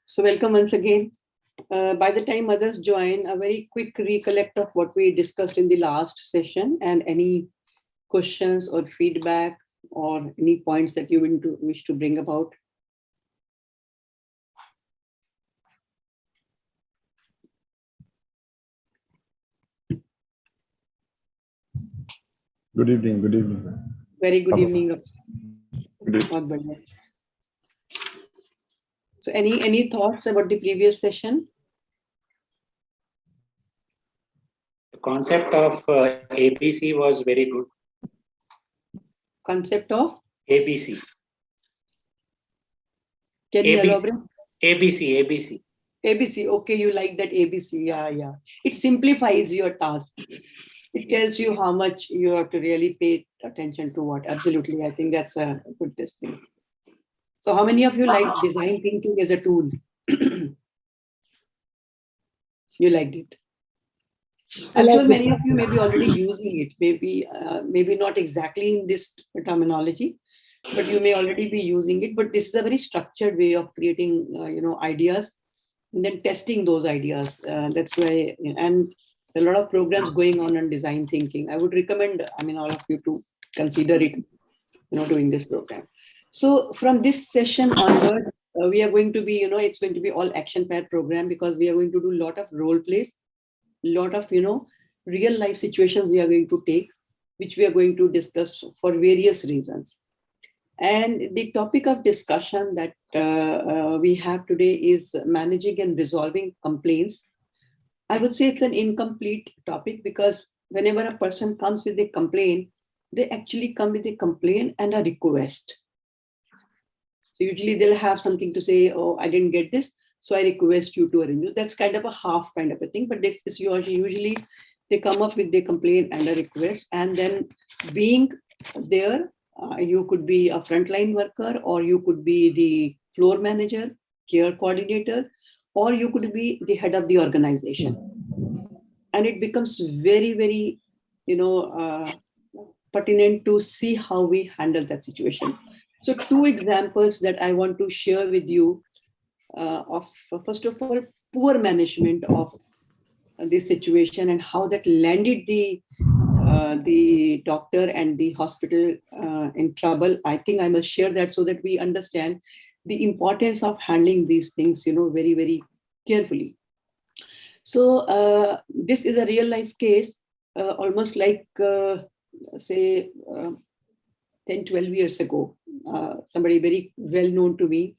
So welcome once again. By the time others join, a very quick recollect of what we discussed in the last session and any questions or feedback or any points that you wish to bring about. Good evening. Good evening. Very good evening. Good evening. So any thoughts about the previous session? The concept of ABC was very good. Concept of? ABC. Can you elaborate? ABC. ABC. Okay, you like that ABC. Yeah. It simplifies your task. It tells you how much you have to really pay attention to what. Absolutely. I think that's a good thing. So how many of you like design thinking as a tool? You liked it. I'm sure many of you may be already using it. Maybe not exactly in this terminology, but you may already be using it. But this is a very structured way of creating, ideas and then testing those ideas. That's why, and a lot of programs going on design thinking. I would recommend, all of you to consider it, doing this program. So from this session onwards, we are going to be, it's going to be all action paired program because we are going to do a lot of role plays, lot of, real life situations we are going to take, which we are going to discuss for various reasons. And the topic of discussion that we have today is managing and resolving complaints. I would say it's an incomplete topic because whenever a person comes with a complaint, they actually come with a complaint and a request. So usually they'll have something to say, oh, I didn't get this, so I request you to arrange. That's kind of a half kind of a thing, but it's usually they come up with their complaint and a request, and then being there, you could be a frontline worker, or you could be the floor manager, care coordinator, or you could be the head of the organization. And it becomes very, very, pertinent to see how we handle that situation. So 2 examples that I want to share with you of, first of all, poor management of this situation and how that landed the doctor and the hospital in trouble. I think I must share that so that we understand the importance of handling these things, very, very carefully. So this is a real life case, almost like, say, 10, 12 years ago. Somebody very well known to me,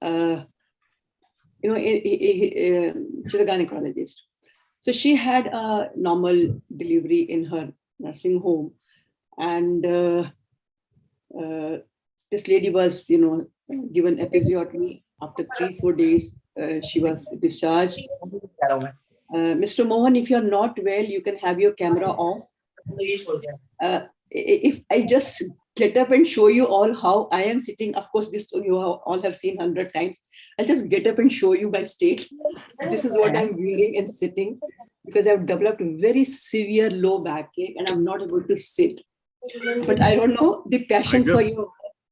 she's a gynecologist. So she had a normal delivery in her nursing home, and this lady was, given episiotomy. After 3-4 days, she was discharged. Mr. Mohan, if you're not well, you can have your camera off. If I just get up and show you all how I am sitting, of course, this you all have seen 100 times. I'll just get up and show you by state. This is what I'm wearing and sitting, because I've developed a very severe low backache and I'm not able to sit. But I don't know, the passion for you,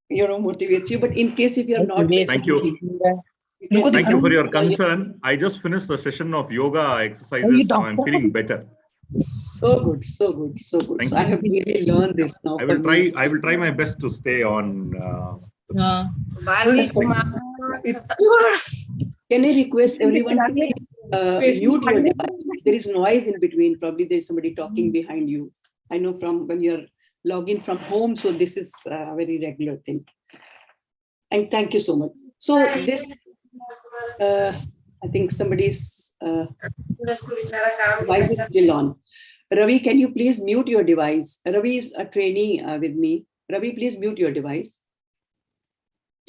motivates you. But in case if you're not, thank you. Thank you for your concern. I just finished the session of yoga exercises, so I'm feeling better. So good. So I have really learned this now. I will try my best to stay on. Can I request everyone to mute your device? There is noise in between. Probably there's somebody talking behind you. I know from when you're logging from home, so this is a very regular thing. And thank you so much. So this, I think somebody's device is still on. Ravi, can you please mute your device? Ravi is a trainee with me. Ravi, please mute your device.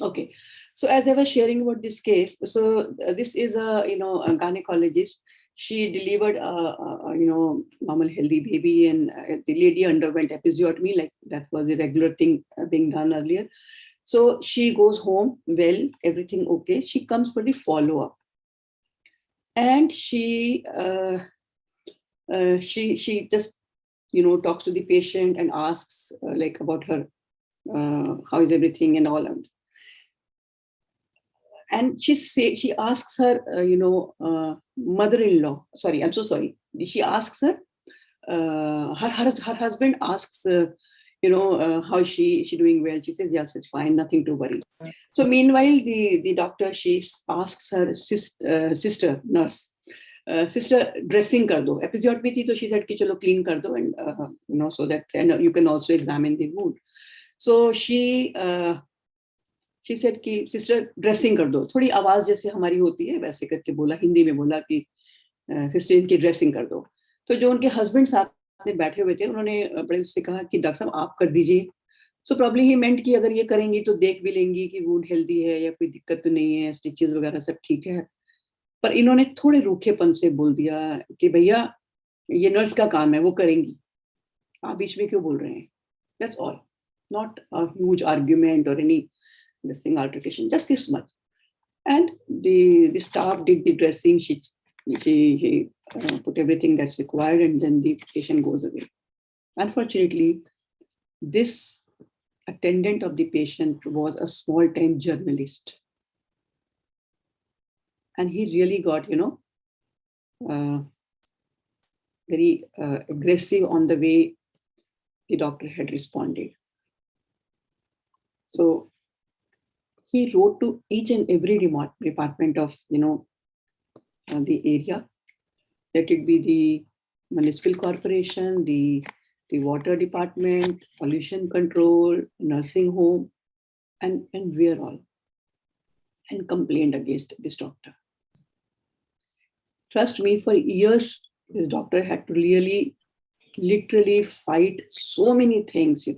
Okay. So as I was sharing about this case, so this is a gynecologist. She delivered a normal healthy baby, and the lady underwent episiotomy, like that was a regular thing being done earlier. So she goes home, well, everything okay. She comes for the follow-up, and she just talks to the patient and asks like about her, how is everything and all. and she asks her, mother-in-law. Sorry, I'm so sorry. She asks her. Her husband asks, how she doing? Well, she says yes, it's fine, nothing to worry. So meanwhile, the doctor, she asks her sister nurse, sister, dressing kar do. Episode mein thi, so she said ki chalo clean kar do, and so that and you can also examine the wound. So she said कि sister dressing कर दो, थोड़ी आवाज जैसे हमारी होती है वैसे करके बोला, हिंदी में बोला कि सिस्टर इनकी ड्रेसिंग कर दो. तो जो उनके हस्बैंड साथ में बैठे हुए थे उन्होंने बड़े उससे कहा कि डॉक्टर साहब आप कर दीजिए. सो प्रॉब्ली ही मेंट कि अगर ये करेंगी तो देख भी लेंगी कि वुंड हेल्दी है या कोई दिक्कत तो नहीं है, स्टिचेस वगैरह सब ठीक है. पर इन्होंने थोड़े रूखेपन से बोल दिया कि भैया ये नर्स का काम है, वो करेंगी, आप बीच में क्यों बोल रहे हैं. That's all, not a huge argument और any this thing altercation, just this much. And the staff did the dressing. She put everything that's required, and then the patient goes away. Unfortunately, this attendant of the patient was a small-time journalist, and he really got very aggressive on the way the doctor had responded. So he wrote to each and every department of the area, let it be the municipal corporation, the water department, pollution control, nursing home, and where all, and complained against this doctor. Trust me, for years this doctor had to really literally fight so many things,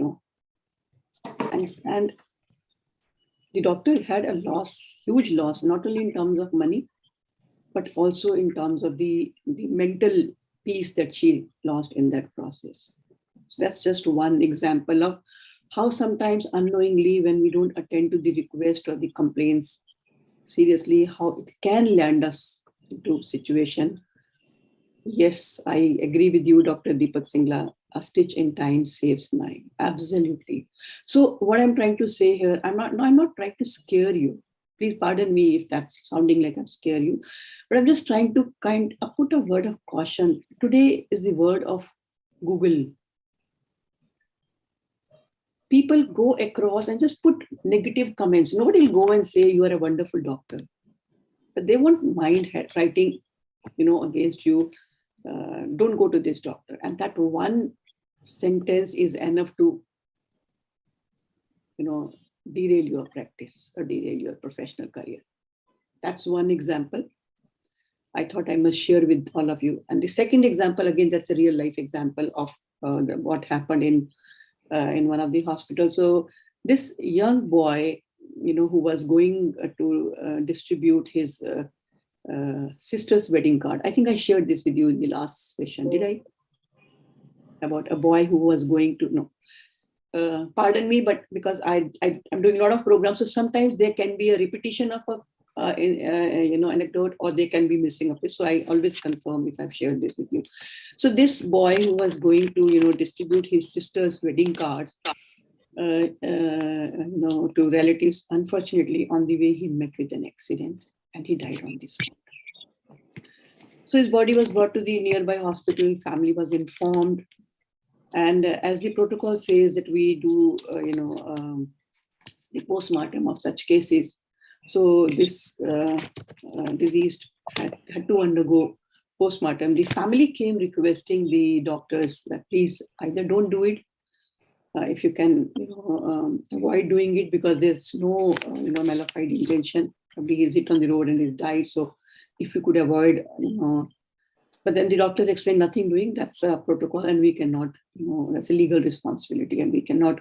and the doctor had a loss, huge loss, not only in terms of money, but also in terms of the mental peace that she lost in that process. So that's just one example of how sometimes unknowingly, when we don't attend to the request or the complaints seriously, how it can land us into a situation. Yes, I agree with you, Dr. Deepak Singla. A stitch in time saves nine. Absolutely. So what I'm trying to say here, I'm not trying to scare you. Please pardon me if that's sounding like I'm scaring you, but I'm just trying to put a word of caution. Today is the word of Google. People go across and just put negative comments. Nobody will go and say you are a wonderful doctor, but they won't mind writing, against you. Don't go to this doctor. And that one sentence is enough to, derail your practice or derail your professional career. That's one example I thought I must share with all of you. And the second example, again, that's a real life example of what happened in one of the hospitals. So this young boy, who was going to distribute his sister's wedding card. I think I shared this with you in the last session. Did I? About a boy who was going to, no. Pardon me, but because I'm doing a lot of programs, so sometimes there can be a repetition of a anecdote, or they can be missing of it. So I always confirm if I've shared this with you. So this boy who was going to, distribute his sister's wedding cards, to relatives, unfortunately, on the way he met with an accident and he died on the spot. So his body was brought to the nearby hospital. Family was informed. And as the protocol says that we do, the postmortem of such cases. So this deceased had to undergo postmortem. The family came requesting the doctors that please either don't do it, if you can, avoid doing it, because there's no, malified intention. Probably he's hit on the road and he's died. So if you could avoid, but then the doctors explained nothing doing. That's a protocol, and we cannot, that's a legal responsibility, and we cannot,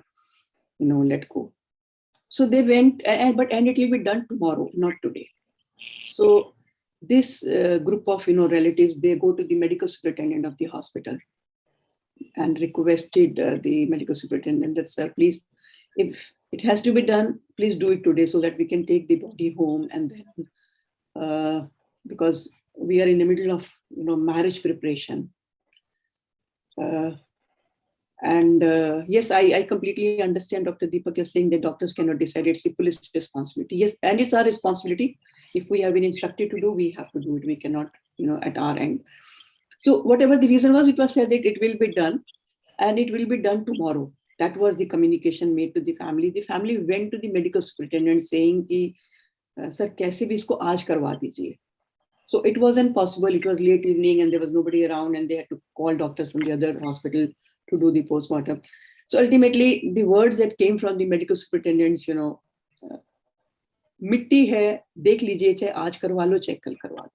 let go. So they went, but it will be done tomorrow, not today. So this group of, relatives, they go to the medical superintendent of the hospital and requested the medical superintendent that, sir, please, if it has to be done, please do it today so that we can take the body home. And then, because we are in the middle of, marriage preparation. And yes, I completely understand Dr. Deepak is saying that doctors cannot decide. It's the police responsibility. Yes, and it's our responsibility. If we have been instructed to do, we have to do it. We cannot, at our end. So whatever the reason was, it was said that it will be done and it will be done tomorrow. That was the communication made to the family. The family went to the medical superintendent saying कि sir कैसे भी इसको आज करवा दीजिए. So it wasn't possible. It was late evening and there was nobody around and they had to call doctors from the other hospital to do the postmortem. So ultimately, the words that came from the medical superintendents, मिट्टी है, देख लीजिए, चाहे आज करवा लो, चाहे कल करवा लो.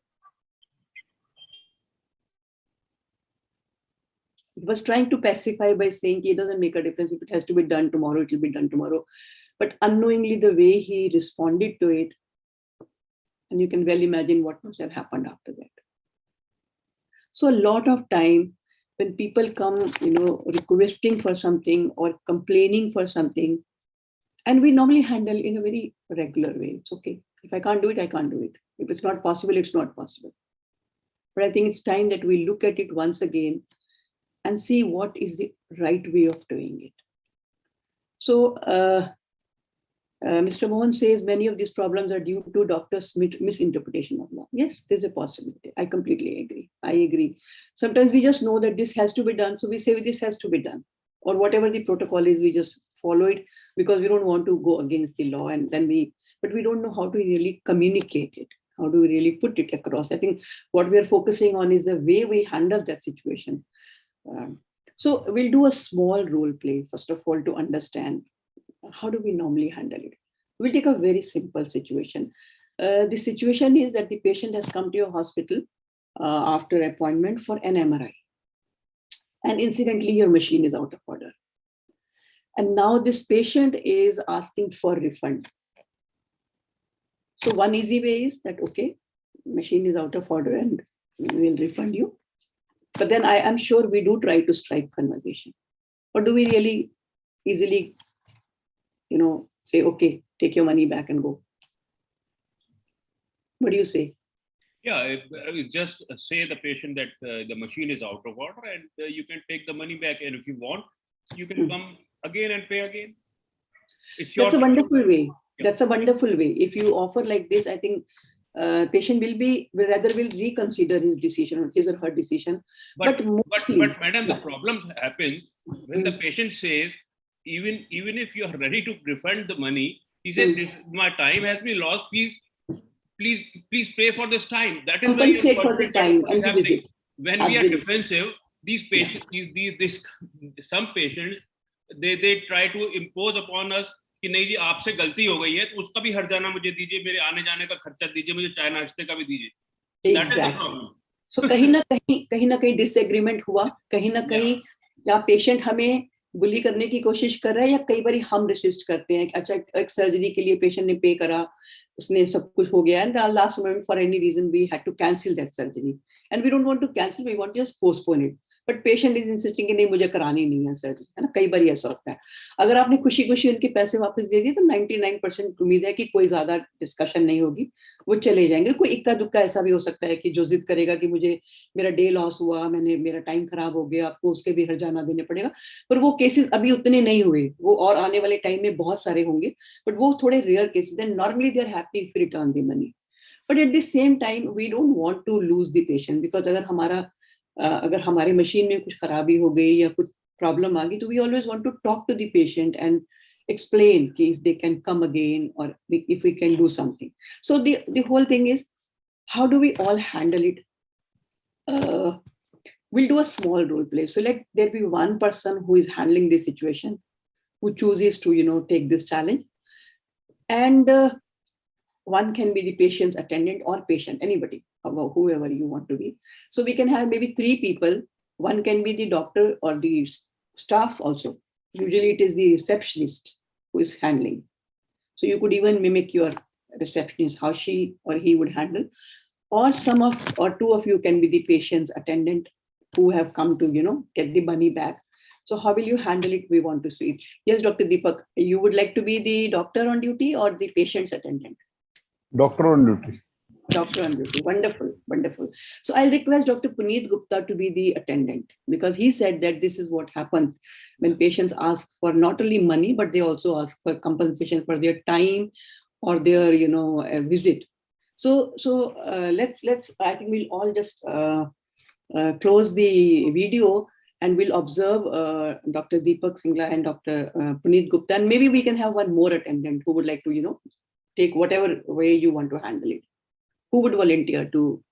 It was trying to pacify by saying it doesn't make a difference. If it has to be done tomorrow, it will be done tomorrow. But unknowingly, the way he responded to it, and you can well imagine what must have happened after that. So a lot of time when people come, requesting for something or complaining for something, and we normally handle in a very regular way. It's okay. If I can't do it, I can't do it. If it's not possible, it's not possible. But I think it's time that we look at it once again and see what is the right way of doing it. So Mr. Mohan says many of these problems are due to doctors' misinterpretation of law. Yes, there's a possibility. I completely agree. I agree. Sometimes we just know that this has to be done. So we say this has to be done. Or whatever the protocol is, we just follow it because we don't want to go against the law. And then but we don't know how to really communicate it. How do we really put it across? I think what we are focusing on is the way we handle that situation. So we'll do a small role play, first of all, to understand how do we normally handle it. We'll take a very simple situation. The situation is that the patient has come to your hospital after appointment for an MRI. And incidentally, your machine is out of order. And now this patient is asking for refund. So one easy way is that, okay, machine is out of order and we'll refund you. But then I am sure we do try to strike conversation. Or do we really easily, say, okay, take your money back and go? What do you say? Yeah, just say the patient that the machine is out of order and you can take the money back. And if you want, you can come again and pay again. That's a wonderful way. Yeah. That's a wonderful way. If you offer like this, I think patient will reconsider his decision or his or her decision. But madam, the problem happens when the patient says, even if you are ready to refund the money, he said, my time has been lost. Please pay for this time. That is compensate for the time and visit. When we are defensive, these patients, some patients, they try to impose upon us कि नहीं जी आपसे गलती हो गई है तो उसका भी हर्जाना मुझे दीजिए, मेरे आने जाने का खर्चा दीजिए, मुझे चाय नाश्ते का भी दीजिए. Exactly. So कहीं ना कहीं डिसएग्रीमेंट हुआ, कहीं ना कहीं या पेशेंट हमें बुली करने की कोशिश कर रहा है या कई बार हम रेसिस्ट करते हैं. अच्छा, एक सर्जरी के लिए पेशेंट ने पे करा, उसने सब कुछ हो गया and last moment for any reason we had to cancel that surgery and we don't want to cancel, we want to just postpone it. But patient is insisting कि नहीं मुझे करानी नहीं है सर्जरी, है ना. कई बार ऐसा होता है. अगर आपने खुशी खुशी उनके पैसे वापस दे दिए तो 99% उम्मीद है कि कोई ज्यादा डिस्कशन नहीं होगी, वो चले जाएंगे. कोई इक्का दुक्का ऐसा भी हो सकता है कि जो जिद करेगा कि मुझे मेरा डे लॉस हुआ, मेरा टाइम खराब हो गया, आपको उसके भी हर्जाना देने पड़ेगा. पर वो केसेस अभी उतने नहीं हुए, वो और आने वाले टाइम में बहुत सारे होंगे, बट वो थोड़े रेयर केसेस हैं. Normally they are happy if return the money, but at the same time we don't want to lose the patient because अगर हमारे मशीन में कुछ खराबी हो गई या कुछ प्रॉब्लम आ गई तो we always want to talk to the patient and explain if they can come again or if we can do something. So the whole thing is, how do we all handle it? We'll do a small role play. So let there be one person who is handling this situation, who chooses to take this challenge, and one can be the patient's attendant or patient, anybody, whoever you want to be. So we can have maybe 3 people. One can be the doctor or the staff also. Usually it is the receptionist who is handling. So you could even mimic your receptionist, how she or he would handle. Or 2 of you can be the patient's attendant who have come to, get the money back. So how will you handle it? We want to see. Yes, Dr. Deepak, you would like to be the doctor on duty or the patient's attendant? Doctor on duty. Doctor on duty. Wonderful. Wonderful. So I'll request Dr. Puneet Gupta to be the attendant, because he said that this is what happens when patients ask for not only money, but they also ask for compensation for their time or their, visit. So let's. I think we'll all just close the video and we'll observe Dr. Deepak Singla and Dr. Puneet Gupta, and maybe we can have one more attendant who would like to, take whatever way you want to handle it. Who would volunteer to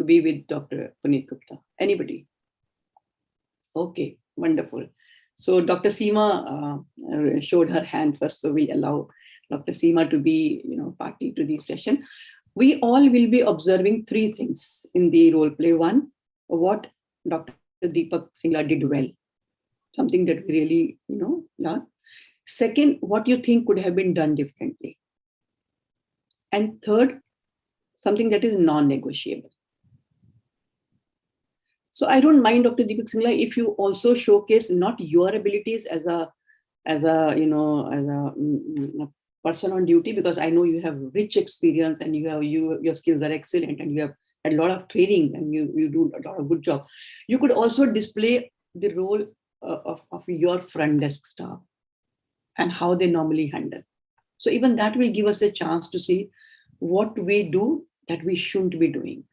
be with Dr. Puneet Gupta? Anybody? Okay, wonderful. So Dr. Seema showed her hand first, so we allow Dr. Seema to be, party to the session. We all will be observing three things in the role play. One, what Dr. Deepak Singla did well, something that we really, learned. Second, what you think could have been done differently. And third, something that is non-negotiable. So I don't mind, Dr. Deepak Singla, if you also showcase not your abilities as a person on duty, because I know you have rich experience and your skills are excellent and you have had a lot of training and you do a lot of good job. You could also display the role of your front desk staff and how they normally handle. So even that will give us a chance to see what we do that we shouldn't be doing.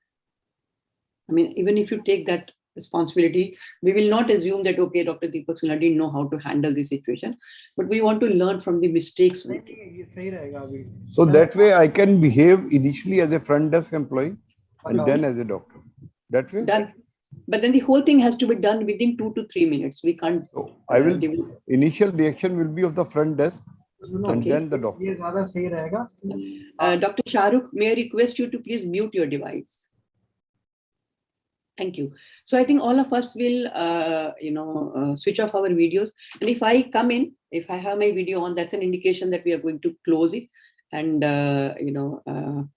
I mean, even if you take that responsibility, we will not assume that, okay, Dr. Deepak Singla didn't know how to handle the situation, but we want to learn from the mistakes. So that way I can behave initially as a front desk employee and then as a doctor. That way? Done. But then the whole thing has to be done within 2 to 3 minutes. We can't. So I will, initial reaction will be of the front desk and then the doctor. Dr. Shahrukh, may I request you to please mute your device? Thank you. So I think all of us will, switch off our videos. And if I come in, if I have my video on, that's an indication that we are going to close it. And, and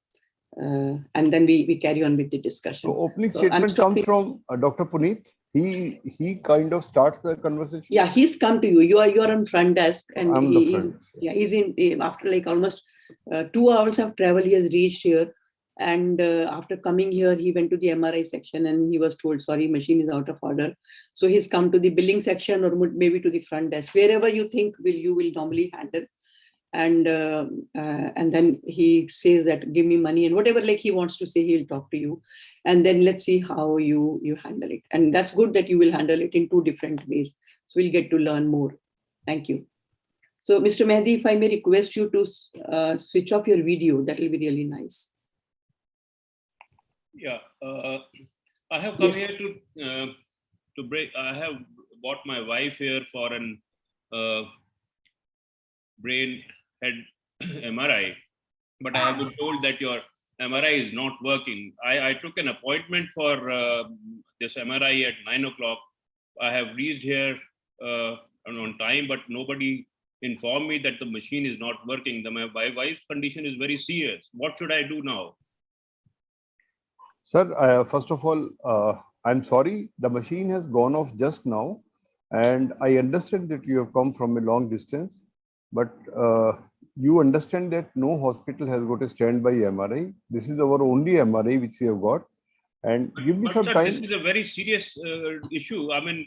then we carry on with the discussion. So opening statement comes from Dr. Puneet. He kind of starts the conversation. Yeah, he's come to you. You are on front desk, and he's in after like almost 2 hours of travel. He has reached here, and after coming here, he went to the MRI section, and he was told, "Sorry, machine is out of order." So he's come to the billing section, or maybe to the front desk, wherever you think you will normally handle. And then he says that, give me money, and whatever like he wants to say, he'll talk to you, and then let's see how you handle it. And that's good that you will handle it in 2 different ways, so we'll get to learn more. Thank you. So Mr. Mehdi, if I may request you to switch off your video, that will be really nice. Yeah, I have come here to break. I have brought my wife here for an brain head MRI, but I have been told that your MRI is not working. I took an appointment for this MRI at 9 o'clock. I have reached here on time, but nobody informed me that the machine is not working. My wife's condition is very serious. What should I do now? Sir, first of all, I'm sorry, the machine has gone off just now, and I understand that you have come from a long distance, but you understand that no hospital has got a standby MRI. This is our only MRI which we have got, and give me some time. This is a very serious issue. I mean,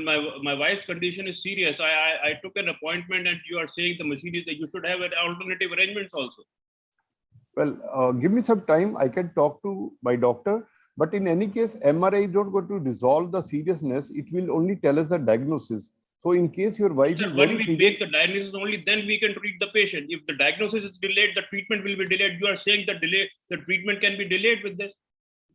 my wife's condition is serious. I took an appointment, and you are saying the machine is that you should have alternative arrangements also. Well, give me some time. I can talk to my doctor. But in any case, MRI is not going to resolve the seriousness. It will only tell us the diagnosis. So in case your wife is very serious, when we make the diagnosis, only then we can treat the patient. If the diagnosis is delayed, the treatment will be delayed. You are saying that the treatment can be delayed with this.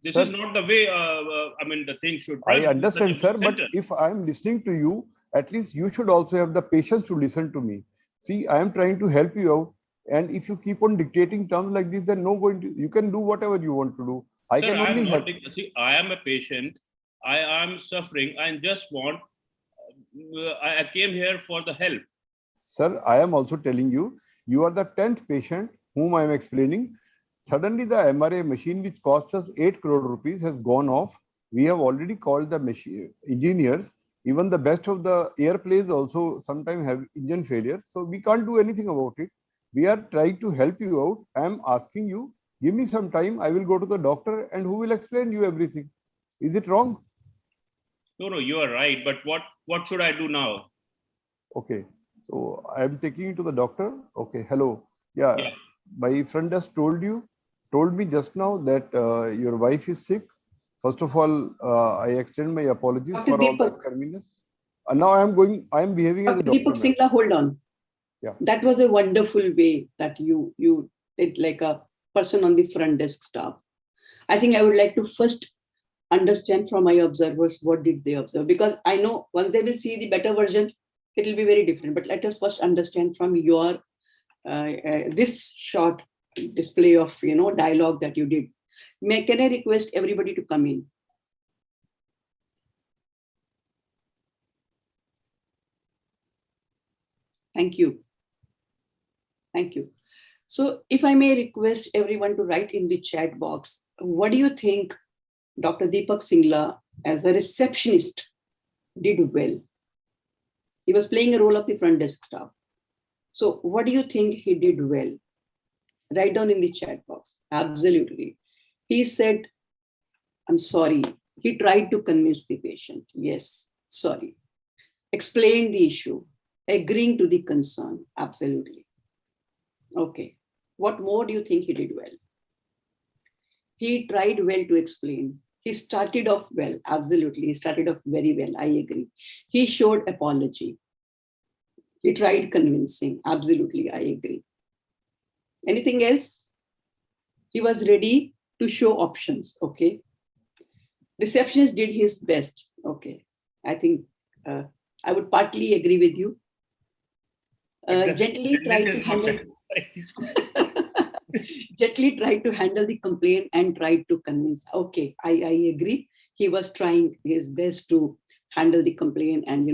This is not the way, the thing should run. I understand, sir, but if I am listening to you, at least you should also have the patience to listen to me. See, I am trying to help you out. And if you keep on dictating terms like this, then you can do whatever you want to do. I can only help. See, I am a patient. I am suffering. I just want, I came here for the help. Sir, I am also telling you, you are the 10th patient whom I am explaining. Suddenly the MRI machine, which cost us 8 crore rupees, has gone off. We have already called the machine engineers. Even the best of the airplanes also sometimes have engine failures. So we can't do anything about it. We are trying to help you out. I am asking you Give me some time. I will go to the doctor and who will explain you everything. Is it wrong? No, you are right. But what should I do now? Okay. So I am taking you to the doctor. Okay. Hello. Yeah. My friend has told me just now that your wife is sick. First of all, I extend my apologies Dr. for all the Deepak. inconvenience. Now I am behaving as a Dr. doctor. Deepak Singla, hold on. Yeah. That was a wonderful way that you did, like a person on the front desk staff. I think I would like to first understand from my observers, what did they observe? Because I know once they will see the better version, it will be very different. But let us first understand from your this short display of dialogue that you did. Can I request everybody to come in? Thank you. Thank you. So if I may request everyone to write in the chat box, what do you think Dr. Deepak Singla as a receptionist did well? He was playing a role of the front desk staff. So what do you think he did well? Write down in the chat box. Absolutely. He said, I'm sorry. He tried to convince the patient. Yes, sorry. Explained the issue, agreeing to the concern. Absolutely. Okay. What more do you think he did well? He tried well to explain. He started off well. Absolutely. He started off very well. I agree. He showed apology. He tried convincing. Absolutely. I agree. Anything else? He was ready to show options. Okay. Receptionist did his best. Okay. I think I would partly agree with you. Gently tried to handle. Gently tried to handle the complaint and tried to convince. Okay, I agree. He was trying his best to handle the complaint and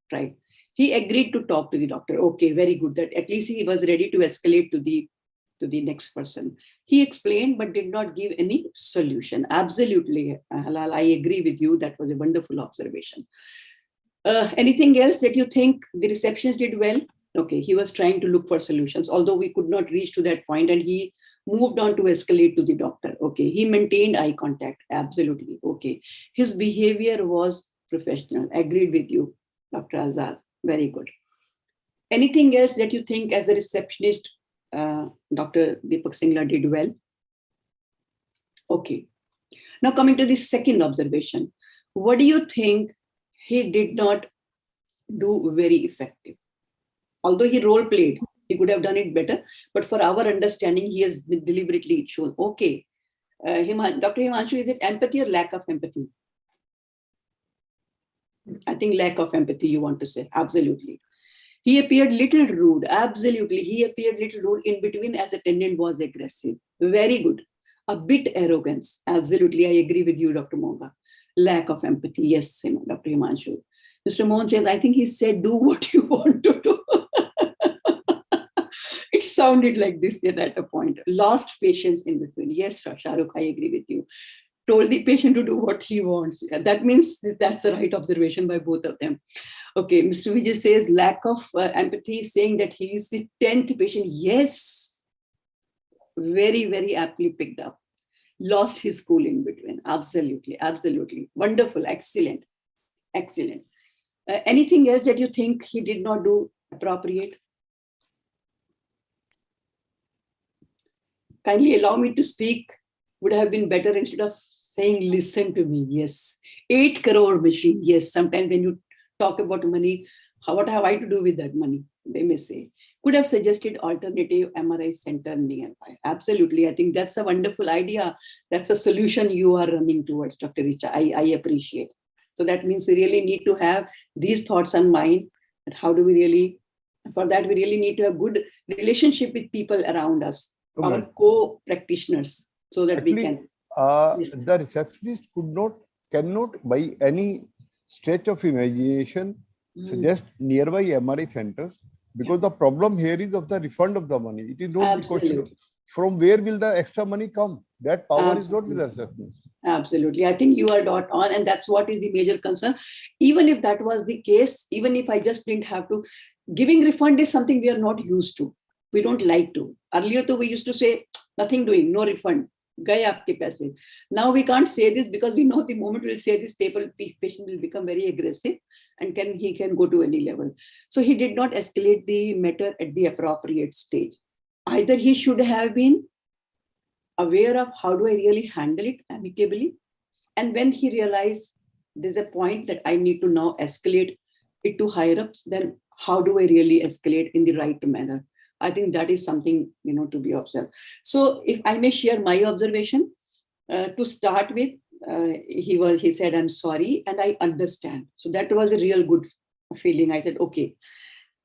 tried. He agreed to talk to the doctor. Okay, very good. That at least he was ready to escalate to the next person. He explained but did not give any solution. Absolutely, Halal, I agree with you. That was a wonderful observation. Anything else that you think the receptionist did well? Okay, he was trying to look for solutions, although we could not reach to that point, and he moved on to escalate to the doctor. Okay, he maintained eye contact. Absolutely. Okay, his behavior was professional. Agreed with you, Dr. Azad. Very good. Anything else that you think as a receptionist, Dr. Deepak Singla did well? Okay. Now coming to the second observation, what do you think he did not do very effective? Although he role played, he could have done it better. But for our understanding, he has been deliberately shown. Okay, Dr. Himanshu, is it empathy or lack of empathy? I think lack of empathy, you want to say. Absolutely. He appeared little rude. Absolutely. He appeared little rude. In between, as attendant was aggressive. Very good. A bit arrogance. Absolutely. I agree with you, Dr. Monga. Lack of empathy. Yes, Dr. Himanshu. Mr. Mohan says, I think he said, do what you want to do. It sounded like this yet at a point. Lost patience in between. Yes, Shahrukh, I agree with you. Told the patient to do what he wants. That means that's the right observation by both of them. Okay, Mr. Vijay says lack of empathy, saying that he is the 10th patient. Yes, very, very aptly picked up. Lost his cool in between. Absolutely, absolutely. Wonderful, excellent, excellent. Anything else that you think he did not do appropriate? Kindly allow me to speak. Would have been better instead of saying, listen to me. Yes. 8 crore machine. Yes. Sometimes when you talk about money, what have I to do with that money? They may say. Could have suggested alternative MRI center nearby. Absolutely. I think that's a wonderful idea. That's a solution you are running towards, Dr. Richa. I appreciate. So that means we really need to have these thoughts in mind. And how do we really, for that, we really need to have good relationship with people around us, our co-practitioners, so that actually, we can. Yes. The receptionist cannot by any stretch of imagination suggest nearby MRI centers, because the problem here is of the refund of the money. It is not the question from where will the extra money come. That power is not with the receptionist. Absolutely. I think you are dot on, and that's what is the major concern. Even if that was the case, even if I just didn't have to, giving refund is something we are not used to. We don't like to. Earlier, we used to say, nothing doing, no refund. Gaye aapke paise. Now we can't say this because we know the moment we'll say this, patient will become very aggressive and he can go to any level. So he did not escalate the matter at the appropriate stage. Either he should have been aware of how do I really handle it amicably. And when he realized there's a point that I need to now escalate it to higher ups, then how do I really escalate in the right manner? I think that is something, to be observed. So if I may share my observation, to start with, he said, I'm sorry, and I understand. So that was a real good feeling. I said, okay.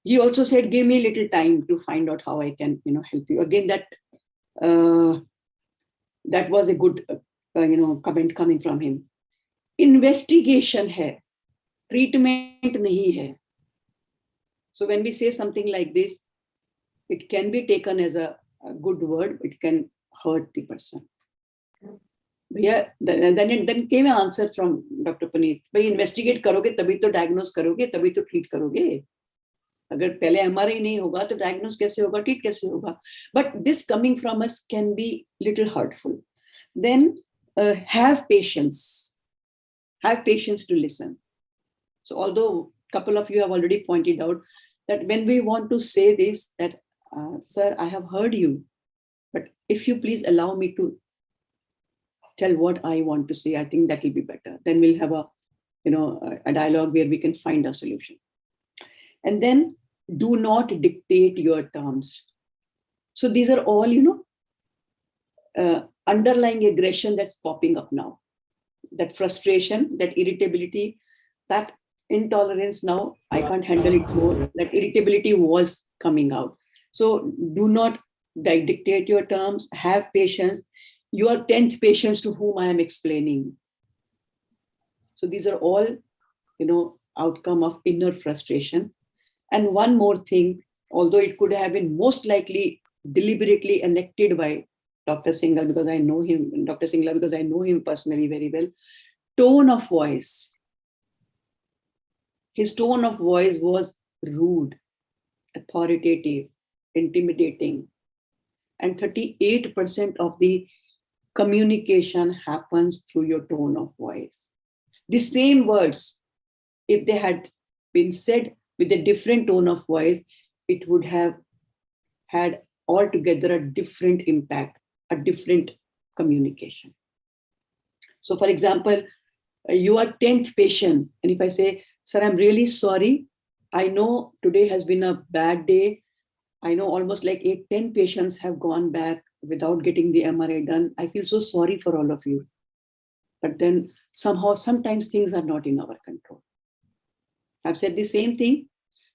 He also said, give me a little time to find out how I can, help you. Again, that was a good, comment coming from him. Investigation hai, treatment nahi hai. So when we say something like this, it can be taken as a good word. It can hurt the person. Yeah, then came an answer from Dr. Puneet. Bhai, investigate karoge, tabhi to diagnose karoge, tabhi to treat karoge. अगर पहले MRI नहीं होगा तो diagnose कैसे होगा, treat कैसे होगा. But this coming from us can be little hurtful. Then have patience. Have patience to listen. So although a couple of you have already pointed out that when we want to say this, that sir, I have heard you, but if you please allow me to tell what I want to say, I think that will be better. Then we'll have a dialogue where we can find a solution. And then do not dictate your terms. So these are all, underlying aggression that's popping up now. That frustration, that irritability, that intolerance now, I can't handle it more. That irritability was coming out. So do not dictate your terms, have patience. You are 10th patients to whom I am explaining. So these are all, outcome of inner frustration. And one more thing, although it could have been most likely deliberately enacted by Dr. Singhal, because I know him personally very well, tone of voice. His tone of voice was rude, authoritative, intimidating. And 38% of the communication happens through your tone of voice. The same words, if they had been said with a different tone of voice, it would have had altogether a different impact, a different communication. So for example, you are 10th patient, and if I say, sir, I'm really sorry. I know today has been a bad day. I know almost like 8-10 patients have gone back without getting the MRI done. I feel so sorry for all of you. But then sometimes things are not in our control. I've said the same thing.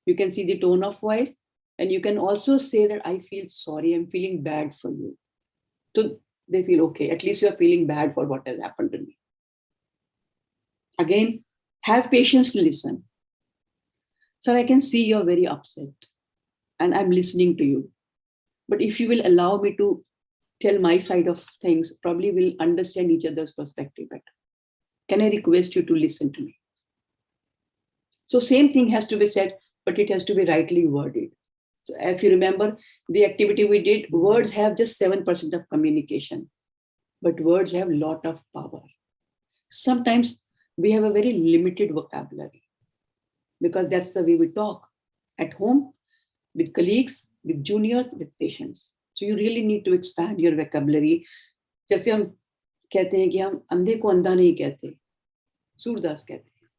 You can see the tone of voice, and you can also say that I feel sorry, I'm feeling bad for you. So they feel, okay, at least you're feeling bad for what has happened to me. Again, have patience to listen. Sir, I can see you're very upset and I'm listening to you. But if you will allow me to tell my side of things, probably we'll understand each other's perspective better. Can I request you to listen to me? So same thing has to be said, but it has to be rightly worded. So if you remember the activity we did, words have just 7% of communication, but words have a lot of power. Sometimes we have a very limited vocabulary because that's the way we talk at home, with colleagues, with juniors, with patients. So you really need to expand your vocabulary. जैसे हम कहते हैं कि हम अंधे को अंधा नहीं कहते, सूरदास कहते हैं.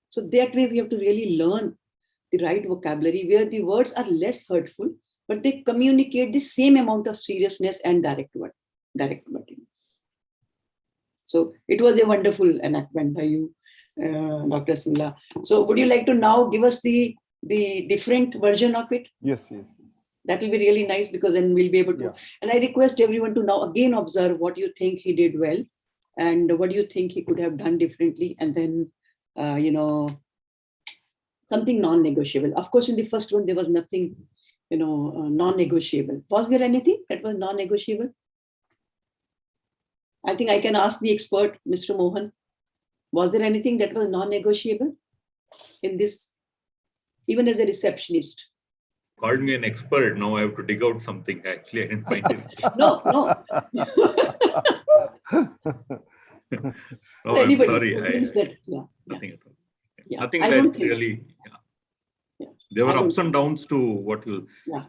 So that way we have to really learn the right vocabulary where the words are less hurtful, but they communicate the same amount of seriousness and direct wordiness. So it was a wonderful enactment by you, Dr. Singla. So would you like to now give us the different version of it? Yes. That will be really nice, because then we'll be able to. Yeah. And I request everyone to now again observe what you think he did well and what you think he could have done differently. And then, something non-negotiable. Of course, in the first one, there was nothing, non-negotiable. Was there anything that was non-negotiable? I think I can ask the expert, Mr. Mohan. Was there anything that was non-negotiable in this, even as a receptionist? called me an expert. Now I have to dig out something. Actually, I didn't find it. No. Oh, I'm Anybody sorry. who thinks that, yeah. Nothing at all. Yeah. Nothing I that don't think. really. Yeah. Yeah. There were I don't ups and think. downs to what you. Yeah.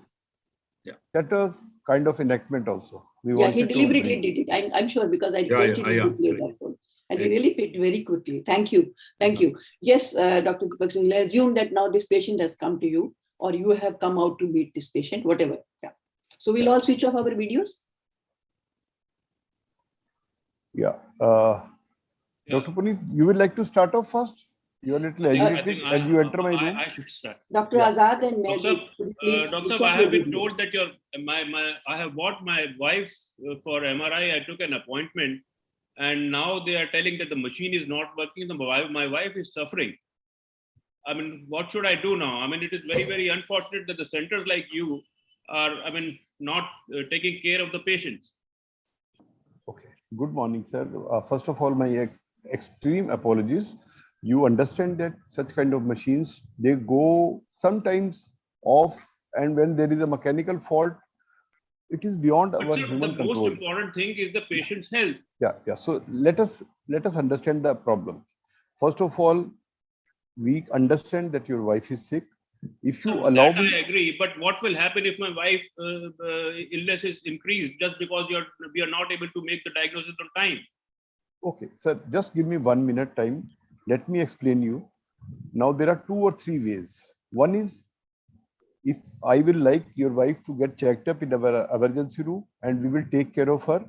That was kind of enactment also. We Yeah, he wanted to deliberately bring. did it. I'm sure, because I requested him to play that role. And he Right. really picked very quickly. Thank you. Thank you. Yes, Dr. Deepak Singh, let's assume that now this patient has come to you, or you have come out to meet this patient, whatever. Yeah. So we'll all switch off our videos. Yeah. Dr. Puneet, you would like to start off first? You are a little agitated and you enter my room. I should start. Dr. Azad and Mehdi, please Doctor, switch off I your have been video. told that I have bought my wife for MRI. I took an appointment, and now they are telling that the machine is not working. My wife is suffering. I mean, what should I do now? I mean, it is very, very unfortunate that the centers like you are, not taking care of the patients. Okay. Good morning, sir. First of all, my extreme apologies. You understand that such kind of machines, they go sometimes off, and when there is a mechanical fault, it is beyond But our sir, human the control. most important thing is the patient's health. Yeah. So let us understand the problem. First of all, we understand that your wife is sick. If you allow me, I agree. But what will happen if my wife illness is increased just because we are not able to make the diagnosis on time? Okay, sir, just give me 1 minute time. Let me explain you. Now there are 2 or 3 ways. One is, if I will like your wife to get checked up in our emergency room and we will take care of her.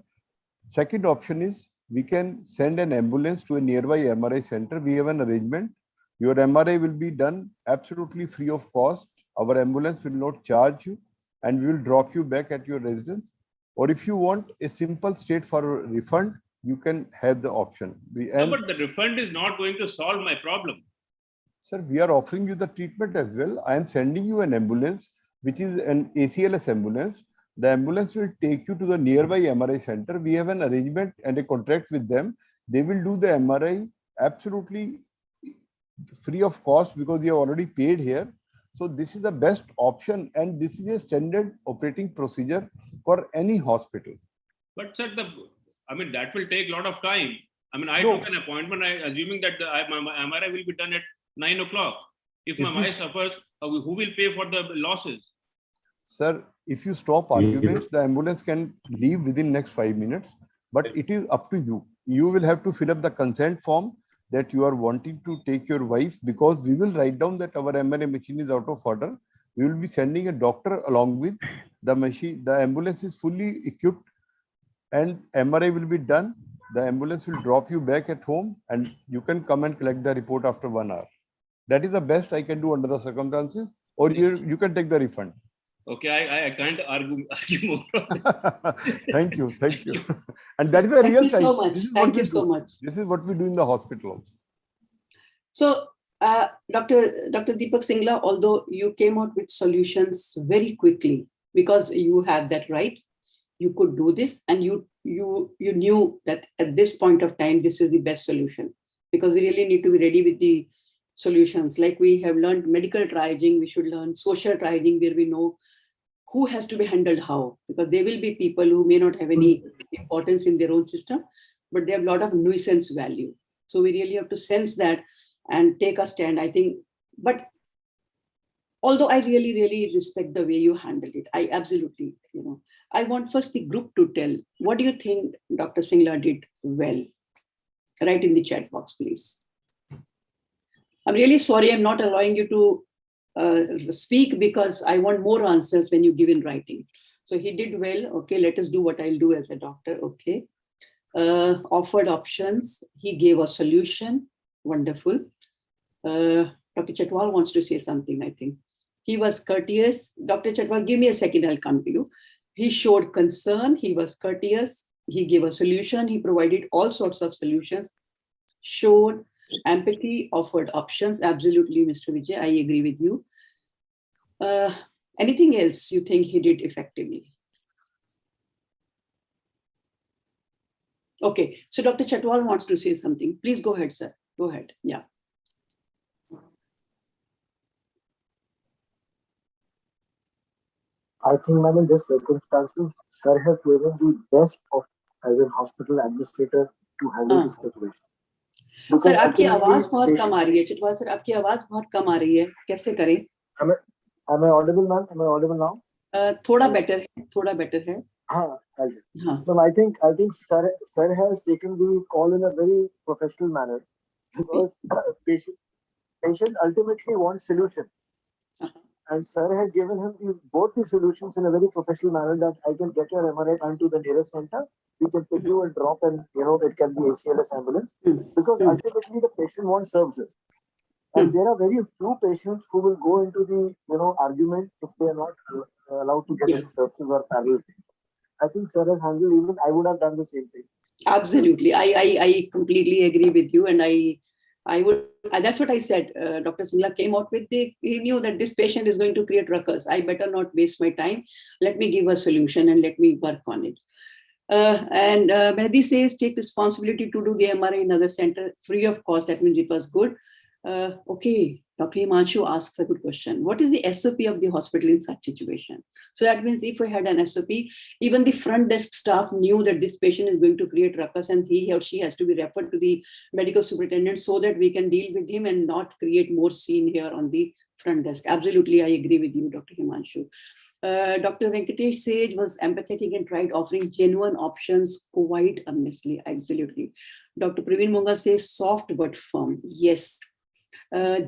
Second option is, we can send an ambulance to a nearby MRI center. We have an arrangement. Your MRI will be done absolutely free of cost. Our ambulance will not charge you, and we will drop you back at your residence. Or if you want a simple straightforward refund, you can have the option. But the refund is not going to solve my problem. Sir, we are offering you the treatment as well. I am sending you an ambulance, which is an ACLS ambulance. The ambulance will take you to the nearby MRI center. We have an arrangement and a contract with them. They will do the MRI absolutely free of cost because we have already paid here. So this is the best option, and this is a standard operating procedure for any hospital. But sir, that will take a lot of time. I No. took an appointment, assuming that my MRI will be done at 9 o'clock. If my wife suffers, who will pay for the losses? Sir, if you stop arguments, the ambulance can leave within next 5 minutes, but it is up to you. You will have to fill up the consent form that you are wanting to take your wife, because we will write down that our MRI machine is out of order. We will be sending a doctor along with the machine. The ambulance is fully equipped and MRI will be done. The ambulance will drop you back at home and you can come and collect the report after 1 hour. That is the best I can do under the circumstances, or you can take the refund. Okay, I can't argue more. Thank you. And that is the real time. So much. Thank you so much. This is what we do in the hospital also. So, Dr. Deepak Singla, although you came out with solutions very quickly because you had that right, you could do this, and you knew that at this point of time, this is the best solution, because we really need to be ready with the solutions. Like we have learned medical triaging, we should learn social triaging, where we know who has to be handled how, because there will be people who may not have any importance in their own system, but they have a lot of nuisance value. So we really have to sense that and take a stand, I think. But although I really, really respect the way you handled it, I absolutely, I want first the group to tell, what do you think Dr. Singla did well? Write in the chat box, please. I'm really sorry I'm not allowing you to speak, because I want more answers when you give in writing. So he did well. Okay, let us do what I'll do as a doctor. Okay. Offered options. He gave a solution. Wonderful. Dr. Chatwal wants to say something, I think. He was courteous. Dr. Chatwal, give me a second, I'll come to you. He showed concern. He was courteous. He gave a solution. He provided all sorts of solutions. Showed empathy, offered options. Absolutely, Mr. Vijay, I agree with you. Anything else you think he did effectively? Okay, so Dr. Chatwal wants to say something. Please go ahead, sir. Go ahead. Yeah. I think, ma'am, in this circumstances, sir has given the best of as a hospital administrator to handle this situation. Sir आपकी आवाज बहुत कम आ रही है चिटवाल sir, आपकी आवाज बहुत कम आ रही है, कैसे करें? Am I audible, ma'am? Am I audible now? थोड़ा बेटर है. हाँ. So I think sir has taken the call in a very professional manner, because patient ultimately wants solution. And sir has given him both the solutions in a very professional manner, that I can get your MRI time to the nearest center. We can pick you and drop, and it can be ACLS ambulance, because ultimately the patient wants services. And there are very few patients who will go into the argument if they are not allowed to get any services or parallel things. I think sir has handled, even I would have done the same thing. Absolutely, I completely agree with you, and I would. That's what I said. Dr. Singla came out with he knew that this patient is going to create ruckus. I better not waste my time. Let me give a solution and let me work on it. And Mehdi says take responsibility to do the MRI in another center free of cost. That means it was good. Okay, Dr. Himanshu asks a good question. What is the SOP of the hospital in such situation? So that means if we had an SOP, even the front desk staff knew that this patient is going to create ruckus and he or she has to be referred to the medical superintendent so that we can deal with him and not create more scene here on the front desk. Absolutely, I agree with you, Dr. Himanshu. Dr. Venkatesh Sage was empathetic and tried offering genuine options quite honestly. Absolutely. Dr. Praveen Monga says soft but firm. Yes.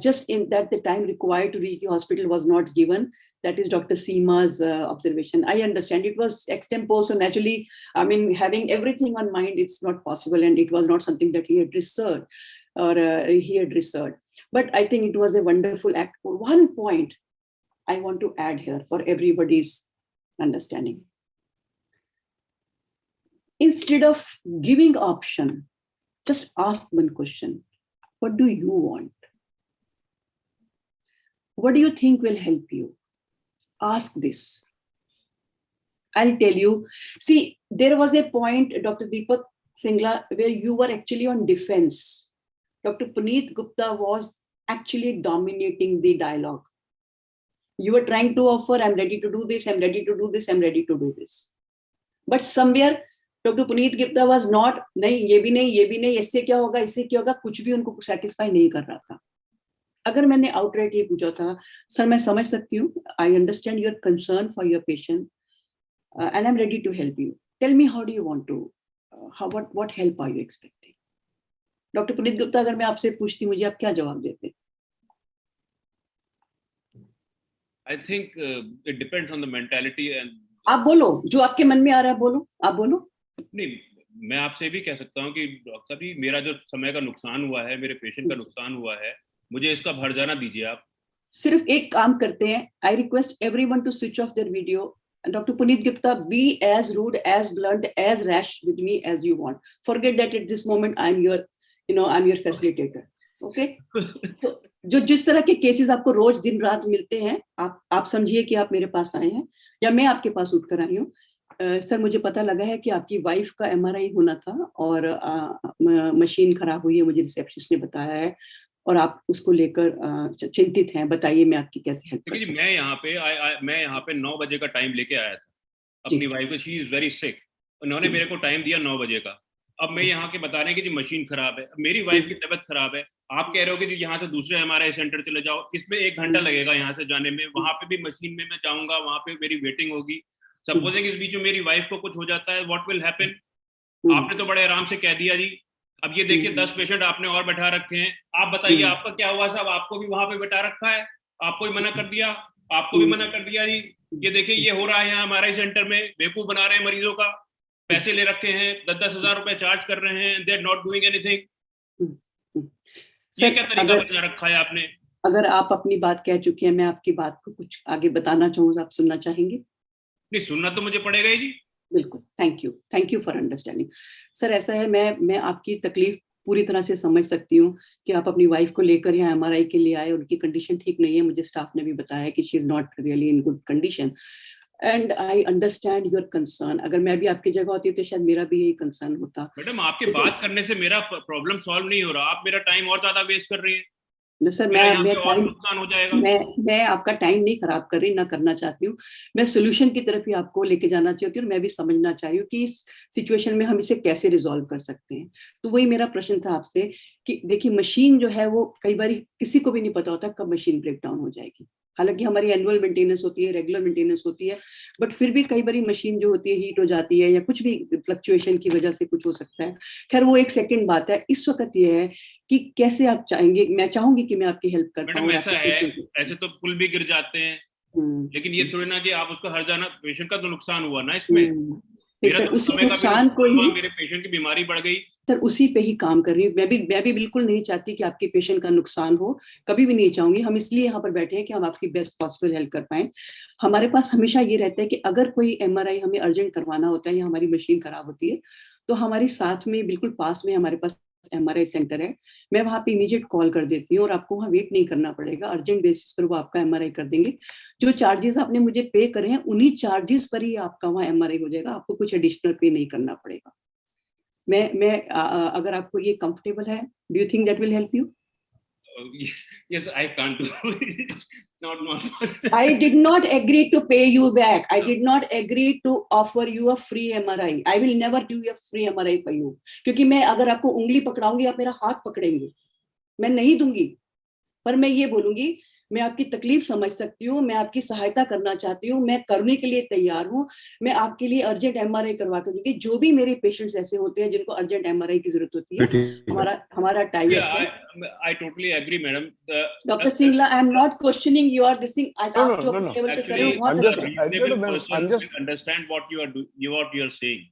Just in that the time required to reach the hospital was not given. That is Dr. Seema's observation. I understand it was extempore, so naturally, I mean, having everything on mind, it's not possible, and it was not something that he had researched or he had researched. But I think it was a wonderful act. One point I want to add here for everybody's understanding. Instead of giving option, just ask one question. What do you want? What do you think will help you? Ask this. I'll tell you. See, there was a point, Dr. Deepak Singla, where you were actually on defense. Dr. Puneet Gupta was actually dominating the dialogue. You were trying to offer, I'm ready to do this, I'm ready to do this, I'm ready to do this. But somewhere, Dr. Puneet Gupta was not, nahi, ye bhi nahi, isse kya hoga, kuch bhi unko satisfy nahi kar raha tha. अगर मैंने outright ये पूछा था, sir मैं समझ सकती हूँ, I understand your concern for your patient and I am ready to help you, tell me how do you want to, what help are you expecting? Doctor Puneet Gupta, अगर मैं आपसे पूछती, मुझे आप क्या जवाब देते? I think it depends on the mentality and आप बोलो, जो आपके मन में आ रहा है बोलो, आप बोलो. नहीं, मैं आपसे भी कह सकता हूँ कि डॉक्टर जी, मेरा जो समय का नुकसान हुआ है, मेरे पेशेंट का नुकसान हुआ है, मुझे इसका भरजाना दीजिए आप. सिर्फ एक काम करते हैं, I request everyone to switch off their video. Dr. Puneet Gupta, be as rude, as blunt, as rash with me as you want. Forget that at this moment I'm your, I'm your facilitator. Okay? तो जो जिस तरह के cases आपको रोज दिन रात मिलते हैं, आप समझिए कि आप मेरे पास आए हैं या मैं आपके पास उठकर आई हूँ. सर, मुझे पता लगा है कि आपकी वाइफ का MRI होना था और मशीन खराब हुई है, मुझे रिसेप्शनिस्ट ने बताया है, और आप उसको लेकर चिंतित हैं. बताइए मैं आपकी कैसे हेल्प कर सकती हूँ. मैं यहाँ पे 9 बजे का टाइम लेके आया था अपनी वाइफ को. She is very sick. उन्होंने मेरे को टाइम दिया 9 बजे का. अब मैं यहाँ के बता रहे हैं कि जी मशीन खराब है, मेरी वाइफ की तबीयत खराब है, आप कह रहे हो कि जी यहाँ से दूसरे MRI सेंटर चले जाओ, इसमें 1 घंटा लगेगा यहाँ से जाने में, वहां पे भी मशीन में मैं जाऊंगा, वहां पे मेरी वेटिंग होगी. सपोजिंग इस बीच में मेरी वाइफ को कुछ हो जाता है, व्हाट विल हैपन? आपने तो बड़े आराम से कह दिया जी. अब ये देखिए 10 पेशेंट आपने और बैठा रखे हैं. आप बताइए आपका क्या हुआ साहब? आपको भी वहां पे बैठा रखा है, आपको भी मना कर दिया, आपको भी मना कर दिया जी. ये देखिए ये हो रहा है यहाँ MRI सेंटर में, बेवकूफ बना रहे हैं मरीजों का, पैसे ले रखे हैं, 10-10 हजार रुपए चार्ज कर रहे हैं, they are not doing anything. ये क्या तरीका बना रखा है आपने? अगर आप अपनी बात कह चुकी हैं, मैं आपकी बात को कुछ आगे बताना चाहूँ, आप सुनना चाहेंगे? नहीं, सुनना तो मुझे पड़ेगा ही जी. बिल्कुल, thank you for understanding. Sir, ऐसा है, मैं आपकी तकलीफ पूरी तरह से समझ सकती हूँ कि आप अपनी वाइफ को लेकर यहाँ MRI के लिए आए, उनकी कंडीशन ठीक नहीं है. मुझे स्टाफ ने भी बताया कि she is not really in good condition, and I understand your concern. अगर मैं भी आपकी जगह होती तो शायद मेरा भी यही कंसर्न होता. मैडम, आपके बात करने से मेरा प्रॉब्लम सॉल्व नहीं हो रहा, आप मेरा टाइम और ज्यादा वेस्ट कर रही हैं. सर मेरा मैं यहाँ पे और नुकसान हो जाएगा। मैं आपका टाइम नहीं खराब कर रही, ना करना चाहती हूँ। मैं सोल्यूशन की तरफ ही आपको लेके जाना चाहती हूँ और मैं भी समझना चाहती हूँ कि इस सिचुएशन में हम इसे कैसे रिजॉल्व कर सकते हैं। तो वही मेरा प्रश्न था आपसे कि देखिए मशीन जो है वो कई बार किसी को भी नहीं पता होता कब मशीन ब्रेक डाउन हो जाएगी। हालांकि हमारी एनुअल मेंटेनेंस होती है, रेगुलर मेंटेनेंस होती है, बट फिर भी कई बार मशीन जो होती है हीट हो जाती है या कुछ भी फ्लक्चुएशन की वजह से कुछ हो सकता है। खैर वो एक सेकंड बात है। इस वक्त ये है कि कैसे आप चाहेंगे, मैं चाहूंगी कि मैं आपकी हेल्प कर पाऊँ। मैडम ऐसा है, ऐसे तो पुल भी गिर जाते हैं, लेकिन ये थोड़ी ना कि आप उसको हर जाना, पेशेंट का तो नुकसान हुआ ना इसमें। मेरा सर तो उसी समय का भी नुकसान को नुकसान हुआ, ही मेरे पेशेंट की बीमारी बढ़ गई। सर उसी पे ही काम कर रही हूँ। मैं भी बिल्कुल नहीं चाहती कि आपके पेशेंट का नुकसान हो, कभी भी नहीं चाहूंगी। हम इसलिए यहाँ पर बैठे हैं कि हम आपकी बेस्ट पॉसिबल हेल्प कर पाएं। हमारे पास हमेशा ये रहता है कि अगर कोई एमआरआई हमें अर्जेंट करवाना होता है या हमारी मशीन खराब होती है तो हमारे साथ में बिल्कुल पास में हमारे पास एमआरआई सेंटर है। मैं वहां पे इमीडिएट कॉल कर देती हूँ और आपको वहाँ वेट नहीं करना पड़ेगा। अर्जेंट बेसिस पर वो आपका एमआरआई कर देंगे। जो चार्जेस आपने मुझे पे करे हैं उन्हीं चार्जेस पर ही आपका वहाँ एमआरआई हो जाएगा। आपको कुछ एडिशनल पे नहीं करना पड़ेगा। मैं अगर आपको ये कंफर्टेबल है, do you think that will help you? Yes, I can't do it. Not possible. I did not agree to pay you back. I did not agree to offer you a free MRI. I will never do a free MRI for you. क्योंकि मैं अगर आपको उंगली पकड़ाऊंगी आप मेरा हाथ पकड़ेंगे, मैं नहीं दूंगी। पर मैं ये बोलूंगी मैं आपकी तकलीफ समझ सकती हूँ, मैं आपकी सहायता करना चाहती हूँ, मैं करने के लिए तैयार हूँ। मैं आपके लिए अर्जेंट एमआरआई करवा के दूंगी। जो भी मेरे पेशेंट्स ऐसे होते हैं जिनको अर्जेंट एमआरआई की जरूरत होती है, हमारा टाई अप है। I totally agree, madam. Doctor Singla, I am not questioning your this thing. आप जो No, अपने no. लेवल पे कर रहे हो Actually, बहुत I'm अच्छा just, है। I don't know, reasonable ma'am. person I'm just, will understand what you are saying.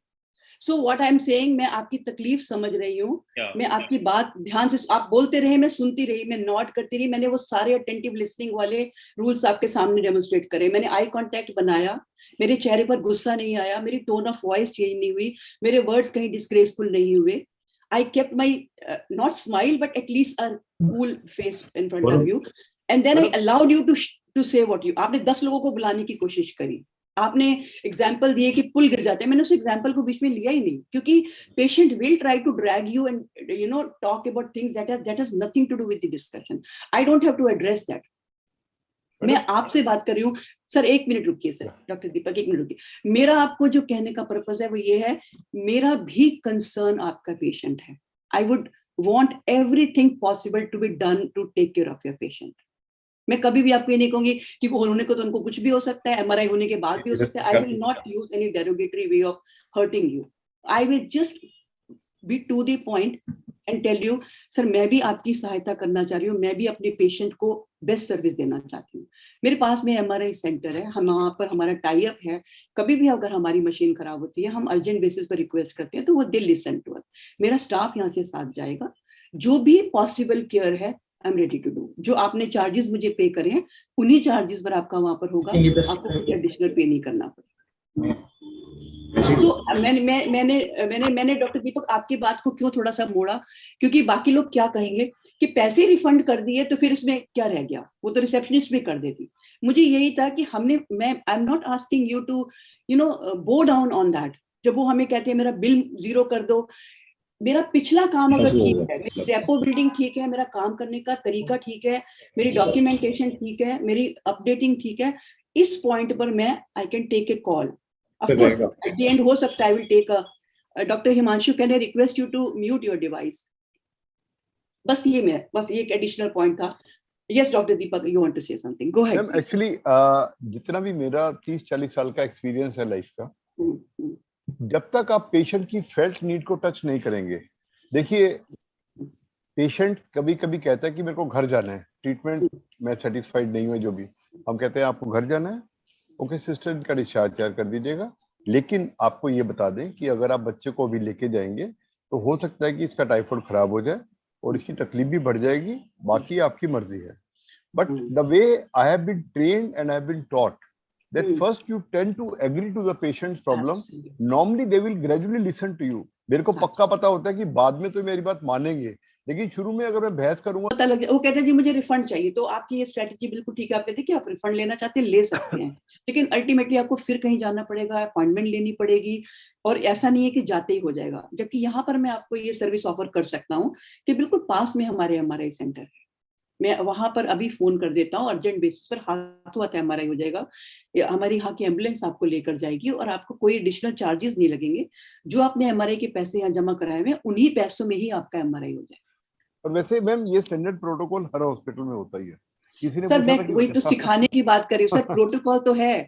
So what I am saying, मैं आपकी तकलीफ समझ रही हूँ। Yeah. मैं आपकी बात ध्यान से, आप बोलते रहे, मैं सुनती रही, मैं नोट करती रही। मैंने वो सारे अटेंटिव लिसनिंग वाले रूल्स आपके सामने डेमोन्स्ट्रेट करे। मैंने आई कांटेक्ट बनाया, मेरे चेहरे पर गुस्सा नहीं आया, मेरी टोन ऑफ वॉइस चेंज नहीं हुई, मेरे वर्ड्स कहीं डिस्ग्रेसफुल नहीं हुए। I kept my not smile but at least a cool face in front of you and then I allowed you to say what you. आपने 10 लोगों को बुलाने की कोशिश करी, आपने एग्जाम्पल दिए कि पुल गिर जाते हैं, मैंने उस एग्जाम्पल को बीच में लिया ही नहीं, क्योंकि patient will try to drag you and talk about things that has nothing to do with the discussion. I don't have to address that. मैं आपसे बात कर रही हूँ। सर 1 मिनट रुकिए सर, डॉक्टर दीपक 1 मिनट रुकिए। मेरा आपको जो कहने का पर्पस है वो ये है, मेरा भी कंसर्न आपका पेशेंट है। I would want everything possible to be done to take care of your patient. मैं कभी भी आपको ये नहीं कहूंगी कि वो होने को तो उनको कुछ भी हो सकता है, एमआरआई होने के बाद भी हो सकता है। I will not use any derogatory way of hurting you. I will just be to the point and tell you sir मैं भी आपकी सहायता करना चाह रही हूँ, मैं भी अपने पेशेंट को बेस्ट सर्विस देना चाहती हूँ। मेरे पास में एमआरआई सेंटर है, हम वहाँ पर हमारा टाई अप है। कभी भी अगर हमारी मशीन खराब होती है हम अर्जेंट बेसिस पर रिक्वेस्ट करते हैं तो वो दे लिसन टू अस। मेरा स्टाफ यहाँ से साथ जाएगा, जो भी पॉसिबल केयर है I am ready to do. जो आपने चार्जेस मुझे पे करे हैं उन्हीं चार्जेस पर आपका वहां पर होगा, आपको कुछ एडिशनल पे नहीं करना पड़ेगा। तो मैंने डॉक्टर दीपक आपकी बात को क्यों थोड़ा सा मोड़ा, क्योंकि बाकी लोग क्या कहेंगे कि पैसे रिफंड कर दिए तो फिर इसमें क्या रह गया, वो तो रिसेप्शनिस्ट भी कर देती। मुझे यही था कि I am not asking you to bow down on that. जब वो हमें कहते हैं मेरा बिल 0 कर दो, मेरा पिछला काम अगर ठीक है, मेरी रेपो बिल्डिंग ठीक है, मेरा काम करने का तरीका ठीक है, मेरी डॉक्यूमेंटेशन ठीक है, मेरी अपडेटिंग ठीक है, इस पॉइंट पर मैं I can take a call. Of course at the end हो सकता है I will take a doctor Himanshu can I request you to mute your device. बस ये एक एडिशनल पॉइंट था। Yes doctor Deepak you want to say something, go ahead. Actually जितना भी मेरा 30-40 साल का एक्सपीरियंस है लाइफ का, जब तक आप पेशेंट की फेल्ट नीड को टच नहीं करेंगे, देखिए पेशेंट कभी कभी कहता है कि मेरे को घर जाना है, ट्रीटमेंट में सेटिस्फाइड नहीं हुआ, जो भी हम कहते हैं आपको घर जाना है, ओके सिस्टर का डिस्चार्ज तैयार कर दीजिएगा, लेकिन आपको ये बता दें कि अगर आप बच्चे को भी लेके जाएंगे तो हो सकता है कि इसका टाइफाइड खराब हो जाए और इसकी तकलीफ भी बढ़ जाएगी, बाकी आपकी मर्जी है। But the way I have been trained and I have been taught that first you tend to agree to the patient's problem. Absolutely. Normally they will gradually listen to you. मेरे को पक्का पता होता है कि बाद में तो मेरी बात मानेंगे, लेकिन शुरू में अगर मैं बहस करूंगा पता लग जाए, वो कहते हैं जी मुझे रिफंड चाहिए, तो आपकी ये स्ट्रेटजी बिल्कुल ठीक है। आप कहते हैं कि आप रिफंड लेना चाहते हैं ले सकते हैं, लेकिन अल्टीमेटली आपको फिर कहीं जाना पड़ेगा, अपॉइंटमेंट लेनी पड़ेगी, और ऐसा नहीं है कि जाते ही हो जाएगा। जबकि यहाँ पर मैं आपको ये सर्विस ऑफर कर सकता हूँ कि बिल्कुल पास में हमारे एमआरआई सेंटर है, मैं वहां पर अभी फोन कर देता हूँ, अर्जेंट बेसिस पर हाथों हाथ MRI हो जाएगा, हमारी यहाँ की एम्बुलेंस आपको लेकर जाएगी और आपको कोई एडिशनल चार्जेस नहीं लगेंगे। जो आपने MRI के पैसे यहाँ जमा कराए हुए उन्हीं पैसों में ही आपका MRI हो जाएगा। और वैसे मैम ये स्टैंडर्ड प्रोटोकॉल हर हॉस्पिटल में होता ही है। किसी ने सर पूछा मैं था कि वही तो सिखाने की बात कर रही हूँ सर, प्रोटोकॉल तो है।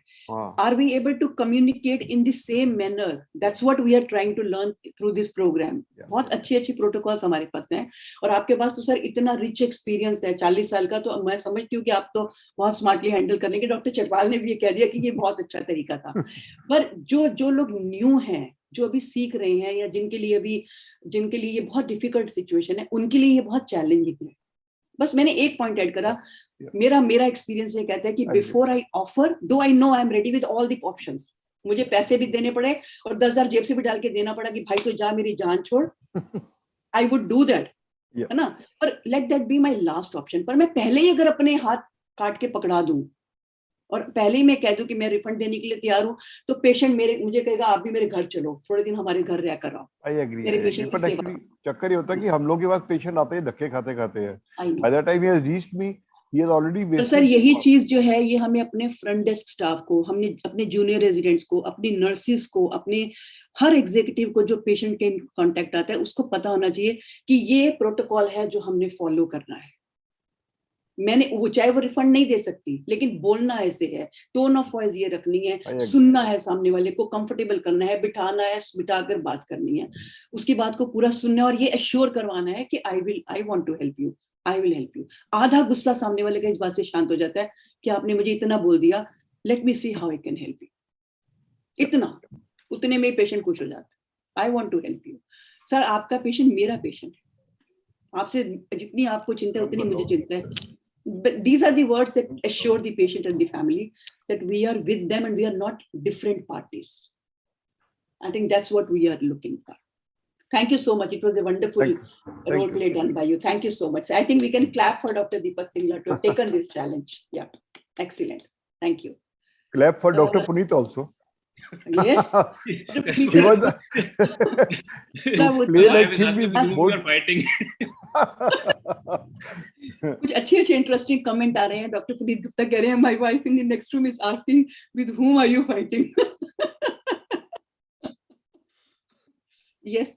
Are we able to communicate in the same manner? That's what we are trying to learn through this program. बहुत अच्छी प्रोटोकॉल्स हमारे पास हैं और आपके पास तो सर इतना रिच एक्सपीरियंस है 40 साल का, तो मैं समझती हूँ कि आप तो बहुत स्मार्टली हैंडल करने के। डॉक्टर चटवाल ने भी ये कह दिया कि ये बहुत अच्छा तरीका था। पर जो लोग न्यू हैं, जो अभी सीख रहे हैं, या जिनके लिए ये बहुत डिफिकल्ट सिचुएशन है, उनके लिए ये बहुत चैलेंजिंग है। बस मैंने एक पॉइंट ऐड करा, मेरा एक्सपीरियंस ये कहता है कि बिफोर आई ऑफर, दो I know I am ready with all the options, मुझे पैसे भी देने पड़े और 10,000 जेब से भी डाल के देना पड़ा कि भाई तो जा मेरी जान छोड़, आई वुड डू दैट, है ना, पर let that be my last option. पर मैं पहले ही अगर अपने हाथ काट के पकड़ा दूं और पहले ही मैं कह दूं कि मैं रिफंड देने के लिए तैयार हूं, तो पेशेंट मुझे कहेगा आप भी मेरे घर चलो, थोड़े दिन हमारे घर रह कर रहो। आई एग्री, बट एक्चुअली चक्कर ये होता है कि हम लोग के पास पेशेंट आते हैं धक्के खाते खाते हैं, by the time he has reached me he has already wasted. Sir यही चीज जो है ये हमें अपने फ्रंट डेस्क स्टाफ को, हमने अपने जूनियर रेजिडेंट्स को, अपनी नर्सिस को, अपने हर एग्जीक्यूटिव को जो पेशेंट के कांटेक्ट आता है उसको पता होना चाहिए कि ये प्रोटोकॉल है जो हमने फॉलो करना है। मैंने वो चाहे वो रिफंड नहीं दे सकती, लेकिन बोलना ऐसे है, टोन ऑफ वॉइस ये रखनी है, सुनना है, सामने वाले को कंफर्टेबल करना है, बिठाना है, बिठाकर बात करनी है, उसकी बात को पूरा सुनना है और ये एश्योर करवाना है कि I want to help you, I will help you. आधा गुस्सा सामने वाले का इस बात से शांत हो जाता है कि आपने मुझे इतना बोल दिया, let me see how I can help you. इतना, उतने में पेशेंट खुश हो जाता है, I want to help you. Sir आपका पेशेंट मेरा पेशेंट है, आपसे जितनी आपको चिंता है उतनी मुझे चिंता है। But these are the words that assure the patient and the family that we are with them and we are not different parties. I think that's what we are looking for. Thank you so much. It was a wonderful role play done by you. Thank you so much. I think we can clap for Dr. Deepak Singla to have taken this challenge. Yeah, excellent. Thank you. Clap for Dr. Puneet also. Yes. He was play like him is more fighting. कुछ अच्छे interesting comment आ रहे हैं। Doctor Puneet Gupta कह रहे हैं my wife in the next room is asking with whom are you fighting? Yes,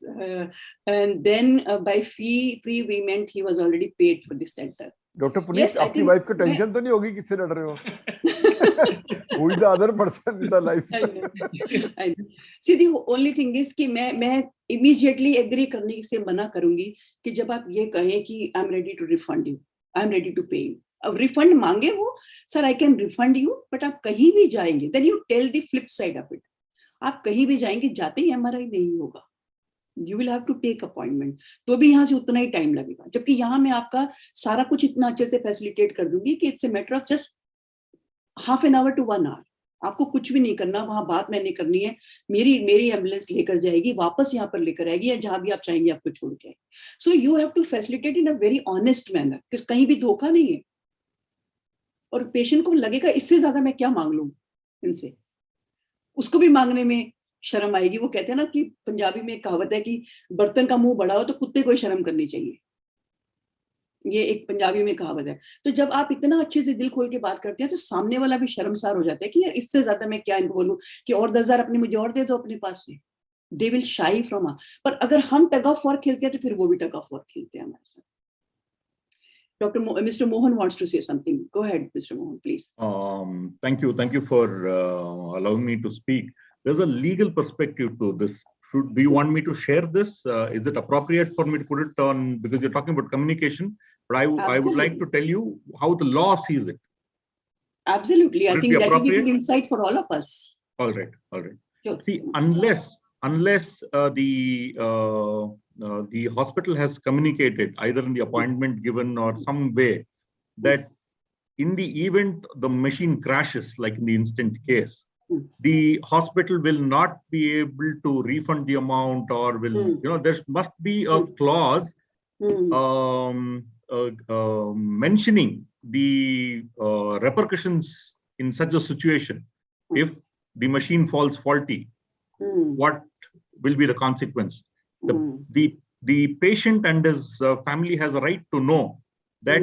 and then by fee we meant he was already paid for the center. Doctor Puneet आपकी wife को tension तो नहीं होगी किससे लड़ रहे हो? Who is the other person in the life? I know. See, the only thing is कि मैं immediately agree करने से मना करूंगी कि जब आप ये कहें कि I'm ready to refund you, I'm ready to pay you. अब रिफंड मांगे वो, sir I can refund you, but आप कहीं भी जाएंगे, then you tell the flip side of it. आप कहीं भी जाएंगे, जाते ही MRI नहीं होगा, you will have to take appointment, तो भी यहाँ से उतना ही टाइम लगेगा। जबकि यहाँ मैं आपका सारा कुछ इतना अच्छे से फैसिलिटेट कर दूंगी कि it's a matter of just half an hour to 1 hour. आपको कुछ भी नहीं करना, वहां बात मैंने करनी है, मेरी एम्बुलेंस लेकर जाएगी, वापस यहाँ पर लेकर आएगी, या जहां भी आप चाहेंगे आपको छोड़ के। So you have to facilitate in a very honest manner, कि कहीं भी धोखा नहीं है और पेशेंट को लगेगा इससे ज्यादा मैं क्या मांग लूं इनसे, उसको भी मांगने में शर्म आएगी। वो कहते हैं ना कि पंजाबी में एक कहावत है कि बर्तन का मुंह बड़ा हो तो कुत्ते को शर्म करनी चाहिए, ये एक पंजाबी में कहावत है। तो जब आप इतना अच्छे से दिल खोल के बात करते हैं तो सामने वाला भी शर्मसार हो जाता है कि यार इससे ज्यादा मैं क्या इनको बोलूं कि और 10,000 अपने मुझे और दे दो अपने पास से, दे विल शाई फ्रॉम। पर अगर हम टग ऑफ वॉर खेलते हैं तो फिर वो भी टग ऑफ वॉर खेलते हैं हमारे साथ। Mr. Mohan wants to say something. Go ahead, Mr. Mohan, please. Thank you for allowing me to speak. There's a legal perspective to this. Do you want me to share this? Is it appropriate for me to put it on, because you're talking about communication, but I would like to tell you how the law sees it. Absolutely. I think that will be good insight for all of us. All right. Sure. See, unless the hospital has communicated either in the appointment given or some way that in the event the machine crashes, like in the instant case, the hospital will not be able to refund the amount, or will, there must be a clause mentioning the repercussions in such a situation. If the machine falls faulty, what will be the consequence? The patient and his family has a right to know that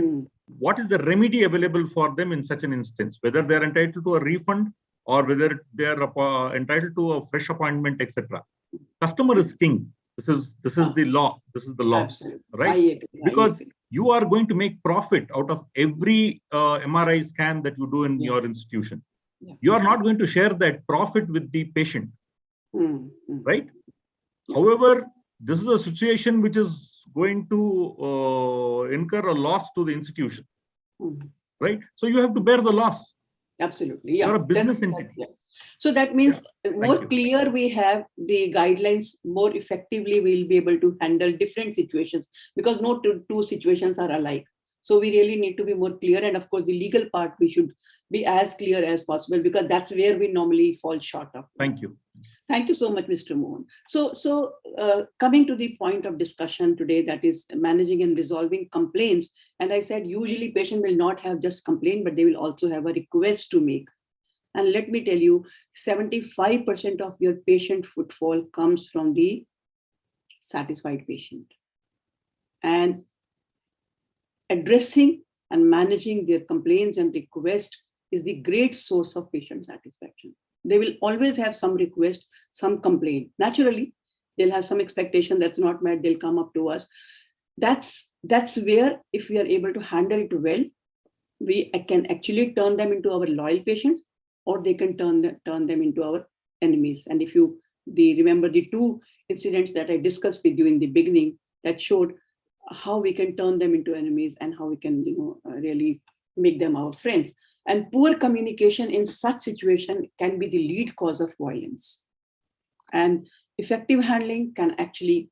what is the remedy available for them in such an instance, whether they're entitled to a refund or whether they're entitled to a fresh appointment, etc. Customer is king. This is the law. This is the law. Absolutely. Right? I agree. Because you are going to make profit out of every MRI scan that you do in your institution. Yeah. You are not going to share that profit with the patient. Right? Yeah. However, this is a situation which is going to incur a loss to the institution. Right? So you have to bear the loss. Absolutely. Yeah. You're a business entity. So that means more you. clear we have the guidelines, more effectively we'll be able to handle different situations, because no two situations are alike. So we really need to be more clear. And of course, the legal part, we should be as clear as possible, because that's where we normally fall short of. Thank you. Thank you so much, Mr. Mohan. So coming to the point of discussion today, that is managing and resolving complaints. And I said, usually patient will not have just complaint, but they will also have a request to make. And let me tell you, 75% of your patient footfall comes from the satisfied patient. And addressing and managing their complaints and requests is the great source of patient satisfaction. They will always have some request, some complaint. Naturally, they'll have some expectation that's not met, they'll come up to us. That's where, if we are able to handle it well, we can actually turn them into our loyal patients, or they can turn them into our enemies. And if you remember the two incidents that I discussed with you in the beginning, that showed how we can turn them into enemies and how we can really make them our friends. And poor communication in such situation can be the lead cause of violence. And effective handling can actually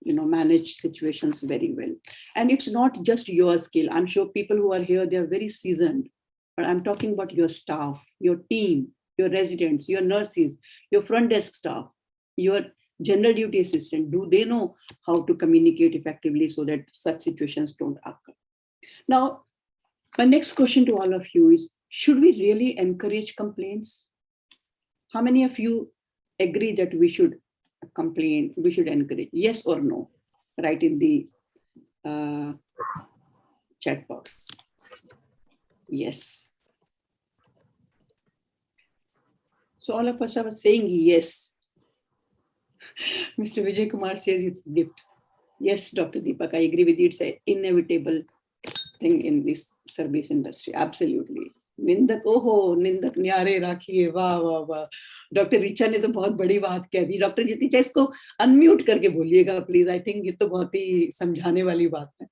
manage situations very well. And it's not just your skill. I'm sure people who are here, they're very seasoned. But I'm talking about your staff, your team, your residents, your nurses, your front desk staff, your general duty assistant. Do they know how to communicate effectively so that such situations don't occur? Now, my next question to all of you is, should we really encourage complaints? How many of you agree that we should complain, we should encourage? Yes or no? Write in the chat box. Yes. So all of us are saying yes. Mr. Vijay Kumar says it's a gift. Yes, Dr. Deepak, I agree with you. It's an inevitable thing in this service industry. Absolutely. निंदक ओहो निंदक न्यारे राखिए वाह वाह वाह. Doctor Richa ने तो बहुत बड़ी बात कह दी. डॉक्टर रिचा इसको अनम्यूट करके बोलिएगा प्लीज. आई थिंक ये तो बहुत ही समझाने वाली बात है.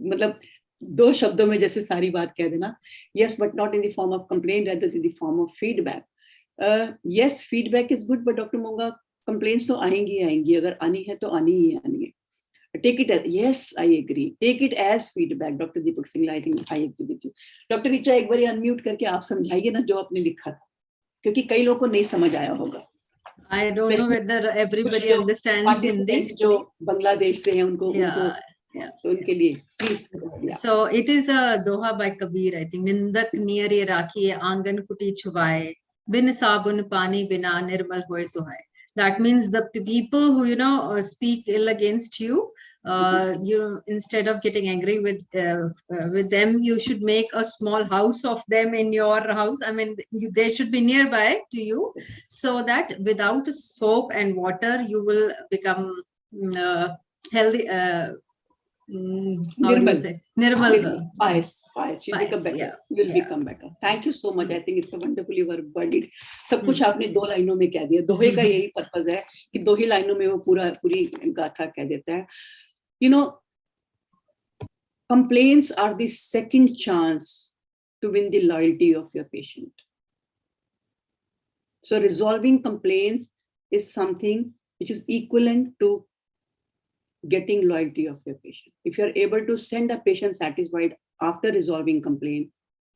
मतलब दो शब्दों में जैसे सारी बात कह देना. Yes, but not in the form of complaint, rather in the form of feedback. Yes, feedback is good, but Dr. Monga, complaints तो आएंगी. अगर आनी है तो आनी ही आनी है. Take it as, yes, I agree. Take it as feedback. Dr. Deepak Singla, I think I agree with you. Dr. Richa, एक बार अनम्यूट करके आप समझाइए ना जो आपने लिखा था, क्योंकि कई लोगों को नहीं समझ आया होगा. I don't know whether everybody understands Hindi. जो बांग्लादेश से हैं उनको तो उनके लिए please. So it is a doha by Kabir, I think. निंदक नियरे राखिए आंगन कुटी छुपाए बिन साबुन पानी बिना निर्मल होए सुहाए. That means the people who speak ill against you, instead of getting angry with them, you should make a small house of them in your house. I mean, they should be nearby to you, so that without soap and water, you will become healthy. How do you say? Nirmal. Pious. You'll become better. Yeah. You'll become better. Thank you so much. I think it's a wonderfully worded. सब कुछ आपने दो लाइनों में कह दिया. दोहे का यही पर्पस है कि दो ही लाइनों में वो पूरी गाथा कह देता है. Complaints are the second chance to win the loyalty of your patient. So resolving complaints is something which is equivalent to getting loyalty of your patient. If you're able to send a patient satisfied after resolving complaint,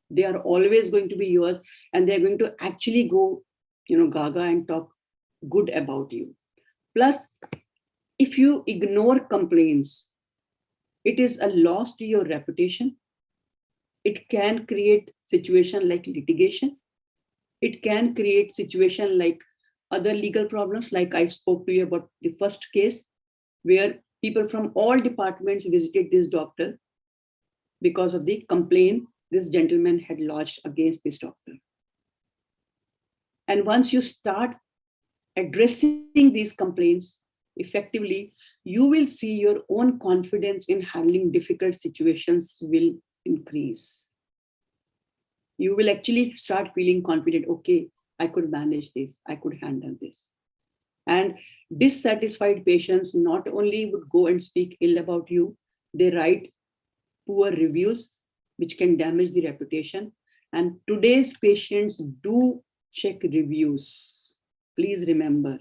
they are always going to be yours, and they're going to actually go, gaga and talk good about you. Plus, if you ignore complaints, it is a loss to your reputation. It can create situation like litigation. It can create situation like other legal problems, like I spoke to you about the first case, where people from all departments visited this doctor because of the complaint this gentleman had lodged against this doctor. And once you start addressing these complaints effectively, you will see your own confidence in handling difficult situations will increase. You will actually start feeling confident, okay, I could manage this, I could handle this. And dissatisfied patients not only would go and speak ill about you, they write poor reviews, which can damage the reputation. And today's patients do check reviews. Please remember,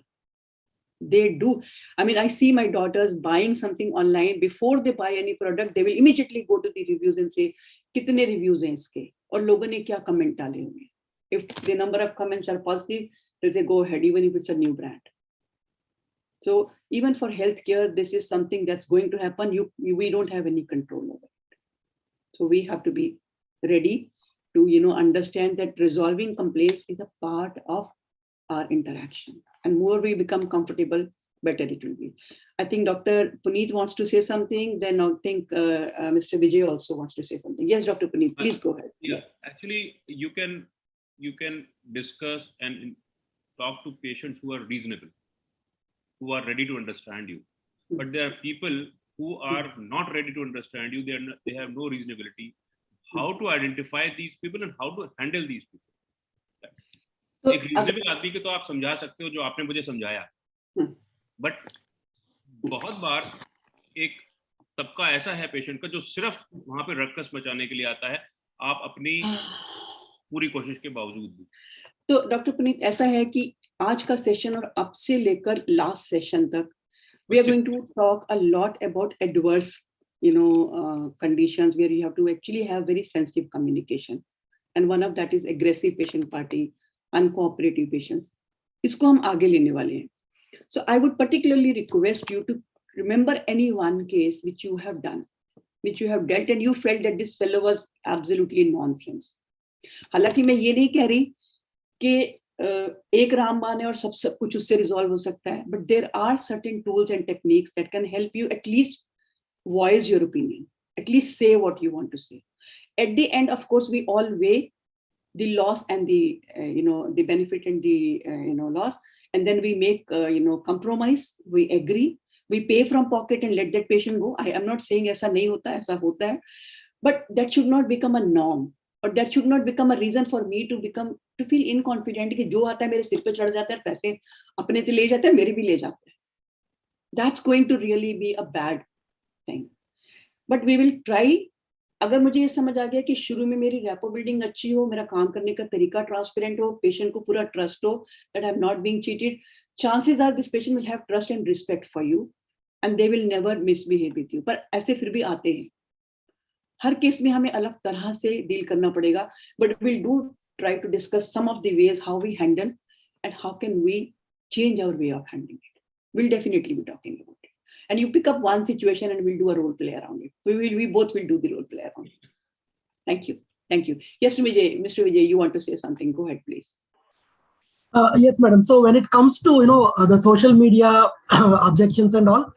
they do. I mean, I see my daughters buying something online. Before they buy any product, they will immediately go to the reviews and say, kitne reviews hain iske? Aur logon ne kya comment dale honge? If the number of comments are positive, they'll say, go ahead, even if it's a new brand. So even for healthcare, this is something that's going to happen. We don't have any control over it. So we have to be ready to, understand that resolving complaints is a part of our interaction. And more we become comfortable, better it will be. I think Dr. Puneet wants to say something. Then I think Mr. Vijay also wants to say something. Yes, Dr. Puneet, please go ahead. Yeah, actually, you can discuss and talk to patients who are reasonable, who are ready to understand you. But there are people who are not ready to understand you. They have no reasonability. How to identify these people and how to handle these people? एक reasonable आदमी को तो आप समझा सकते हो जो आपने मुझे समझाया, बट बहुत बार एक तबका ऐसा है पेशेंट का जो सिर्फ वहां पे रक्कस मचाने के लिए आता है, आप अपनी पूरी कोशिश के बावजूद भी। तो डॉक्टर पुनीत, ऐसा है कि आज का सेशन और अब से लेकर लास्ट सेशन तक we are going to talk a lot about adverse conditions where you have to actually have very sensitive communication, and one of that is aggressive patient party, uncooperative patients. इसको हम आगे लेने वाले हैं. So I would particularly request you to remember any one case which you have done, which you have dealt, and you felt that this fellow was absolutely nonsense. हालांकि मैं ये नहीं कह रही कि एक रामबाण है और सब कुछ उससे रिजॉल्व हो सकता है, but there are certain tools and techniques that can help you at least voice your opinion, at least say what you want to say. At the end, of course, we all weigh the loss and the the benefit and the loss, and then we make compromise, we agree, we pay from pocket and let that patient go. I am not saying ऐसा नहीं होता, ऐसा होता है, but that should not become a norm, or that should not become a reason for me to feel inconfident कि जो आता है मेरे सिर पे चढ़ जाता है, पैसे अपने तो ले जाता है, मेरे भी ले जाता है. That's going to really be a bad thing. But we will try. अगर मुझे ये समझ आ गया कि शुरू में मेरी रैपो बिल्डिंग अच्छी हो, मेरा काम करने का तरीका ट्रांसपेरेंट हो, पेशेंट को पूरा ट्रस्ट हो that I'm not being cheated, chances are this patient will have trust and respect for you and they will never misbehave with you. पर ऐसे फिर भी आते हैं. हर केस में हमें अलग तरह से डील करना पड़ेगा, but we'll do try to discuss some of the ways how we handle and how can we change our way of handling it. We'll definitely be talking about it. And you pick up one situation and we'll do a role play around it. We both will do the role play around it. Thank you. Thank you. Yes, Mr. Vijay, you want to say something? Go ahead, please. Yes, madam. So when it comes to the social media objections and all,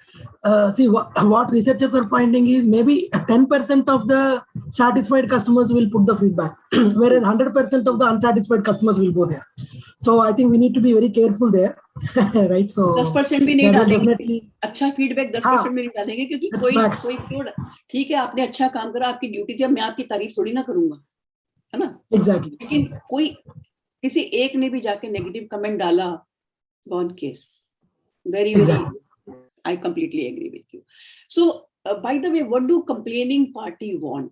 see what researchers are finding is maybe 10% of the satisfied customers will put the feedback, whereas 100% of the unsatisfied customers will go there. So I think we need to be very careful there, right? So 10% भी नहीं डालेंगे. अच्छा feedback 10% में नहीं डालेंगे, क्योंकि कोई ठीक है, आपने अच्छा काम करा, आपकी ड्यूटी थी, अब मैं आपकी तारीफ थोड़ी ना करूंगा, है ना? Exactly. लेकिन कोई किसी एक ने भी जाके नेगेटिव कमेंट डाला, gone case. Very, I completely agree with you. So, by the way, what do complaining party want?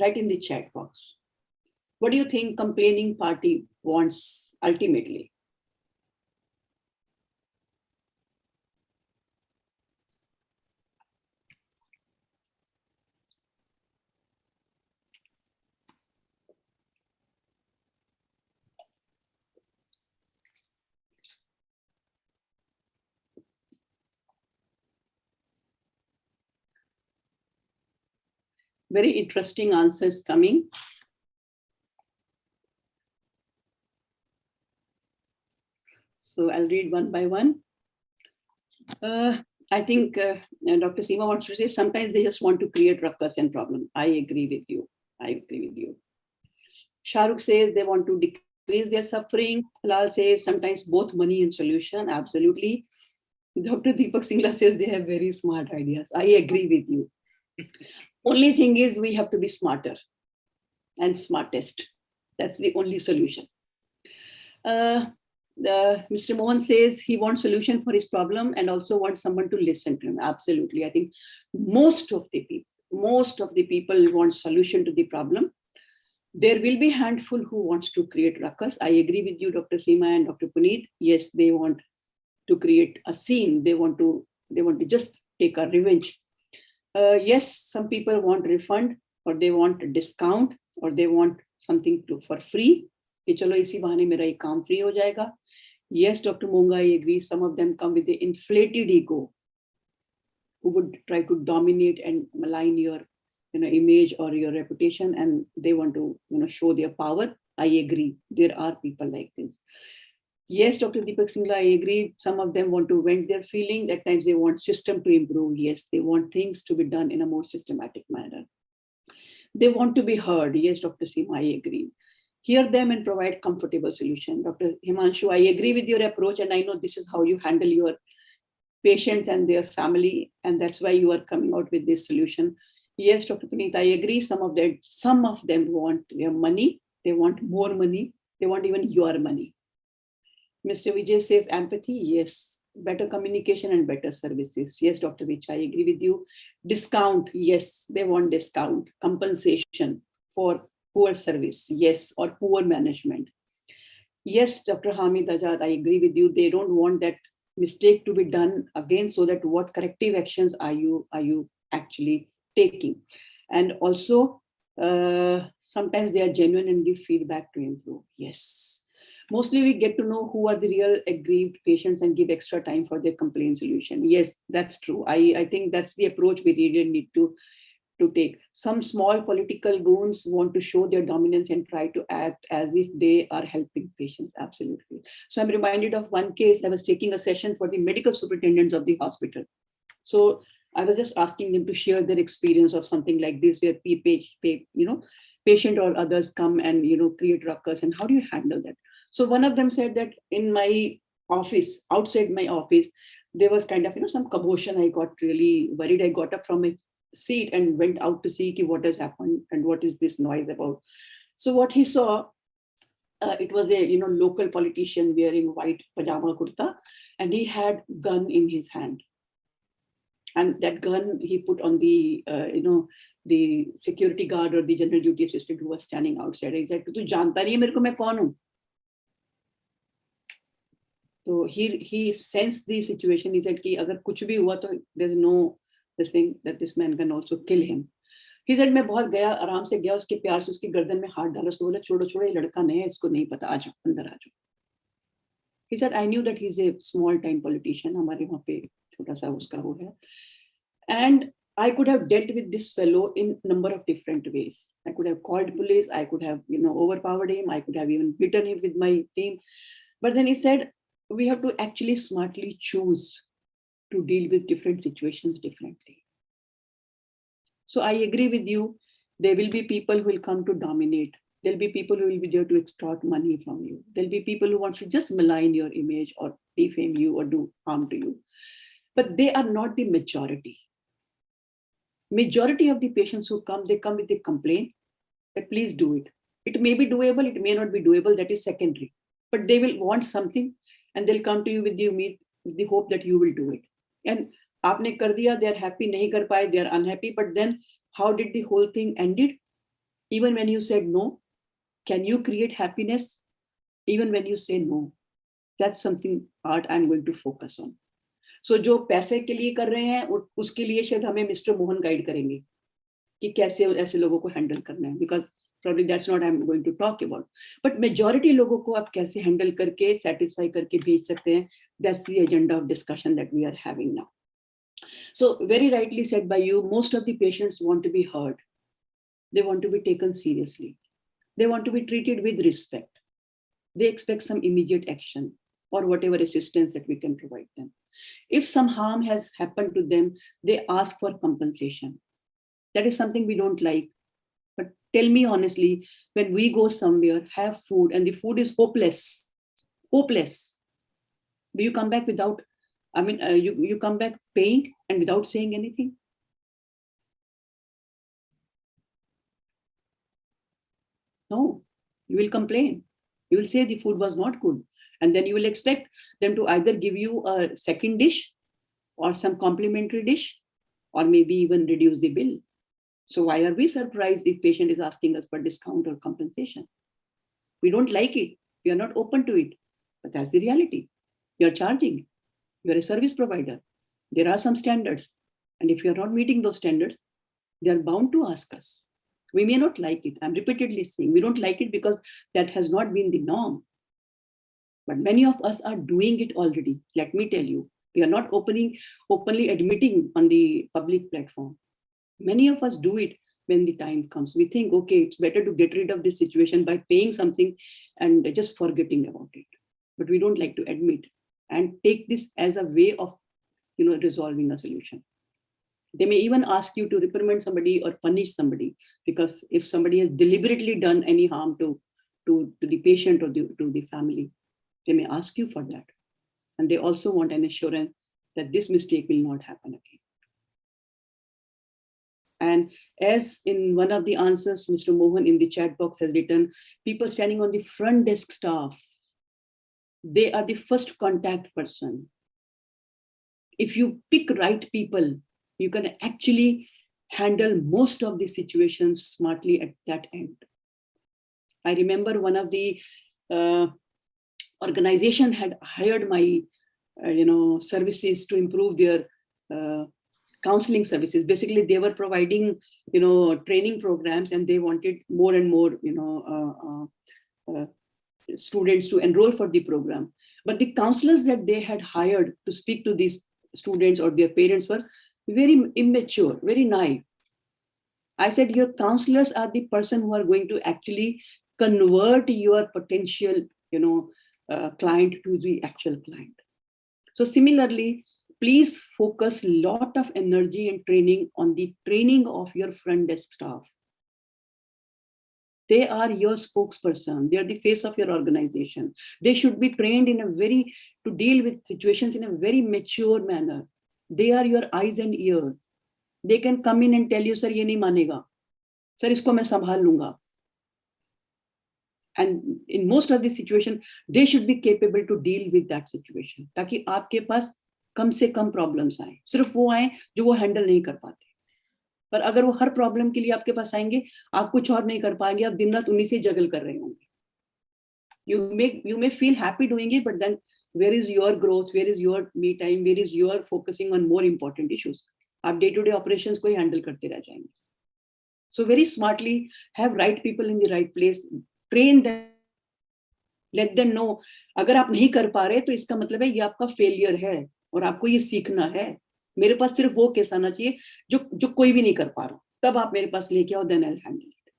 Write in the chat box. What do you think complaining party wants ultimately? Very interesting answers coming. So I'll read one by one. I think Dr. Seema wants to say sometimes they just want to create ruckus and problem. I agree with you. I agree with you. Shahrukh says they want to decrease their suffering. Lal says sometimes both money and solution. Absolutely. Dr. Deepak Singla says they have very smart ideas. I agree with you. Only thing is we have to be smarter and smartest. That's the only solution. Mr. Mohan says he wants solution for his problem and also wants someone to listen to him. Absolutely. I think most of the people want solution to the problem. There will be a handful who wants to create ruckus. I agree with you, Dr. Seema and Dr. Puneet. Yes, they want to create a scene. They want to just take a revenge. Yes, some people want refund, or they want a discount, or they want something for free. कि चलो इसी बहाने मेरा एक काम free हो जाएगा. Yes, Dr. Monga, I agree. Some of them come with the inflated ego, who would try to dominate and malign your image or your reputation, and they want to show their power. I agree. There are people like this. Yes, Dr. Deepak Singla, I agree. Some of them want to vent their feelings. At times they want system to improve. Yes, they want things to be done in a more systematic manner. They want to be heard. Yes, Dr. Seema, I agree. Hear them and provide comfortable solution. Dr. Himanshu, I agree with your approach, and I know this is how you handle your patients and their family, and that's why you are coming out with this solution. Yes, Dr. Puneet, I agree. Some of them want their money. They want more money. They want even your money. Mr. Vijay says empathy. Yes. Better communication and better services. Yes, Dr. Vijay, I agree with you. Discount. Yes, they want discount. Compensation for poor service. Yes, or poor management. Yes, Dr. Hamid Ajad, I agree with you. They don't want that mistake to be done again, so that what corrective actions are you actually taking? And also, sometimes they are genuine and give feedback to improve. Yes. Mostly we get to know who are the real aggrieved patients and give extra time for their complaint solution. Yes, that's true. I think that's the approach we really need to take. Some small political goons want to show their dominance and try to act as if they are helping patients. Absolutely. So I'm reminded of one case. I was taking a session for the medical superintendents of the hospital. So I was just asking them to share their experience of something like this, where patient or others come and create ruckus, and how do you handle that? So one of them said that in my office, outside my office, there was kind of some commotion. I got really worried. I got up from my seat and went out to see what has happened and what is this noise about. So what he saw, it was a local politician wearing white pajama kurta, and he had gun in his hand. And that gun he put on the the security guard or the general duty assistant who was standing outside. He said, "Tu janta nahi hai mere ko main kaun hu?" So he sensed the situation. He said, "Ki agar kuch bhi hua to there's no this thing that this man can also kill him." He said, "मैं बहुत गया, आराम से गया, उसके प्यार से उसकी गर्दन में हाथ डाला, उसको बोला छोड़ो छोड़ो, ये लड़का नहीं है, इसको नहीं पता, आ जाओ अंदर आ जाओ." He said, "I knew that he's a small time politician. हमारे वहाँ पे छोटा सा उसका वो है, and I could have dealt with this fellow in a number of different ways. I could have called police. I could have overpowered him. I could have even beaten him with my team. But then he said, we have to actually smartly choose to deal with different situations differently." So I agree with you. There will be people who will come to dominate. There'll be people who will be there to extort money from you. There'll be people who want to just malign your image or defame you or do harm to you. But they are not the majority. Majority of the patients who come, they come with a complaint that please do it. It may be doable, it may not be doable, that is secondary. But they will want something and they'll come to you with the hope that you will do it. And aapne kar diya, they are happy, nahi kar paaye, they are unhappy. But then how did the whole thing ended? Even when you said no, can you create happiness? Even when you say no, that's something art I'm going to focus on. So जो पैसे के लिए कर रहे हैं उसके लिए शायद हमें मिस्टर मोहन गाइड करेंगे कि कैसे ऐसे लोगों को हैंडल करना है, because probably that's not I'm going to talk about. But majority लोगों को आप कैसे हैंडल करके satisfy करके भेज सकते हैं, that's the agenda of discussion that we are having now. So very rightly said by you, most of the patients want to be heard. They want to be taken seriously. They want to be treated with respect. They expect some immediate action or whatever assistance that we can provide them. If some harm has happened to them, they ask for compensation. That is something we don't like. But tell me honestly, when we go somewhere, have food, and the food is hopeless, hopeless, do you come back without, you come back paying and without saying anything? No, you will complain. You will say the food was not good. And then you will expect them to either give you a second dish or some complimentary dish, or maybe even reduce the bill. So why are we surprised if patient is asking us for discount or compensation? We don't like it. We are not open to it. But that's the reality. You're charging. You're a service provider. There are some standards. And if you're not meeting those standards, they're bound to ask us. We may not like it. I'm repeatedly saying we don't like it because that has not been the norm. But many of us are doing it already. Let me tell you, we are not openly admitting on the public platform. Many of us do it when the time comes. We think, okay, it's better to get rid of this situation by paying something and just forgetting about it. But we don't like to admit and take this as a way of, resolving a solution. They may even ask you to reprimand somebody or punish somebody, because if somebody has deliberately done any harm to the patient or to the family, they may ask you for that. And they also want an assurance that this mistake will not happen again. And as in one of the answers, Mr. Mohan in the chat box has written, people standing on the front desk staff, they are the first contact person. If you pick right people, you can actually handle most of the situations smartly at that end. I remember one of the organization had hired my, services to improve their counseling services. Basically, they were providing, training programs, and they wanted more and more, students to enroll for the program. But the counselors that they had hired to speak to these students or their parents were very immature, very naive. I said, your counselors are the person who are going to actually convert your potential, client to the actual client. So similarly, please focus a lot of energy and training on the training of your front desk staff. They are your spokesperson. They are the face of your organization. They should be trained to deal with situations in a very mature manner. They are your eyes and ears. They can come in and tell you, sir, ye nahi manega. Sir, isko main sambhal lunga. And in most of the situation, they should be capable to deal with that situation. ताकि आपके पास कम से कम problems आए. सिर्फ वो आए जो वो handle नहीं कर पाते. पर अगर वो हर प्रॉब्लम के लिए आपके पास आएंगे, आप कुछ और नहीं कर पाएंगे, आप दिन रात उन्हीं से जगल कर रहे होंगे. You may feel happy doing it, but then where is your growth? Where is your me time? Where is your focusing on more important issues? आप day-to-day operations को ही handle करते रह जाएंगे. So very smartly, have right people in the right place, train them, let them know. अगर आप नहीं कर पा रहे तो इसका मतलब है ये आपका failure है और आपको ये सीखना है. मेरे पास सिर्फ वो केस आना चाहिए जो कोई भी नहीं कर पा रहा, तब आप मेरे पास लेके आओ, then I'll handle it.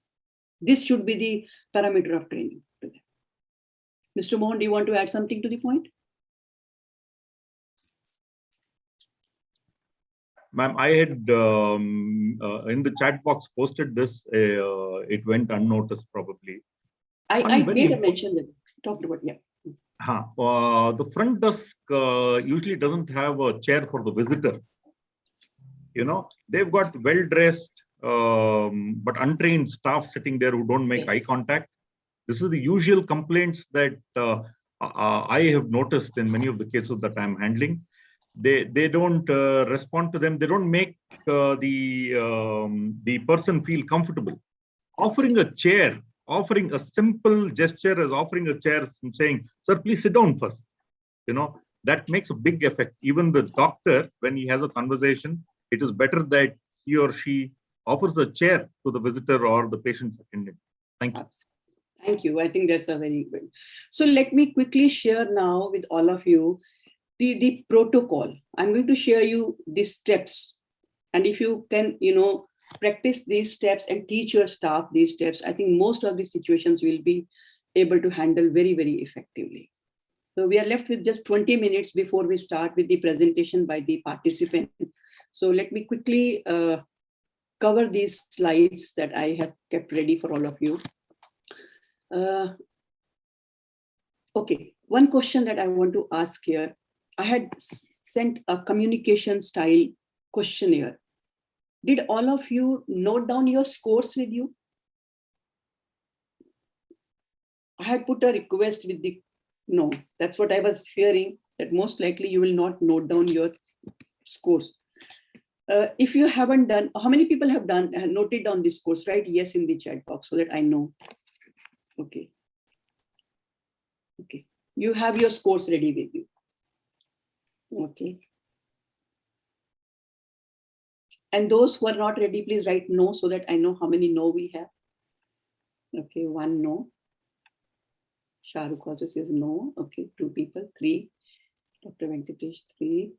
This should be the parameter of training to them. Mr. Mohan, do you want to add something to the point? Ma'am, I had in the chat box posted this. It went unnoticed probably. I made a mention that talked about, yeah. The front desk usually doesn't have a chair for the visitor. They've got well-dressed but untrained staff sitting there who don't make eye contact. This is the usual complaints that I have noticed in many of the cases that I'm handling. They don't respond to them. They don't make the person feel comfortable. Offering a chair, offering a simple gesture as offering a chair and saying, sir, please sit down first. That makes a big effect. Even the doctor, when he has a conversation, it is better that he or she offers a chair to the visitor or the patient's attendant. Thank you. Thank you. I think that's a very good. So let me quickly share now with all of you the protocol. I'm going to share you the steps. And if you can, practice these steps and teach your staff these steps, I think most of the situations will be able to handle very, very effectively. So we are left with just 20 minutes before we start with the presentation by the participants. So let me quickly cover these slides that I have kept ready for all of you. Okay, one question that I want to ask here. I had sent a communication style questionnaire. Did all of you note down your scores with you? I had put a request with the no. That's what I was fearing, that most likely you will not note down your scores. If you haven't done, how many people have noted down this course? Write yes in the chat box so that I know. Okay. Okay. You have your scores ready with you. Okay. And those who are not ready, please write no so that I know how many no we have. Okay, one no. Shahrukh also says no. Okay, 2 people, 3. Dr. Venkatesh, 3.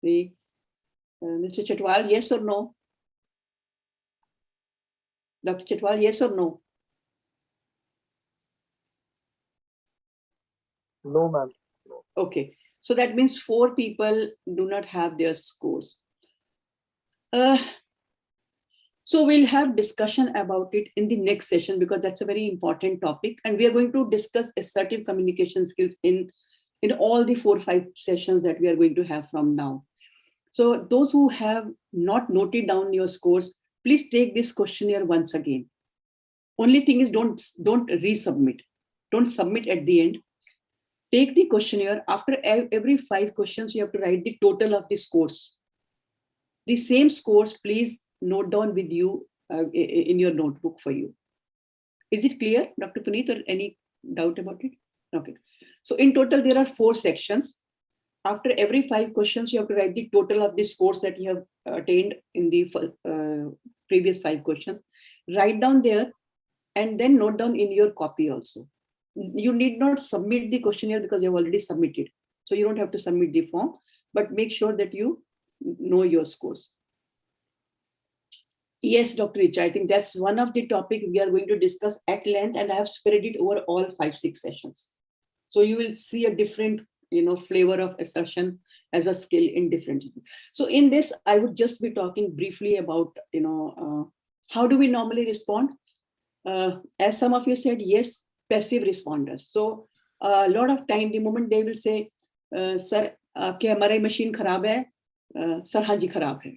3. Mr. Chatwal, yes or no? Dr. Chatwal, yes or no? No, ma'am. No. Okay, so that means 4 people do not have their scores. So we'll have discussion about it in the next session because that's a very important topic. And we are going to discuss assertive communication skills in all the 4 or 5 sessions that we are going to have from now. So those who have not noted down your scores, please take this questionnaire once again. Only thing is don't resubmit. Don't submit at the end. Take the questionnaire. After every 5 questions, you have to write the total of the scores. The same scores, please note down with you in your notebook for you. Is it clear, Dr. Puneet, or any doubt about it? Okay. So in total, there are 4 sections. After every 5 questions, you have to write the total of the scores that you have attained in the previous 5 questions. Write down there and then note down in your copy also. You need not submit the questionnaire because you have already submitted. So you don't have to submit the form, but make sure that you know your scores. Yes, Dr. Richa, I think that's one of the topics we are going to discuss at length, and I have spread it over all 5-6 sessions. So you will see a different flavor of assertion as a skill in different. So in this, I would just be talking briefly about, how do we normally respond? As some of you said, yes, passive responders. So a lot of time, the moment they will say, sir, क्या हमारी machine खराब है? Sir हाँ जी खराब है.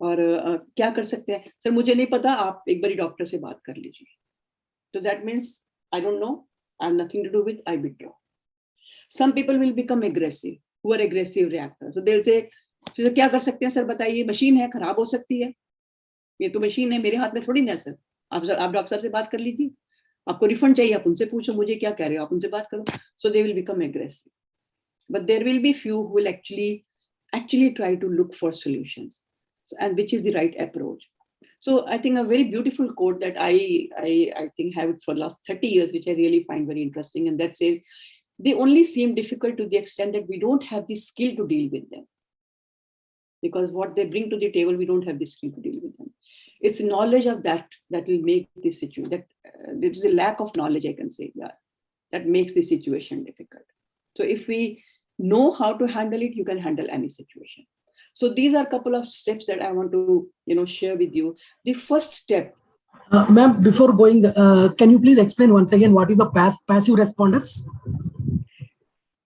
और क्या कर सकते हैं? सर मुझे नहीं पता, आप एक बारी डॉक्टर से बात कर लीजिए. So that means I don't know, I have nothing to do with, I withdraw. Some people will become aggressive, who are aggressive reactors. So they'll say, तो क्या कर सकते हैं सर बताइए, मशीन है खराब हो सकती है, ये तो मशीन है, मेरे हाथ में थोड़ी ना सर, आप डॉक्टर साहब से बात कर लीजिए, आपको रिफंड चाहिए आप उनसे पूछो, मुझे क्या कह रहे हो, आप उनसे बात करो. So they will become aggressive, but there will be few who will actually try to look for solutions, and which is the right approach. So I think a very beautiful quote that I think have it for the last 30 years, which I really find very interesting, and that says, they only seem difficult to the extent that we don't have the skill to deal with them. Because what they bring to the table, we don't have the skill to deal with them. It's knowledge of that will make this situation, that there is a lack of knowledge, I can say, that makes the situation difficult. So if we know how to handle it, you can handle any situation. So these are a couple of steps that I want to share with you. The first step. Ma'am, before going, can you please explain once again what is the passive responders?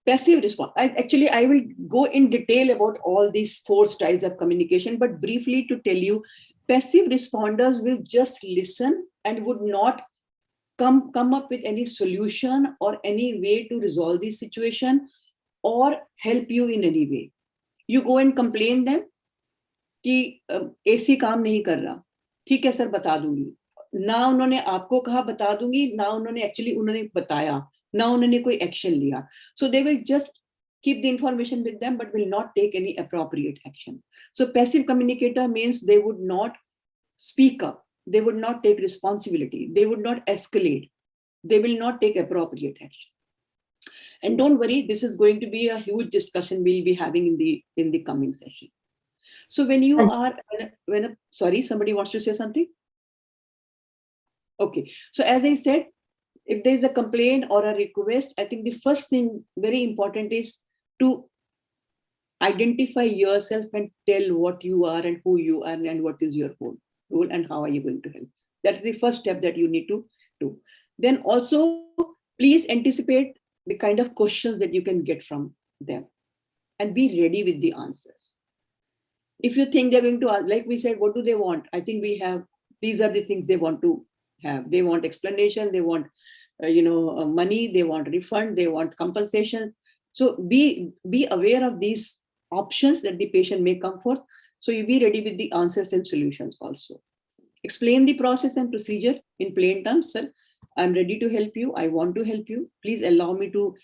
Passive response. I will go in detail about all these 4 styles of communication, but briefly to tell you, passive responders will just listen and would not come up with any solution or any way to resolve the situation or help you in any way. You go and complain them कि AC काम नहीं कर रहा, ठीक है sir बता दूंगी. ना उन्होंने आपको कहा बता दूंगी, ना उन्होंने बताया, ना उन्होंने कोई action लिया. So they will just keep the information with them, but will not take any appropriate action. So passive communicator means they would not speak up, they would not take responsibility, they would not escalate, they will not take appropriate action. And don't worry, this is going to be a huge discussion we'll be having in the coming session. So when you are, sorry, somebody wants to say something? Okay, so as I said, If there is a complaint or a request, I think the first thing very important is to identify yourself and tell what you are and who you are and what is your role and how are you going to help. That's the first step that you need to do. Then also, please anticipate the kind of questions that you can get from them and be ready with the answers. If you think they're going to ask, like we said, what do they want? I think we have, these are the things they want to have. They want explanation, they want money, they want refund, they want compensation. So be aware of these options that the patient may come forth. So you be ready with the answers and solutions also. Explain the process and procedure in plain terms. Sir, I'm ready to help you. I want to help you. Please allow me to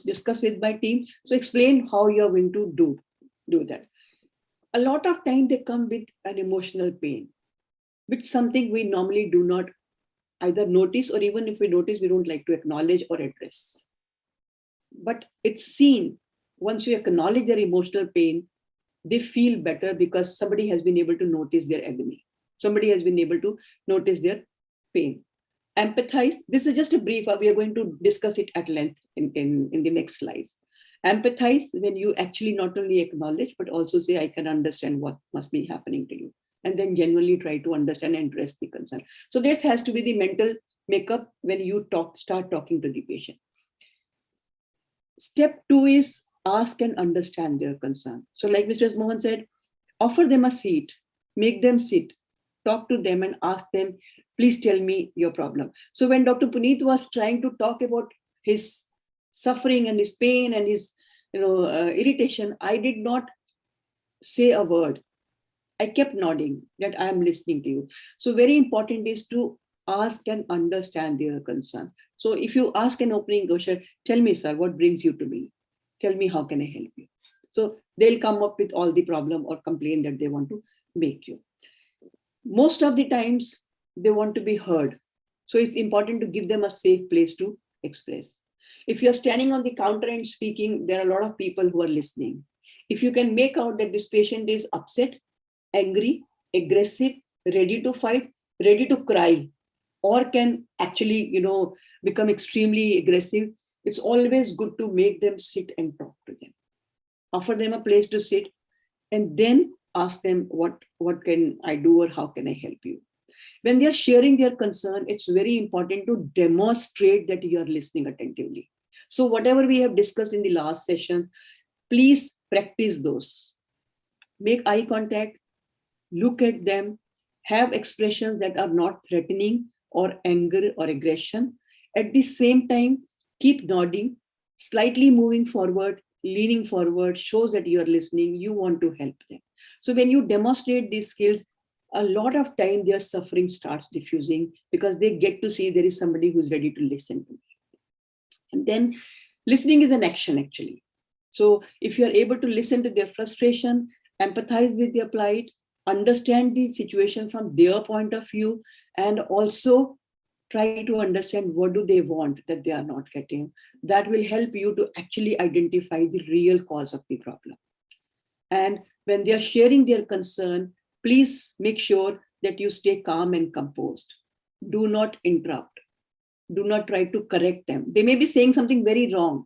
discuss with my team. So explain how you're going to do that. A lot of time they come with an emotional pain, which something we normally do not either notice, or even if we notice, we don't like to acknowledge or address. But it's seen, once you acknowledge their emotional pain, they feel better because somebody has been able to notice their agony. Somebody has been able to notice their pain. Empathize. This is just a brief. We are going to discuss it at length in the next slides. Empathize when you actually not only acknowledge, but also say, I can understand what must be happening to you. And then genuinely try to understand and address the concern. So this has to be the mental makeup when you start talking to the patient. Step 2 is ask and understand their concern. So like Mr. Mohan said, offer them a seat, make them sit, talk to them and ask them, please tell me your problem. So when Dr. Puneet was trying to talk about his suffering and his pain and his irritation, I did not say a word. I kept nodding that I am listening to you. So very important is to ask and understand their concern. So if you ask an opening question, tell me, sir, what brings you to me? Tell me, how can I help you? So they'll come up with all the problem or complaint that they want to make you. Most of the times they want to be heard. So it's important to give them a safe place to express. If you're standing on the counter and speaking, there are a lot of people who are listening. If you can make out that this patient is upset, angry, aggressive, ready to fight, ready to cry, or can actually, become extremely aggressive, it's always good to make them sit and talk to them. Offer them a place to sit and then ask them, what can I do or how can I help you? When they're sharing their concern, it's very important to demonstrate that you are listening attentively. So whatever we have discussed in the last session, please practice those. Make eye contact, look at them, have expressions that are not threatening or anger or aggression. At the same time, keep nodding, slightly moving forward, leaning forward, shows that you are listening, you want to help them. So when you demonstrate these skills, a lot of time their suffering starts diffusing because they get to see there is somebody who's ready to listen to me. And then listening is an action actually. So if you're able to listen to their frustration, empathize with their plight, understand the situation from their point of view, and also try to understand what do they want that they are not getting, that will help you to actually identify the real cause of the problem. And when they are sharing their concern, please make sure that you stay calm and composed. Do not interrupt. Do not try to correct them. They may be saying something very wrong.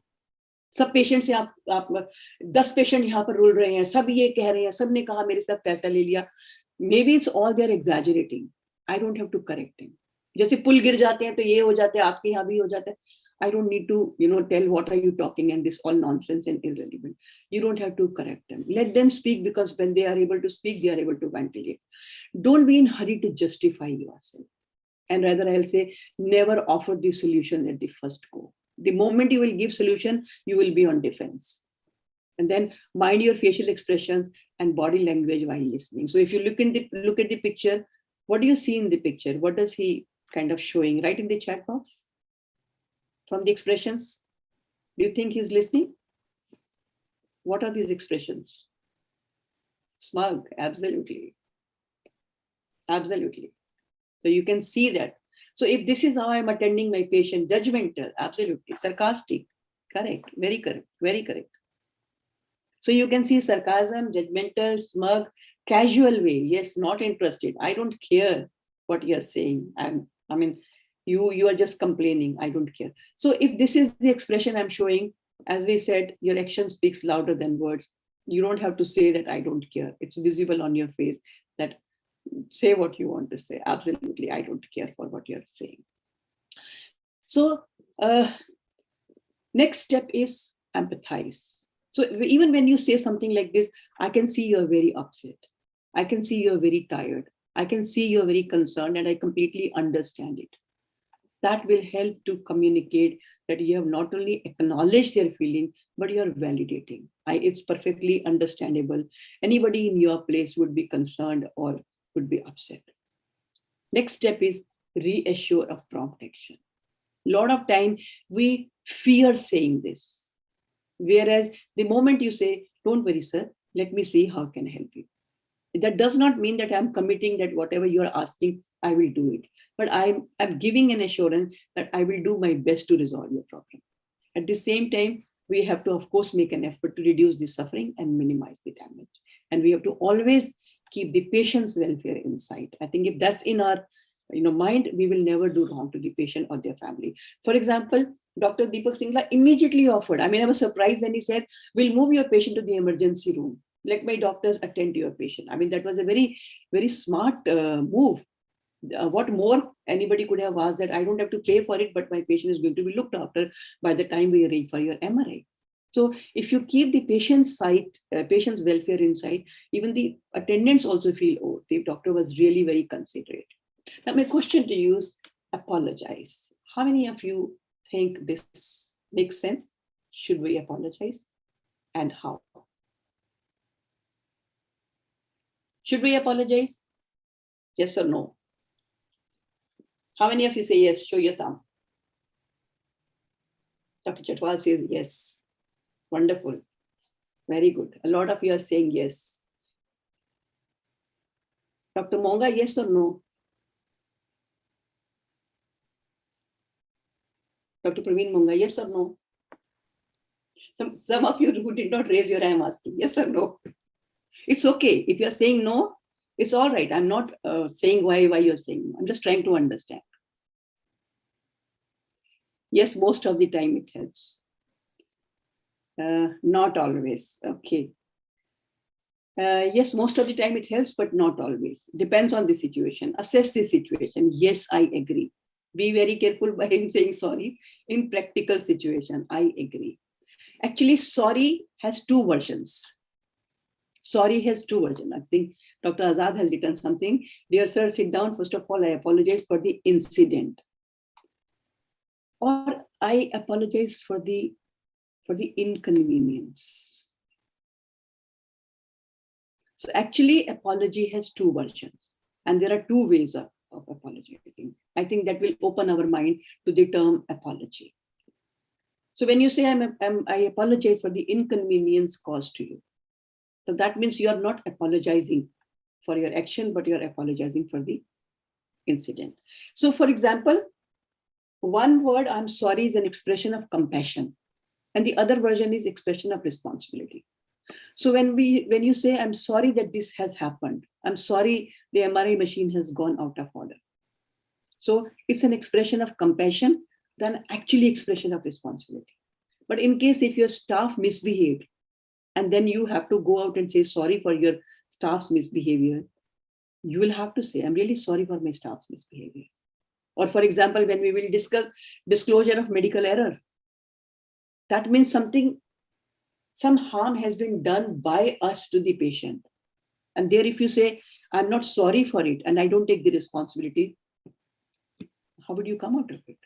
सब patient से आप 10 patient यहाँ पर rule रहे हैं, सब ये कह रहे हैं, सब ने कहा मेरे साथ पैसा ले लिया. Maybe it's all they're exaggerating. I don't have to correct them. जैसे पुल गिर जाते हैं तो ये हो जाते हैं, आपके यहाँ भी हो जाता है. I don't need to, tell what are you talking and this all nonsense and irrelevant. You don't have to correct them. Let them speak, because when they are able to speak, they are able to ventilate. Don't be in hurry to justify yourself. And rather, I'll say, never offer the solution at the first go. The moment you will give solution, you will be on defense. And then mind your facial expressions and body language while listening. So if you look at the picture, what do you see in the picture? What does he kind of showing? Right in the chat box? From the expressions, do you think he's listening? What are these expressions? Smug, absolutely. Absolutely. So you can see that. So if this is how I'm attending my patient, judgmental, absolutely, sarcastic, correct, very correct, very correct. So you can see sarcasm, judgmental, smug, casual way, yes, not interested. I don't care what you're saying. You are just complaining. I don't care. So if this is the expression I'm showing, as we said, your action speaks louder than words. You don't have to say that I don't care. It's visible on your face that say what you want to say. Absolutely, I don't care for what you're saying. So next step is empathize. So even when you say something like this, I can see you're very upset. I can see you're very tired. I can see you're very concerned, and I completely understand it. That will help to communicate that you have not only acknowledged their feeling, but you're validating. It's perfectly understandable. Anybody in your place would be concerned or would be upset. Next step is reassure of prompt action. A lot of time we fear saying this. Whereas the moment you say, don't worry, sir, let me see how can I help you. That does not mean that I'm committing that whatever you're asking, I will do it. But I'm giving an assurance that I will do my best to resolve your problem. At the same time, we have to, of course, make an effort to reduce the suffering and minimize the damage. And we have to always keep the patient's welfare in sight. I think if that's in our mind, we will never do wrong to the patient or their family. For example, Dr. Deepak Singla immediately offered. I was surprised when he said, we'll move your patient to the emergency room. Let my doctors attend to your patient. That was a very, very smart move. What more anybody could have asked that I don't have to pay for it, but my patient is going to be looked after by the time we arrange for your MRI. So if you keep the patient's welfare in sight, even the attendants also feel, oh, the doctor was really very considerate. Now my question to you is apologize. How many of you think this makes sense? Should we apologize? And how? Should we apologize? Yes or no? How many of you say yes? Show your thumb. Dr. Chatwal says yes. Wonderful. Very good. A lot of you are saying yes. Dr. Monga, yes or no? Dr. Praveen Monga, yes or no? Some of you who did not raise your hand, I'm asking yes or no. It's okay. If you're saying no, it's all right. I'm not saying why you're saying no. I'm just trying to understand. Yes, most of the time it helps. Not always. Okay. Yes, most of the time it helps, but not always. Depends on the situation. Assess the situation. Yes, I agree. Be very careful by saying sorry in practical situation. I agree. Actually, sorry has two versions. Sorry has two versions. I think Dr. Azad has written something. Dear sir, sit down. First of all, I apologize for the incident. Or I apologize for the inconvenience. So actually, apology has two versions. And there are two ways of apologizing. I think that will open our mind to the term apology. So when you say I apologize for the inconvenience caused to you, so that means you are not apologizing for your action, but you are apologizing for the incident. So for example, one word, I'm sorry, is an expression of compassion. And the other version is expression of responsibility. So when you say, I'm sorry that this has happened, I'm sorry the MRI machine has gone out of order. So it's an expression of compassion than actually expression of responsibility. But in case if your staff misbehaved, and then you have to go out and say sorry for your staff's misbehavior, you will have to say, I'm really sorry for my staff's misbehavior. Or for example, when we will discuss disclosure of medical error, that means some harm has been done by us to the patient. And there, if you say, I'm not sorry for it and I don't take the responsibility, how would you come out of it?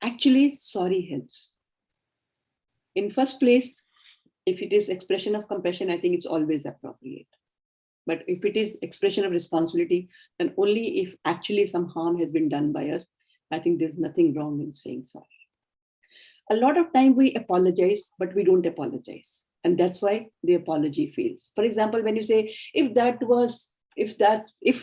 Actually, sorry helps. In first place, if it is expression of compassion, I think it's always appropriate. But if it is expression of responsibility, then only if actually some harm has been done by us, I think there's nothing wrong in saying sorry. A lot of time we apologize, but we don't apologize. And that's why the apology fails. For example, when you say, if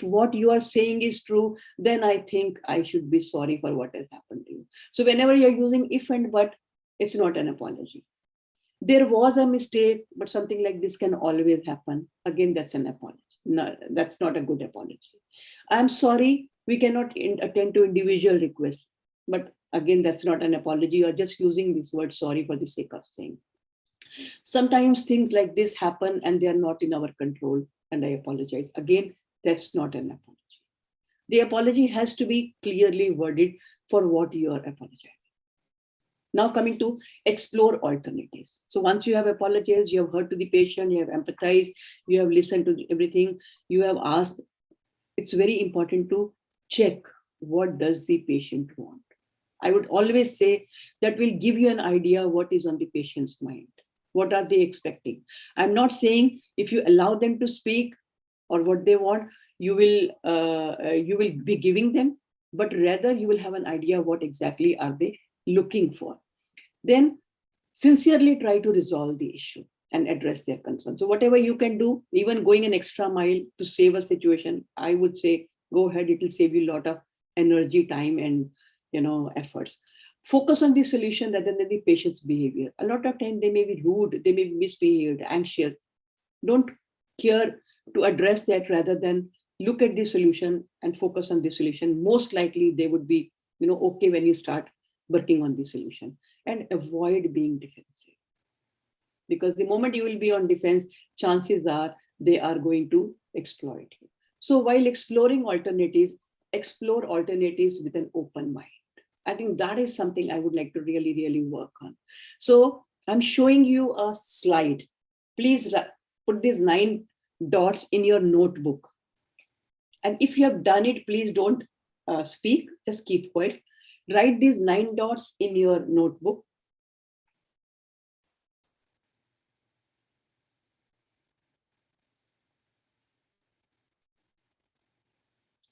what you are saying is true, then I think I should be sorry for what has happened to you. So whenever you're using if and but, it's not an apology. There was a mistake, but something like this can always happen. Again, that's an apology. No, that's not a good apology. I'm sorry, We cannot attend to individual requests. But again, that's not an apology. You're just using this word sorry for the sake of saying. Sometimes things like this happen and they are not in our control, and I apologize. Again, that's not an apology. The apology has to be clearly worded for what you are apologizing. Now coming to explore alternatives. So once you have apologized, you have heard to the patient, you have empathized, you have listened to everything, you have asked, it's very important to check what does the patient want. I would always say that will give you an idea what is on the patient's mind. What are they expecting? I'm not saying if you allow them to speak or what they want, you will be giving them, but rather you will have an idea what exactly are they looking for. Then sincerely try to resolve the issue and address their concerns. So whatever you can do, even going an extra mile to save a situation, I would say go ahead. It will save you a lot of energy, time, and efforts. Focus on the solution rather than the patient's behavior. A lot of time they may be rude, they may be misbehaved, anxious. Don't care to address that, rather than look at the solution and focus on the solution. Most likely they would be okay when you start working on the solution. And avoid being defensive, because the moment you will be on defense, chances are they are going to exploit you. So while exploring alternatives, explore alternatives with an open mind. I think that is something I would like to really, really work on. So I'm showing you a slide. Please put these 9 dots in your notebook. And if you have done it, please don't speak, just keep quiet. Write these 9 dots in your notebook.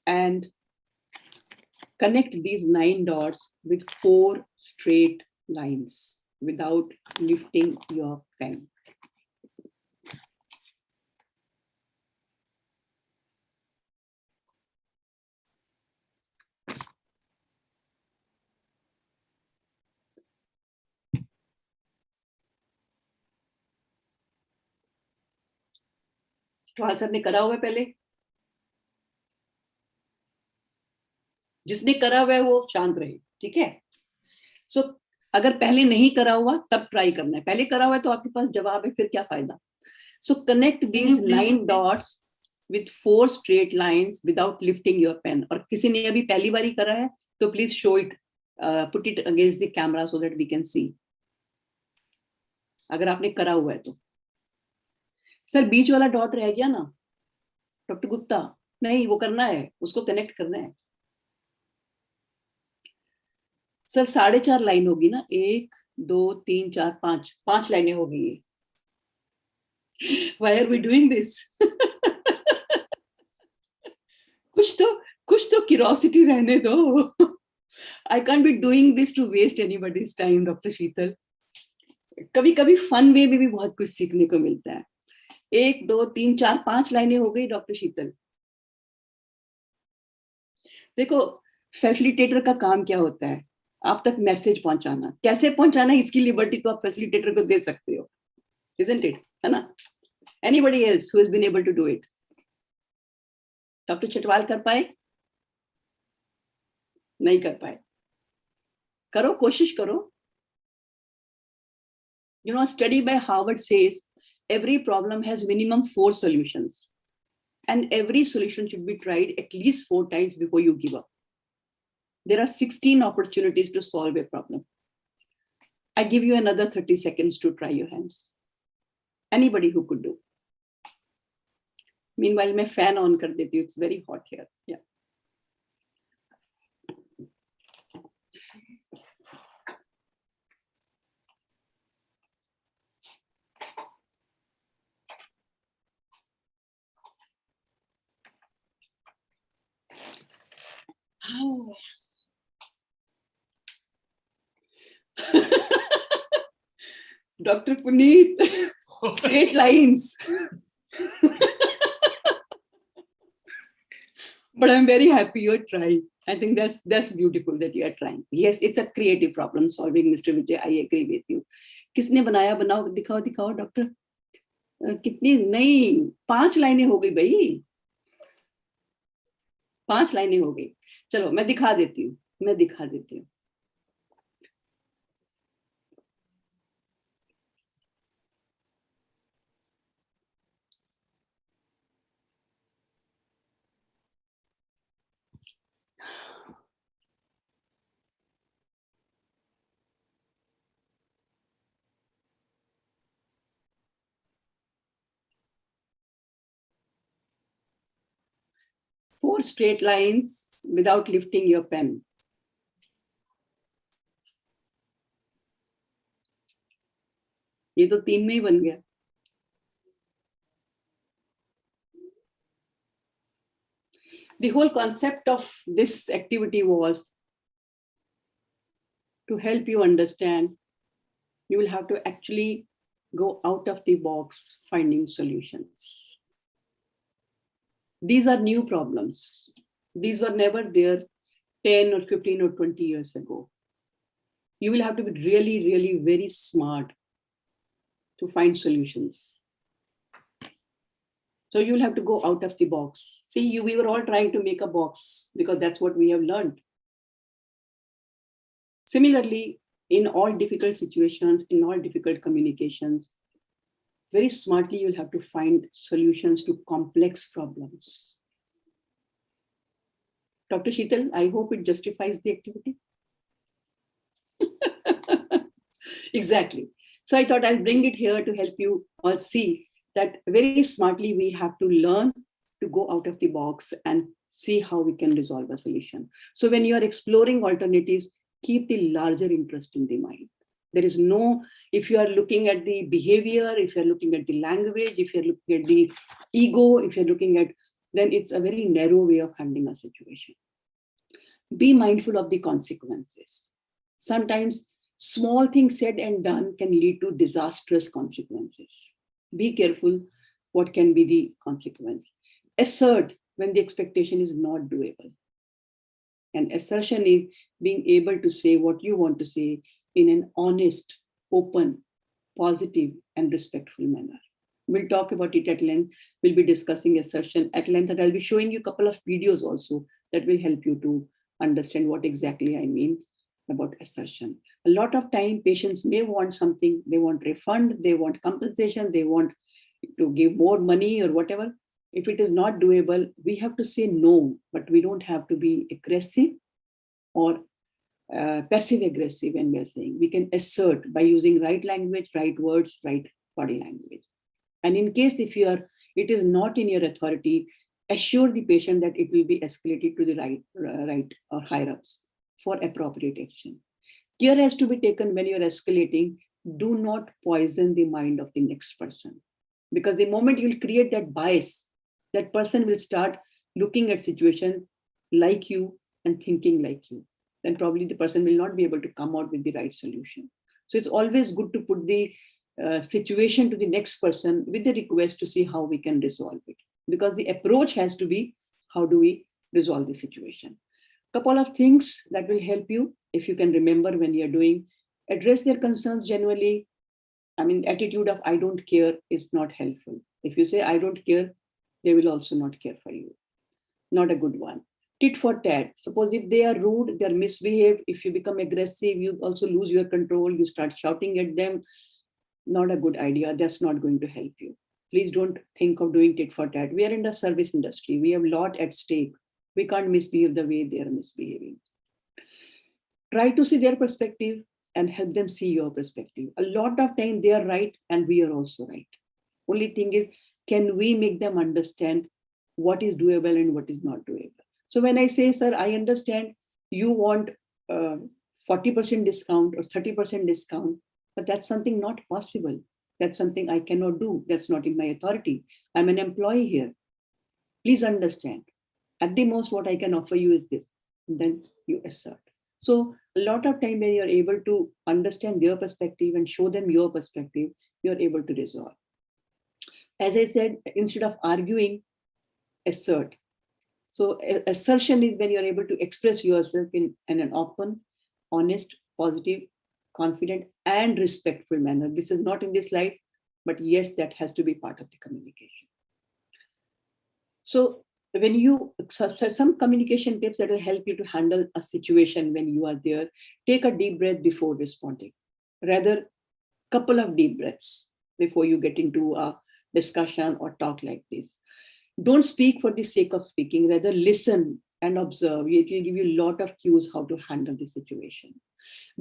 And connect these 9 dots with 4 straight lines without lifting your pen. तो sir ने करा हुआ है पहले? जिसने करा हुआ है वो शांत रहे, ठीक है? सो अगर पहले नहीं करा हुआ तब ट्राई करना है, पहले करा हुआ है तो आपके पास जवाब है, फिर क्या फायदा? सो connect these 9 dots with 4 straight lines without lifting your pen. और किसी ने अभी पहली बारी करा है तो please show it, put it against the camera so that we can see. अगर आपने करा हुआ है तो सर बीच वाला डॉट रह गया ना डॉक्टर गुप्ता, नहीं वो करना है, उसको कनेक्ट करना है सर। 4.5 लाइन होगी ना, 1 2 3 4 5 लाइनें हो गई है। Why are we doing this? कुछ तो क्यूरोसिटी रहने दो। I can't be doing this to waste anybody's time, doctor Sheetal. कभी कभी फन वे में भी बहुत कुछ सीखने को मिलता है। 1 2 3 4 5 लाइनें हो गई डॉक्टर शीतल। देखो फैसिलिटेटर का काम क्या होता है, आप तक मैसेज पहुंचाना। कैसे पहुंचाना इसकी लिबर्टी तो आप फैसिलिटेटर को दे सकते हो, isn't it? है ना? Anybody else who has been able to do it? Doctor Chatwal कर पाए? नहीं कर पाए। करो, कोशिश करो। You know, a study by Harvard says every problem has minimum 4 solutions, and every solution should be tried at least 4 times before you give up. There are 16 opportunities to solve a problem. I give you another 30 seconds to try your hands. Anybody who could do. Meanwhile, मैं fan on कर देती हूँ. It's very hot here. Yeah. Oh. Dr. Puneet, straight lines. But I'm very happy you're trying. I think that's beautiful that you are trying. Yes, it's a creative problem solving, Mr. Vijay. I agree with you. किसने बनाया? बनाओ, दिखाओ doctor. कितनी? नहीं, 5 लाइनें हो गई भाई, 5 लाइनें हो गई। चलो मैं दिखा देती हूँ. Four straight lines without lifting your pen. ये तो 3 में ही बन गया. The whole concept of this activity was to help you understand. You will have to actually go out of the box finding solutions. These are new problems. These were never there 10 or 15 or 20 years ago. You will have to be really, really very smart to find solutions. So you will have to go out of the box. See, we were all trying to make a box because that's what we have learned. Similarly, in all difficult situations, in all difficult communications, very smartly, you'll have to find solutions to complex problems. Dr. Sheetal, I hope it justifies the activity. Exactly. So I thought I'll bring it here to help you all see that very smartly we have to learn to go out of the box and see how we can resolve a solution. So when you are exploring alternatives, keep the larger interest in the mind. There is no, if you are looking at the behavior, if you're looking at the language, if you're looking at the ego, if you're looking at, then it's a very narrow way of handling a situation. Be mindful of the consequences. Sometimes small things said and done can lead to disastrous consequences. Be careful what can be the consequence. Assert when the expectation is not doable. And assertion is being able to say what you want to say in an honest, open, positive, and respectful manner. We'll talk about it at length. We'll be discussing assertion at length, and I'll be showing you a couple of videos also that will help you to understand what exactly I mean about assertion. A lot of time, patients may want something, they want refund, they want compensation, they want to give more money or whatever. If it is not doable, we have to say no, but we don't have to be aggressive or passive aggressive when we are saying. We can assert by using right language, right words, right body language. And in case if it is not in your authority, assure the patient that it will be escalated to the right or higher ups for appropriate action. Care has to be taken when you're escalating. Do not poison the mind of the next person, because the moment you'll create that bias, that person will start looking at situation like you and thinking like you. Then probably the person will not be able to come out with the right solution. So it's always good to put the situation to the next person with the request to see how we can resolve it. Because the approach has to be, how do we resolve the situation? Couple of things that will help you, if you can remember when you're doing, address their concerns genuinely. I mean, attitude of I don't care is not helpful. If you say I don't care, they will also not care for you. Not a good one. Tit for tat. Suppose if they are rude, they are misbehaved, if you become aggressive, you also lose your control, you start shouting at them. Not a good idea. That's not going to help you. Please don't think of doing tit for tat. We are in the service industry. We have a lot at stake. We can't misbehave the way they are misbehaving. Try to see their perspective and help them see your perspective. A lot of time they are right and we are also right. Only thing is, can we make them understand what is doable and what is not doable? So when I say, sir, I understand you want 40% discount or 30% discount, but that's something not possible. That's something I cannot do. That's not in my authority. I'm an employee here. Please understand. At the most, what I can offer you is this. And then you assert. So a lot of time when you're able to understand their perspective and show them your perspective, you're able to resolve. As I said, instead of arguing, assert. So assertion is when you're able to express yourself in an open, honest, positive, confident, and respectful manner. This is not in this slide, but yes, that has to be part of the communication. So when you, some communication tips that will help you to handle a situation when you are there. Take a deep breath before responding. Rather, couple of deep breaths before you get into a discussion or talk like this. Don't speak for the sake of speaking, rather listen and observe. It will give you a lot of cues how to handle the situation.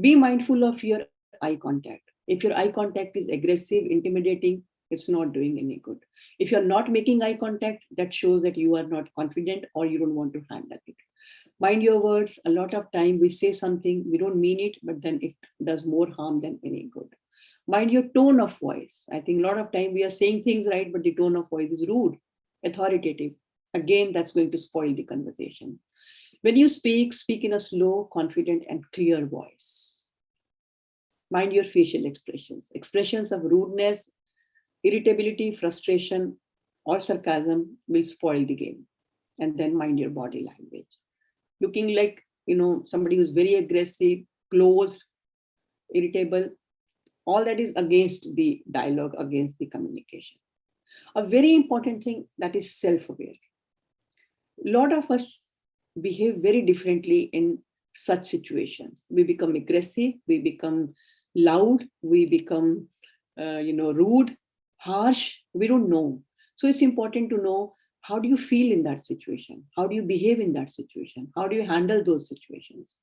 Be mindful of your eye contact. If your eye contact is aggressive, intimidating, it's not doing any good. If you're not making eye contact, that shows that you are not confident or you don't want to handle it. Mind your words. A lot of time we say something, we don't mean it, but then it does more harm than any good. Mind your tone of voice. I think a lot of time we are saying things right, but the tone of voice is rude, authoritative. Again, that's going to spoil the conversation. When you speak, speak in a slow, confident, and clear voice. Mind your facial expressions. Expressions of rudeness, irritability, frustration, or sarcasm will spoil the game. And then mind your body language. Looking like, somebody who's very aggressive, closed, irritable, all that is against the dialogue, against the communication. A very important thing that is self-aware. A lot of us behave very differently in such situations. We become aggressive, we become loud, we become rude, harsh. We don't know. So it's important to know, how do you feel in that situation? How do you behave in that situation? How do you handle those situations?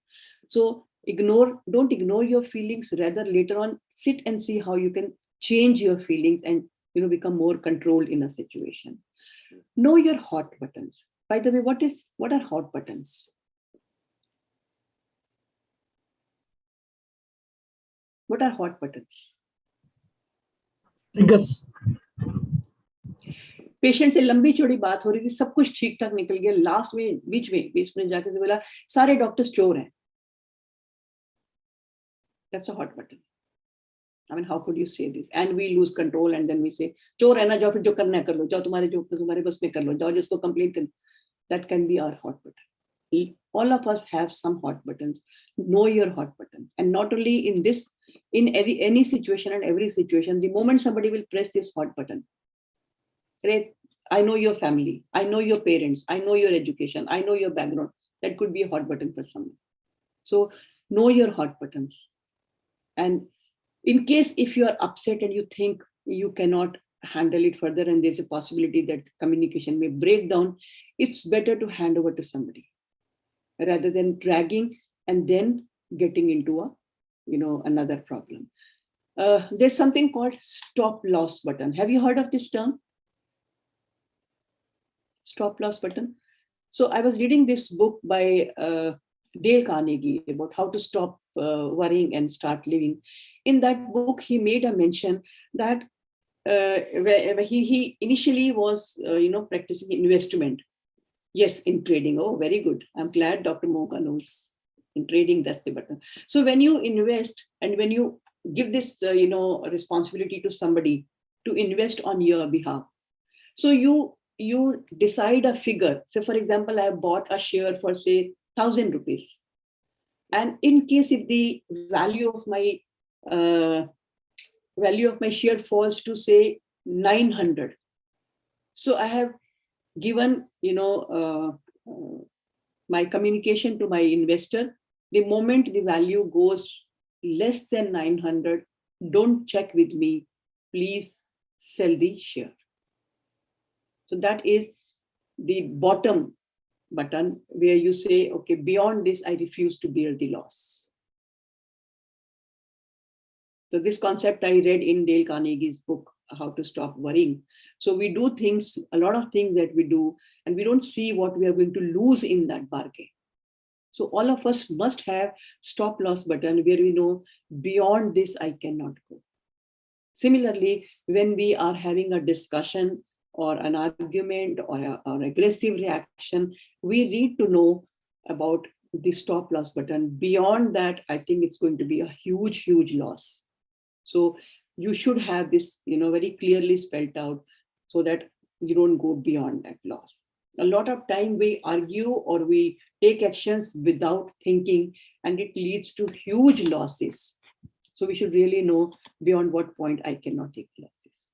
So don't ignore your feelings. Rather, later on, sit and see how you can change your feelings and become more controlled in a situation. Know your hot buttons. By the way, what are hot buttons? What are hot buttons? Triggers. Patient से लंबी चौड़ी बात हो रही थी, सब कुछ ठीक ठाक निकल गया, लास्ट में बीच में जाके से बोला सारे डॉक्टर्स चोर हैं. That's a hot button. I mean, how could you say this? And we lose control and then we say, चोर है ना, जाओ फिर जो करना है कर लो, जाओ तुम्हारे बस में कर लो, जाओ जिसको कंप्लेंट कर. That can be our hot button. All of us have some hot buttons. Know your hot buttons. And not only in this, in any situation and every situation, the moment somebody will press this hot button, right? I know your family, I know your parents, I know your education, I know your background. That could be a hot button for someone. So know your hot buttons. And in case if you are upset and you think you cannot handle it further and there's a possibility that communication may break down, it's better to hand over to somebody rather than dragging and then getting into a another problem. There's something called stop loss button. Have you heard of this term? Stop loss button. So I was reading this book by Dale Carnegie about how to stop worrying and start living. In that book, he made a mention that he initially was practicing investment. Yes, in trading. Oh, very good. I'm glad Dr. Moka knows. In trading, that's the button. So when you invest and when you give this responsibility to somebody to invest on your behalf, so you decide a figure. So for example, I bought a share for say 1,000 rupees. And in case if the value of my share falls to say 900, so I have given my communication to my investor. The moment the value goes less than 900, don't check with me, please sell the share. So that is the bottom button where you say, okay, beyond this, I refuse to bear the loss. So this concept I read in Dale Carnegie's book, How to Stop Worrying. So we do things, a lot of things that we do, and we don't see what we are going to lose in that bargain. So all of us must have stop loss button where we know beyond this, I cannot go. Similarly, when we are having a discussion or an argument or an aggressive reaction, we need to know about the stop loss button. Beyond that, I think it's going to be a huge, huge loss. So you should have this, very clearly spelled out so that you don't go beyond that loss. A lot of time we argue or we take actions without thinking, and it leads to huge losses. So we should really know beyond what point I cannot take losses.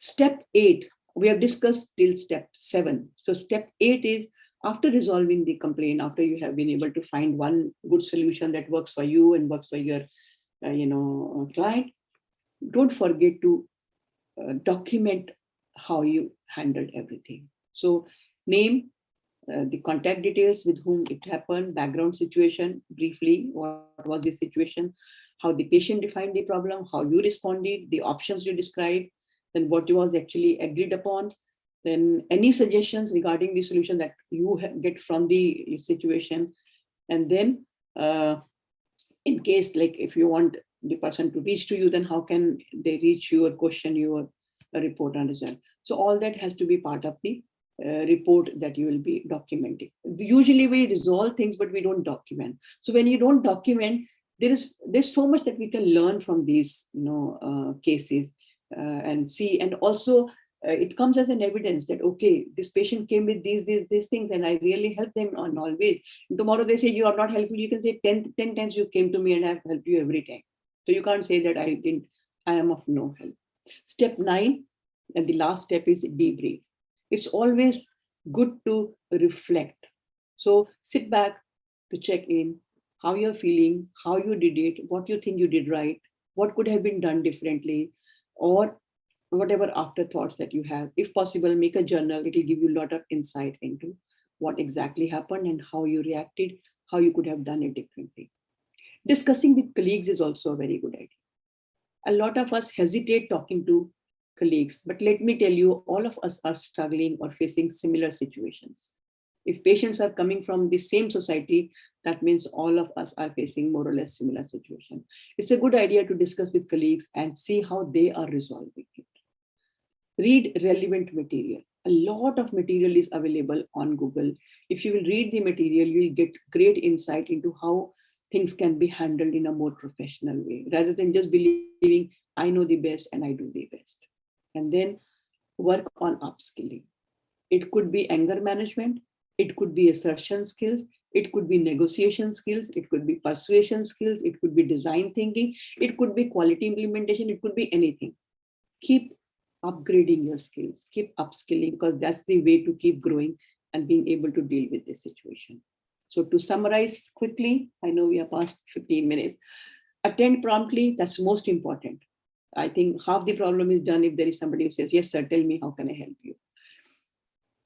Step 8 We have discussed till step 7. So step 8 is after resolving the complaint, after you have been able to find one good solution that works for you and works for your client, don't forget to document how you handled everything. So name, the contact details with whom it happened, background situation, briefly, what was the situation, how the patient defined the problem, how you responded, the options you described, then what was actually agreed upon, then any suggestions regarding the solution that you get from the situation. And then in case, like if you want the person to reach to you, then how can they reach you or question you or report on result. So all that has to be part of the report that you will be documenting. Usually we resolve things, but we don't document. So when you don't document, there's so much that we can learn from these cases and see. And also it comes as an evidence that, okay, this patient came with these things and I really helped them on always. And tomorrow they say you are not helpful, you can say 10 times you came to me and I've helped you every time. So you can't say that I am of no help. Step 9, and the last step is debrief. It's always good to reflect. So sit back to check in how you're feeling, how you did it, what you think you did right, what could have been done differently, or whatever afterthoughts that you have. If possible, make a journal. It will give you a lot of insight into what exactly happened and how you reacted, how you could have done it differently. Discussing with colleagues is also a very good idea. A lot of us hesitate talking to colleagues, but let me tell you, all of us are struggling or facing similar situations. If patients are coming from the same society, that means all of us are facing more or less similar situation. It's a good idea to discuss with colleagues and see how they are resolving it. Read relevant material. A lot of material is available on Google. If you will read the material, you will get great insight into how things can be handled in a more professional way, rather than just believing I know the best and I do the best. And then work on upskilling. It could be anger management, it could be assertion skills, it could be negotiation skills, it could be persuasion skills, it could be design thinking, it could be quality implementation, it could be anything. Keep upgrading your skills, keep upskilling, because that's the way to keep growing and being able to deal with this situation. So to summarize quickly, I know we are past 15 minutes. Attend promptly, that's most important. I think half the problem is done if there is somebody who says, yes, sir, tell me, how can I help you?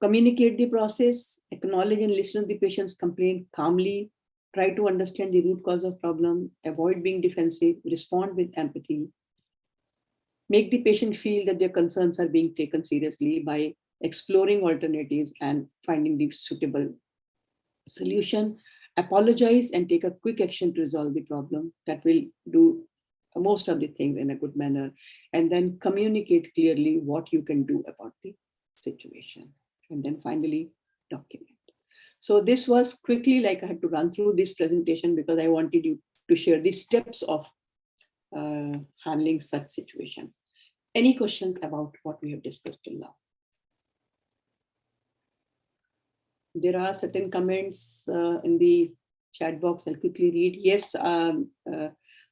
Communicate the process, acknowledge and listen to the patient's complaint calmly, try to understand the root cause of problem, avoid being defensive, respond with empathy. Make the patient feel that their concerns are being taken seriously by exploring alternatives and finding the suitable solution. Apologize and take a quick action to resolve the problem. That will do most of the things in a good manner. And then communicate clearly what you can do about the situation. And then finally, document. So this was quickly, like I had to run through this presentation because I wanted you to share the steps of handling such situation. Any questions about what we have discussed till now? There are certain comments in the chat box. I'll quickly read. Yes,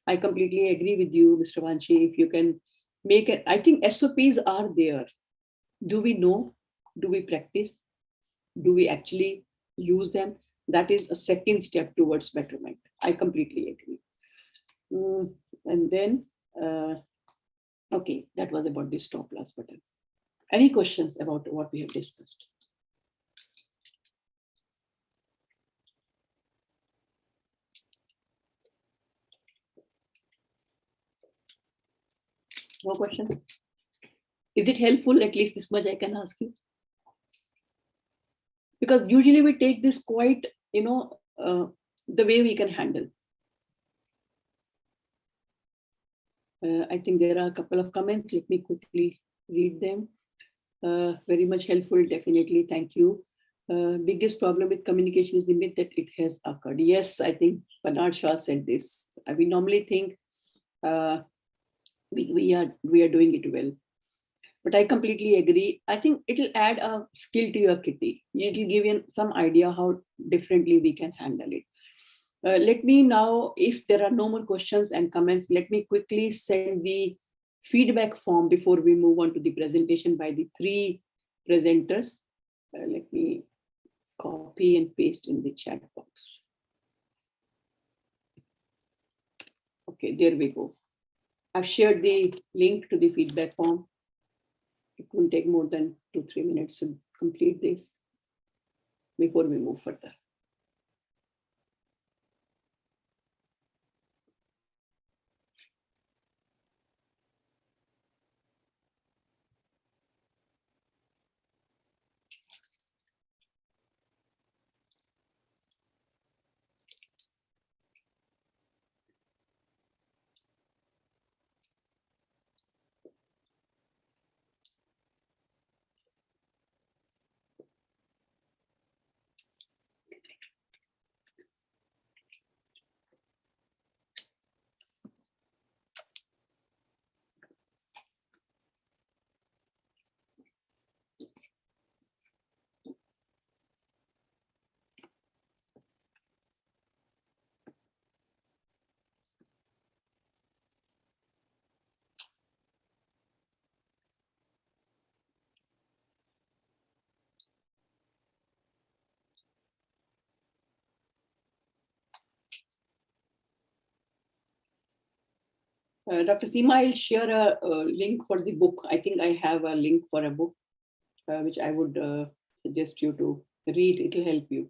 I completely agree with you, Mr. Vanchi. If you can make it, I think SOPs are there. Do we know? Do we practice? Do we actually use them? That is a second step towards betterment. I completely agree. And then, okay, that was about the stop loss button. Any questions about what we have discussed? No questions? Is it helpful? At least this much I can ask you. Because usually we take this quite, the way we can handle. I think there are a couple of comments. Let me quickly read them. Very much helpful, definitely. Thank you. Biggest problem with communication is the myth that it has occurred. Yes, I think Bernard Shaw said this. We normally think we are doing it well. But I completely agree. I think it'll add a skill to your kitty. It'll give you some idea how differently we can handle it. Let me now, if there are no more questions and comments, let me quickly send the feedback form before we move on to the presentation by the three presenters. Let me copy and paste in the chat box. Okay, there we go. I've shared the link to the feedback form. It won't take more than 2-3 minutes to complete this before we move further. Dr. Seema, I'll share a link for the book. I think I have a link for a book, which I would suggest you to read. It will help you.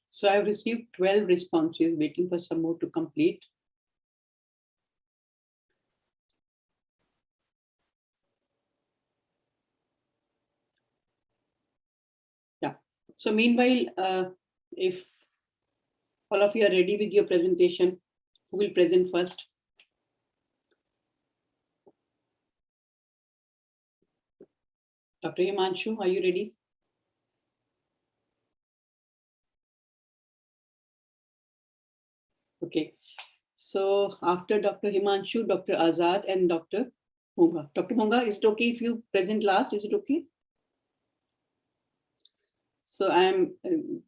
So I've received 12 responses, waiting for some more to complete. Yeah. So meanwhile, if all of you are ready with your presentation, who will present first? Dr. Himanshu, are you ready? Okay. So after Dr. Himanshu, Dr. Azad and Dr. Monga. Dr. Monga, is it okay if you present last? Is it okay? So I am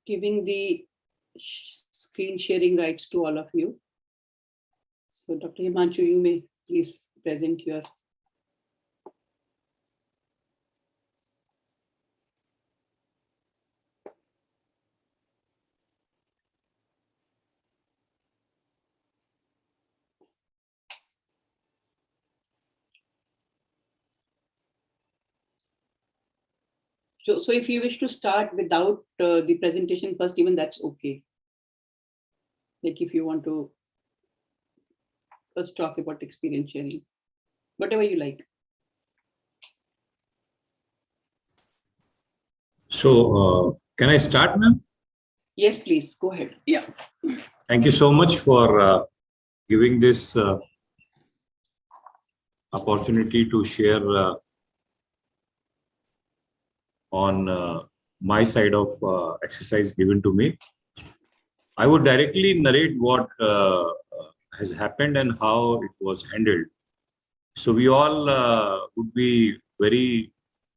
giving the screen sharing rights to all of you. So Dr. Himanshu, you may please present your. So if you wish to start without the presentation first, even that's okay. Like if you want to first talk about experience sharing, whatever you like. So can I start, ma'am? Yes, please go ahead. Yeah. Thank you so much for giving this opportunity to share on my side of exercise given to me. I would directly narrate what has happened and how it was handled. So we all would be very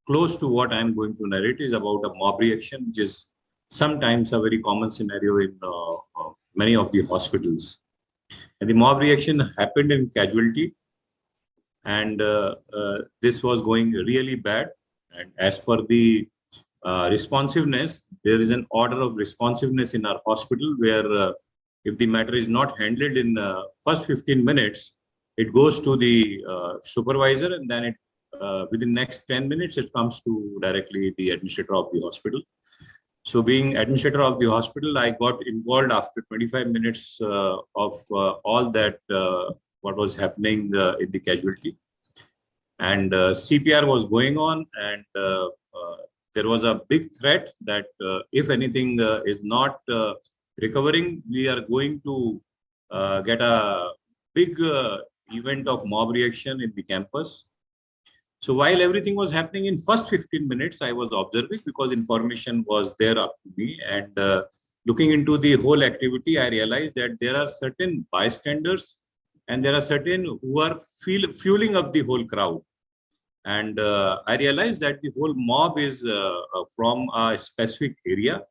close to what I'm going to narrate is about a mob reaction, which is sometimes a very common scenario in many of the hospitals. And the mob reaction happened in casualty, and this was going really bad. And as per the responsiveness, there is an order of responsiveness in our hospital where if the matter is not handled in first 15 minutes, it goes to the supervisor, and then it within next 10 minutes, it comes to directly the administrator of the hospital. So being administrator of the hospital, I got involved after 25 minutes of all that what was happening in the casualty. And CPR was going on, and there was a big threat that if anything is not recovering, we are going to get a big event of mob reaction in the campus. So while everything was happening in first 15 minutes, I was observing because information was there up to me. And looking into the whole activity, I realized that there are certain bystanders and there are certain who are fueling up the whole crowd. And I realized that the whole mob is from a specific area,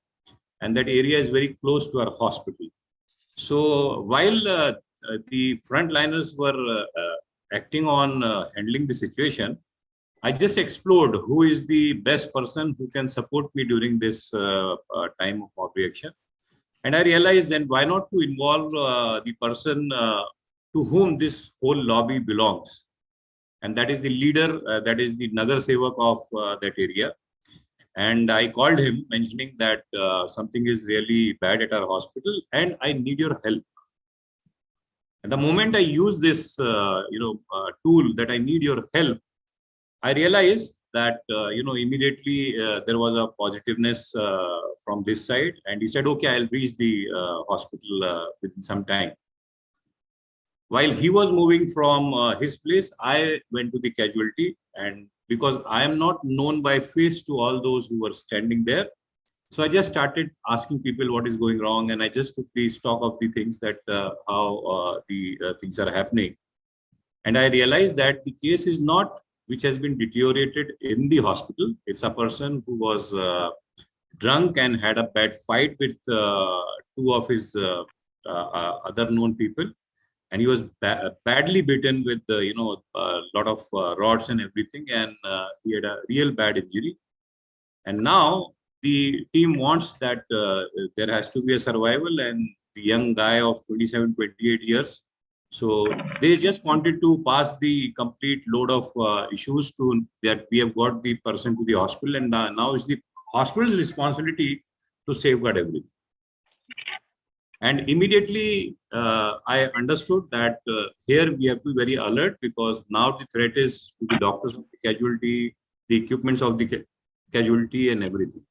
and that area is very close to our hospital. So while the frontliners were acting on handling the situation, I just explored who is the best person who can support me during this time of mob reaction. And I realized then why not to involve the person to whom this whole lobby belongs. And that is the leader, that is the Nagar Sevak of that area. And I called him mentioning that something is really bad at our hospital and I need your help. And the moment I use this tool that I need your help, I realized that immediately there was a positiveness from this side, and he said, okay, I'll reach the hospital within some time. While he was moving from his place, I went to the casualty, and because I am not known by face to all those who were standing there, so I just started asking people what is going wrong, and I just took the stock of the things that how the things are happening. And I realized that the case is not which has been deteriorated in the hospital. It's a person who was drunk and had a bad fight with two of his other known people. And he was badly beaten with, a lot of rods and everything. And he had a real bad injury. And now the team wants that there has to be a survival, and the young guy of 27, 28 years. So they just wanted to pass the complete load of issues to that we have got the person to the hospital, and now it's the hospital's responsibility to safeguard everything. And immediately I understood that here we have to be very alert, because now the threat is to the doctors of the casualty, the equipments of the casualty and everything.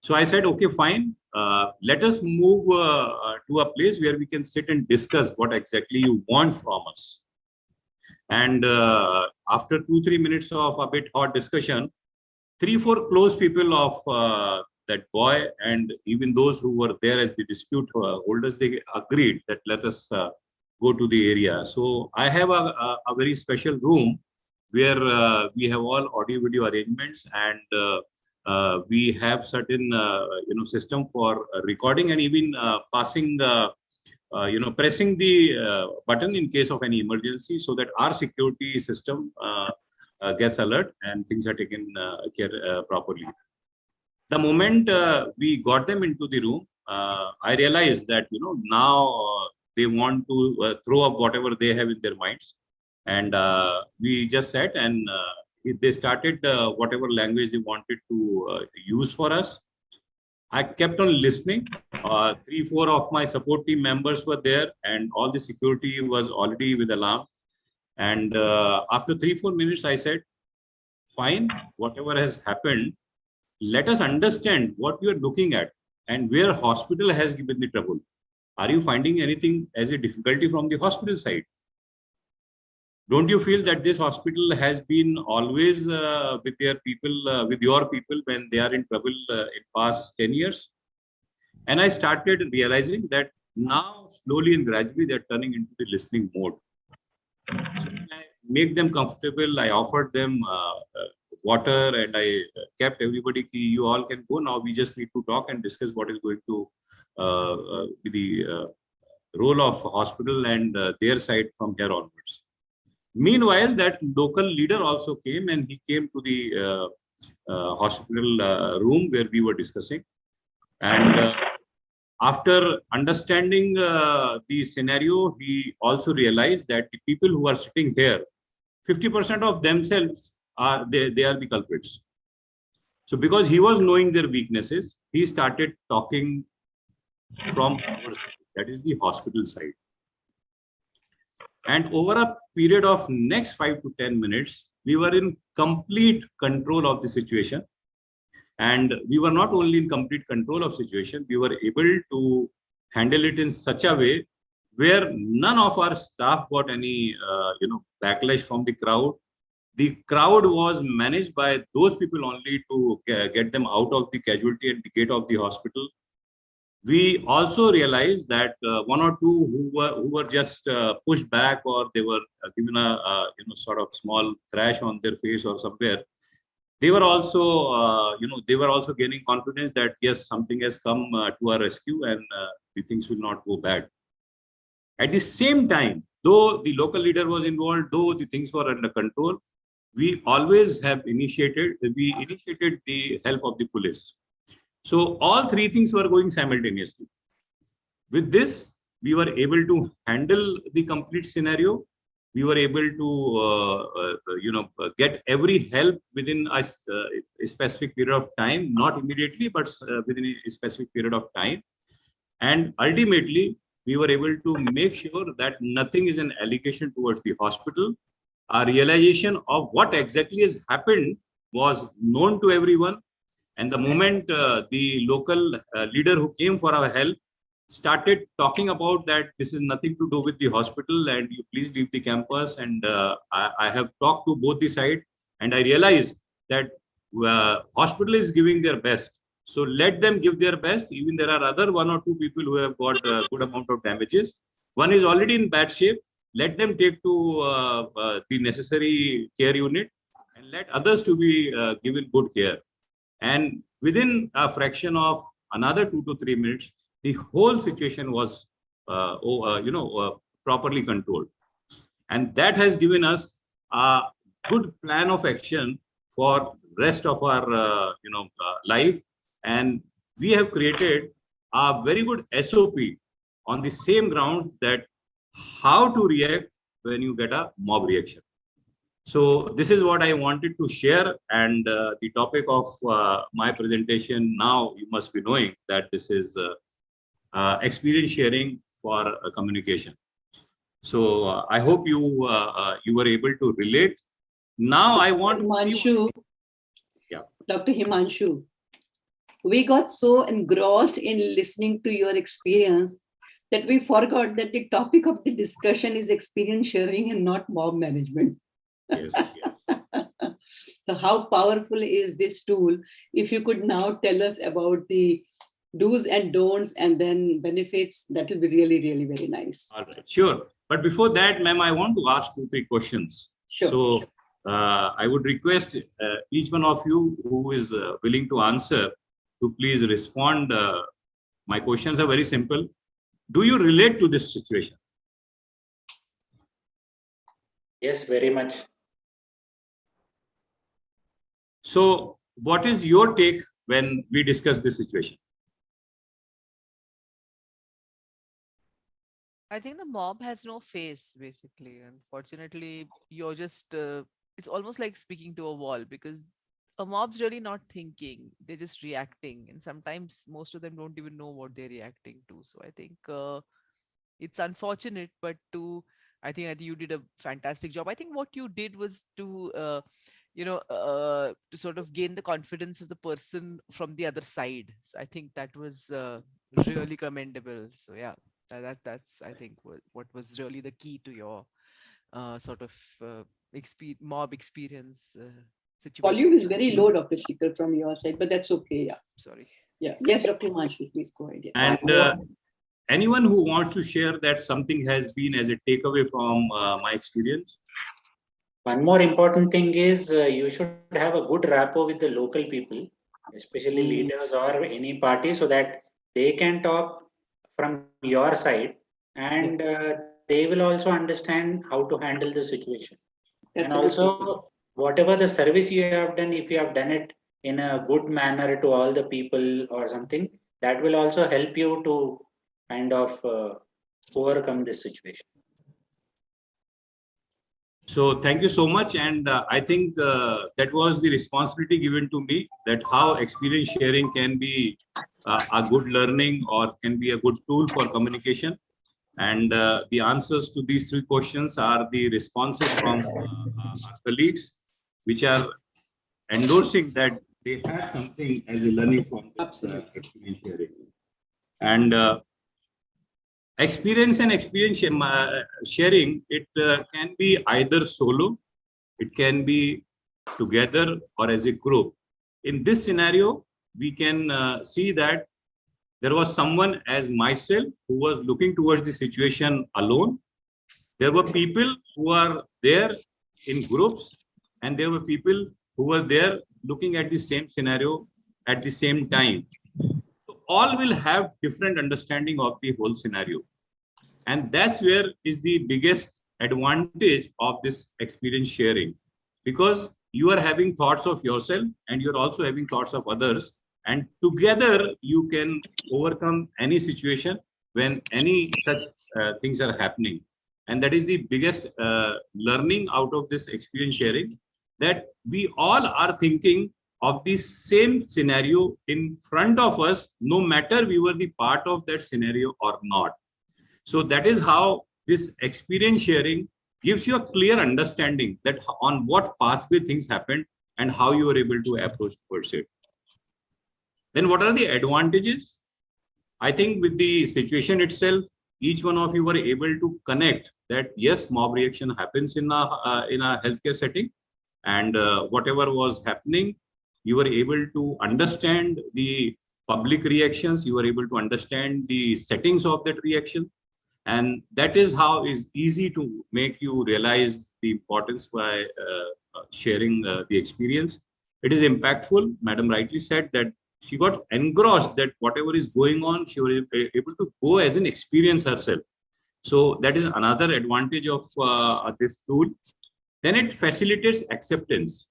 So I said, okay, fine. Let us move to a place where we can sit and discuss what exactly you want from us. And after 2-3 minutes of a bit hot discussion, 3-4 close people of that boy and even those who were there as the dispute holders, they agreed that let us go to the area. So I have a very special room where we have all audio video arrangements, and we have certain system for recording and even passing pressing the button in case of any emergency, so that our security system gets alert and things are taken care properly. The moment we got them into the room, I realized that now they want to throw up whatever they have in their minds, and we just sat and they started whatever language they wanted to use for us. I kept on listening. 3-4 of my support team members were there, and all the security was already with alarm. And after 3-4 minutes, I said, fine, whatever has happened, let us understand what you are looking at and where hospital has given the trouble. Are you finding anything as a difficulty from the hospital side? Don't you feel that this hospital has been always with their people, with your people when they are in trouble in past 10 years? And I started realizing that now slowly and gradually they're turning into the listening mode. So I make them comfortable. I offered them water, and I kept everybody, you all can go now. We just need to talk and discuss what is going to be the role of hospital and their side from here onwards. Meanwhile, that local leader also came, and he came to the hospital room where we were discussing. And after understanding the scenario, he also realized that the people who are sitting here, 50% of themselves are they are the culprits. So because he was knowing their weaknesses, he started talking from our side, that is the hospital side. And over a period of next 5 to 10 minutes, we were in complete control of the situation. And we were not only in complete control of situation, we were able to handle it in such a way where none of our staff got any backlash from the crowd. The crowd was managed by those people only to get them out of the casualty at the gate of the hospital. We also realized that 1 or 2 who were just pushed back, or they were given a sort of small crash on their face or somewhere, they were also they were also gaining confidence that yes, something has come to our rescue, and the things will not go bad. At the same time, though the local leader was involved, though the things were under control, we always have initiated the help of the police. So all 3 things were going simultaneously. With this, we were able to handle the complete scenario. We were able to get every help within a specific period of time, not immediately, but within a specific period of time. And ultimately, we were able to make sure that nothing is an allegation towards the hospital. Our realization of what exactly has happened was known to everyone. And the moment the local leader who came for our help started talking about that this is nothing to do with the hospital and you please leave the campus, and I have talked to both the side, and I realized that hospital is giving their best. So let them give their best. Even there are other 1 or 2 people who have got a good amount of damages. One is already in bad shape. Let them take to the necessary care unit, and let others to be given good care. And within a fraction of another 2 to 3 minutes, the whole situation was properly controlled. And that has given us a good plan of action for rest of our life. And we have created a very good SOP on the same grounds that how to react when you get a mob reaction. So this is what I wanted to share, and the topic of my presentation now, you must be knowing that this is experience sharing for communication. So I hope you were able to relate. Now I want Himanshu, yeah. Dr. Himanshu, we got so engrossed in listening to your experience that we forgot that the topic of the discussion is experience sharing and not mob management. Yes, yes. So how powerful is this tool? If you could now tell us about the do's and don'ts and then benefits, that will be really, really very nice. All right, sure. But before that, ma'am, I want to ask 2-3 questions. Sure. So I would request each one of you who is willing to answer to please respond. My questions are very simple. Do you relate to this situation? Yes, very much. So what is your take when we discuss this situation? I think the mob has no face, basically. Unfortunately, you're just, it's almost like speaking to a wall, because a mob's really not thinking, they're just reacting. And sometimes most of them don't even know what they're reacting to. So I think it's unfortunate, but I think you did a fantastic job. I think what you did was to, to sort of gain the confidence of the person from the other side. So I think that was really commendable. So yeah, that's I think what was really the key to your sort of mob experience situation. Volume is very low, Dr. Shekhar, from your side, but that's okay. Yeah. Sorry. Yeah. Yes, Dr. Manshi, please go ahead. Yeah. And anyone who wants to share that something has been as a takeaway from my experience? One more important thing is you should have a good rapport with the local people, especially leaders or any party, so that they can talk from your side, and they will also understand how to handle the situation. That's And also, whatever the service you have done, if you have done it in a good manner to all the people or something, that will also help you to kind of overcome this situation. So thank you so much. And I think that was the responsibility given to me, that how experience sharing can be a good learning or can be a good tool for communication. And the answers to these three questions are the responses from our colleagues, which are endorsing that they had something as a learning from this experience sharing. And experience and experience sharing, it can be either solo, it can be together or as a group. In this scenario, we can see that there was someone as myself who was looking towards the situation alone. There were people who are there in groups, and there were people who were there looking at the same scenario at the same time. So all will have different understanding of the whole scenario. And that's where is the biggest advantage of this experience sharing, because you are having thoughts of yourself and you're also having thoughts of others, and together you can overcome any situation when any such things are happening. And that is the biggest learning out of this experience sharing, that we all are thinking of the same scenario in front of us, no matter we were the part of that scenario or not. So that is how this experience sharing gives you a clear understanding that on what pathway things happened and how you were able to approach towards it. Then what are the advantages? I think with the situation itself, each one of you were able to connect that yes, mob reaction happens in a healthcare setting, and whatever was happening, you were able to understand the public reactions, you were able to understand the settings of that reaction. And that is how is easy to make you realize the importance by sharing the experience. It is impactful. Madam rightly said that she got engrossed that whatever is going on, she was able to go as an experience herself. So that is another advantage of this tool. Then it facilitates acceptance.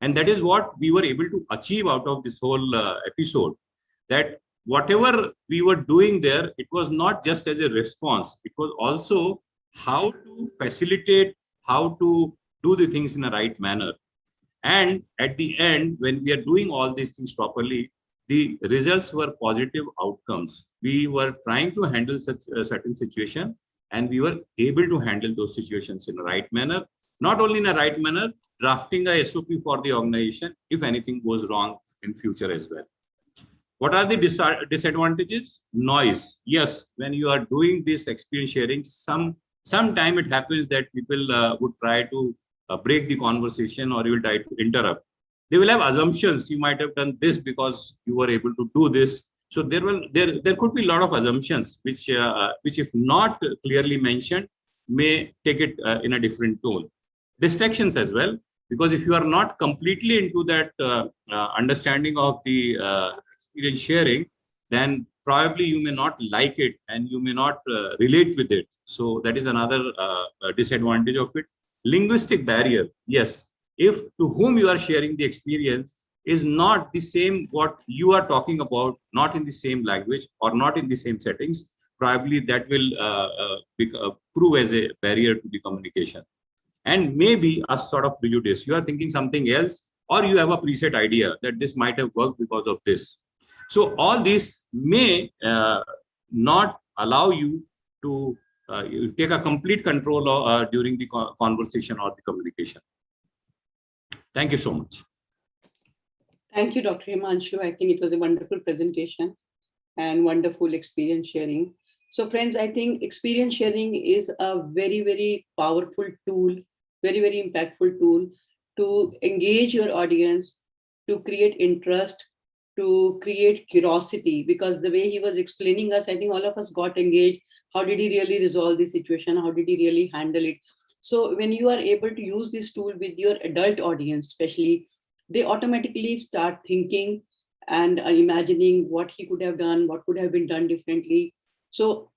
And that is what we were able to achieve out of this whole episode, that whatever we were doing there, it was not just as a response, it was also how to facilitate, how to do the things in a right manner. And at the end, when we are doing all these things properly, the results were positive outcomes. We were trying to handle such a certain situation, and we were able to handle those situations in a right manner. Not only in a right manner, drafting a SOP for the organization if anything goes wrong in future as well. What are the disadvantages? Noise. Yes, when you are doing this experience sharing, sometime it happens that people would try to break the conversation, or you will try to interrupt. They will have assumptions. You might have done this because you were able to do this. So there could be a lot of assumptions which if not clearly mentioned, may take it in a different tone. Distractions as well, because if you are not completely into that understanding of the experience sharing, then probably you may not like it and you may not relate with it. So that is another disadvantage of it. Linguistic barrier, yes. If to whom you are sharing the experience is not the same what you are talking about, not in the same language or not in the same settings, probably that will prove as a barrier to the communication. And maybe a sort of prejudice. You are thinking something else, or you have a preset idea that this might have worked because of this. So all this may not allow you to you take a complete control during the conversation or the communication. Thank you so much. Thank you, Dr. Himanshu. I think it was a wonderful presentation and wonderful experience sharing. So friends, I think experience sharing is a very, very powerful tool, very, very impactful tool to engage your audience, to create interest, to create curiosity, because the way he was explaining us, I think all of us got engaged. How did he really resolve the situation? How did he really handle it? So when you are able to use this tool with your adult audience, especially, they automatically start thinking and imagining what he could have done, what could have been done differently. So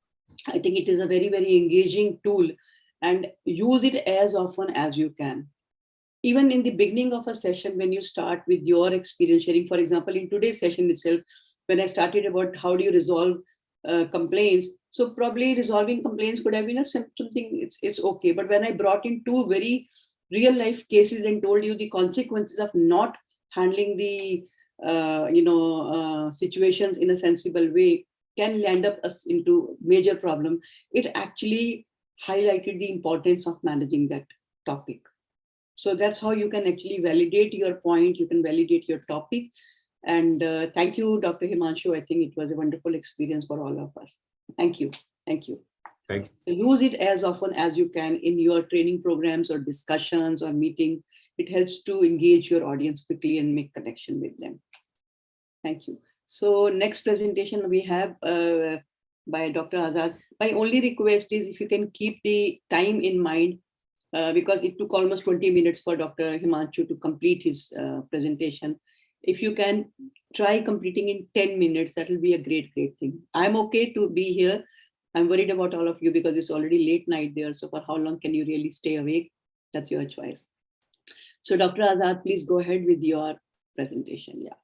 I think it is a very, very engaging tool, and use it as often as you can. Even in the beginning of a session, when you start with your experience sharing, for example, in today's session itself, when I started about how do you resolve complaints, so probably resolving complaints could have been something, it's okay. But when I brought in two very real life cases and told you the consequences of not handling the situations in a sensible way can land up us into major problem, it actually highlighted the importance of managing that topic. So that's how you can actually validate your point, you can validate your topic. And thank you, Dr. Himanshu. I think it was a wonderful experience for all of us. Thank you. Thank you. Thank you. Use it as often as you can in your training programs or discussions or meeting. It helps to engage your audience quickly and make connection with them. Thank you. So next presentation we have by Dr. Azad. My only request is if you can keep the time in mind, because it took almost 20 minutes for Dr. Himanshu to complete his presentation. If you can try completing in 10 minutes, that will be a great, great thing. I'm okay to be here. I'm worried about all of you because it's already late night there. So for how long can you really stay awake? That's your choice. So Dr. Azad, please go ahead with your presentation. Yeah.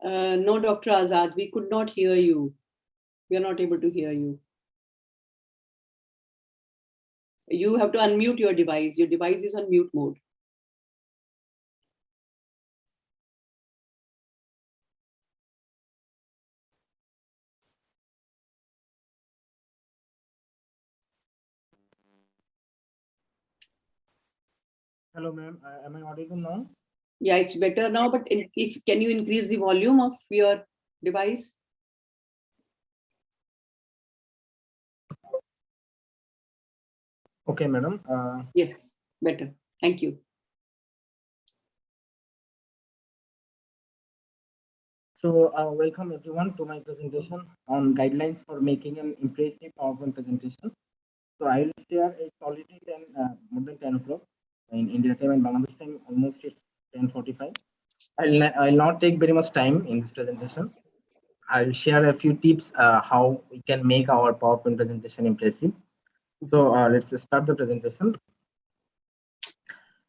No, Dr. Azad, we could not hear you. We are not able to hear you. You have to unmute your device. Your device is on mute mode. Hello, ma'am. Am I audible now? Yeah, it's better now, but if can you increase the volume of your device? Okay, madam. Yes, better. Thank you. So, welcome everyone to my presentation on guidelines for making an impressive PowerPoint presentation. So, I will share it's already more than 10 o'clock in India time and Bangladesh time. Almost it's 10:45. I'll not take very much time in this presentation. I'll share a few tips how we can make our PowerPoint presentation impressive. So let's start the presentation.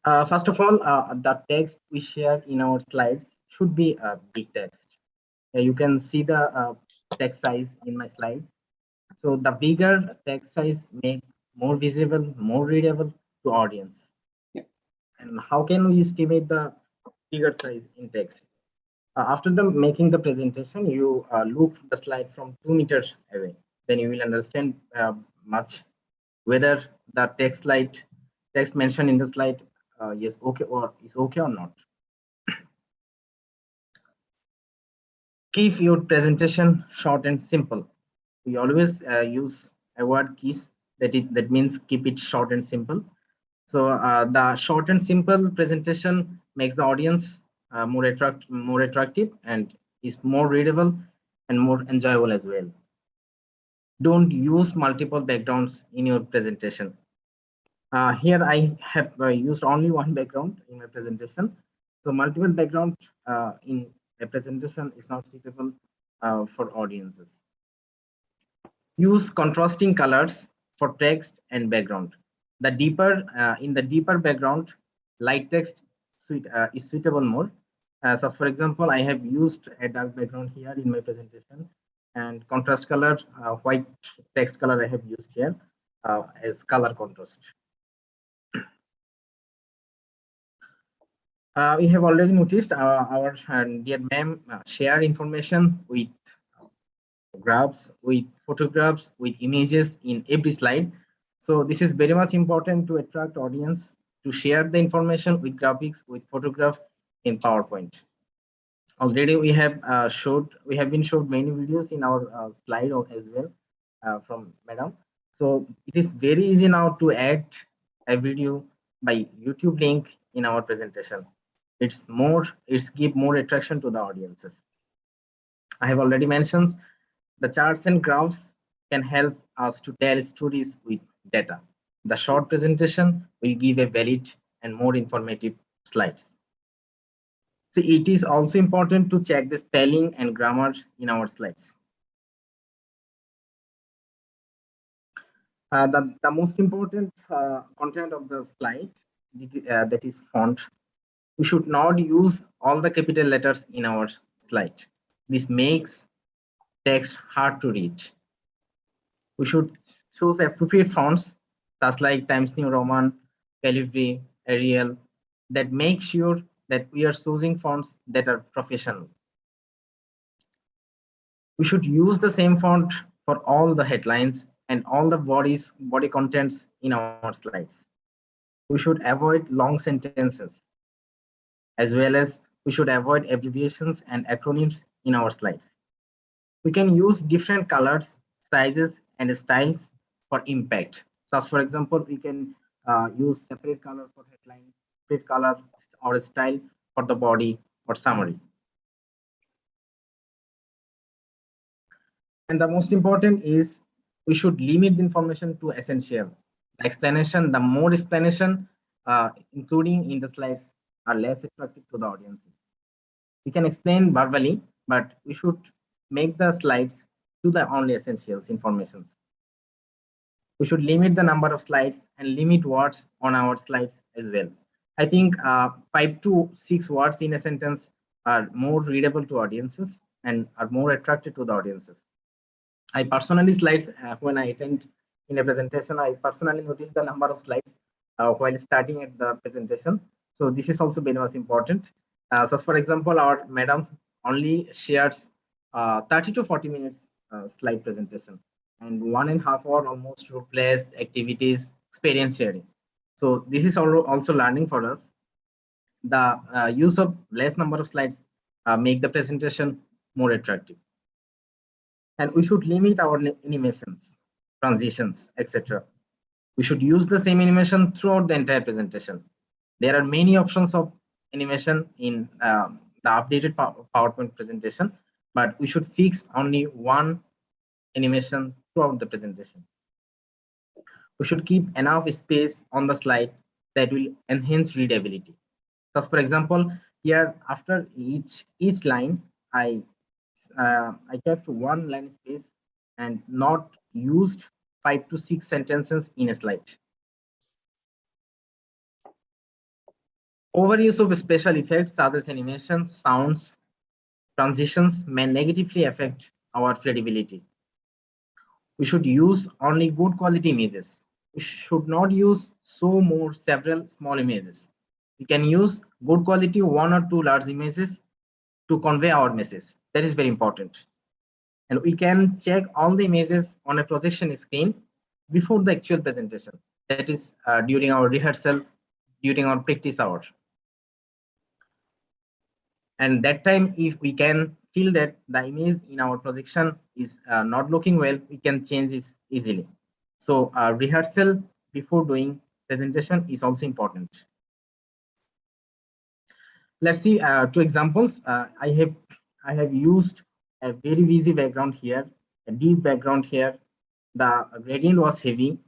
First of all, the text we share in our slides should be big text. You can see the text size in my slides. So the bigger text size make more visible, more readable to audience. Yeah. And how can we estimate the bigger size in text? After making the presentation, you look the slide from 2 meters away. Then you will understand much whether the text mentioned in the slide is okay or not. Keep your presentation short and simple. We always use a word keys that means keep it short and simple. So the short and simple presentation makes the audience more attractive and is more readable and more enjoyable as well. Don't use multiple backgrounds in your presentation. Here I have used only one background in my presentation. So multiple background in a presentation is not suitable for audiences. Use contrasting colors for text and background. The deeper in the deeper background, light text is suitable more. So for example, I have used a dark background here in my presentation, and contrast color, white text color I have used here as color contrast. We have already noticed our dear ma'am share information with graphs, with photographs, with images in every slide. So this is very much important to attract audience to share the information with graphics, with photograph in PowerPoint. Already we have been showed many videos in our slide as well from Madam. So it is very easy now to add a video by YouTube link in our presentation. It's give more attraction to the audiences. I have already mentioned the charts and graphs can help us to tell stories with data. The short presentation will give a valid and more informative slides. So it is also important to check the spelling and grammar in our slides. The most important content of the slide that is font. We should not use all the capital letters in our slide. This makes text hard to read. We should choose appropriate fonts such like Times New Roman, Calibri, Arial that make sure that we are choosing fonts that are professional. We should use the same font for all the headlines and all the body contents in our slides. We should avoid long sentences, as well as we should avoid abbreviations and acronyms in our slides. We can use different colors, sizes, and styles for impact. So for example, we can use separate color for headline, separate color or style for the body or summary. And the most important is we should limit the information to essential. The explanation, the more explanation, including in the slides, are less attractive to the audiences. We can explain verbally, but we should make the slides to the only essentials informations. We should limit the number of slides and limit words on our slides as well. I think 5 to 6 words in a sentence are more readable to audiences and are more attractive to the audiences. I personally slides when I attend in a presentation, I personally notice the number of slides while starting at the presentation. So this is also very much important. So for example, our madam only shares 30 to 40 minutes slide presentation and 1.5 hour almost role plays, activities, experience sharing. So this is also learning for us. The use of less number of slides make the presentation more attractive. And we should limit our animations, transitions, etc. We should use the same animation throughout the entire presentation. There are many options of animation in the updated PowerPoint presentation, but we should fix only one animation throughout the presentation. We should keep enough space on the slide that will enhance readability. So for example, here after each line, I I kept one line space and not used 5 to 6 sentences in a slide. Overuse of special effects such as animations, sounds, transitions may negatively affect our credibility. We should use only good quality images. We should not use several small images. We can use good quality 1 or 2 large images to convey our message. That is very important. And we can check all the images on a projection screen before the actual presentation. That is during our rehearsal, during our practice hour. And that time, if we can feel that the image in our projection is not looking well, we can change it easily. So rehearsal before doing presentation is also important. Let's see 2 examples. I have used a very busy background here, a deep background here. The gradient was heavy,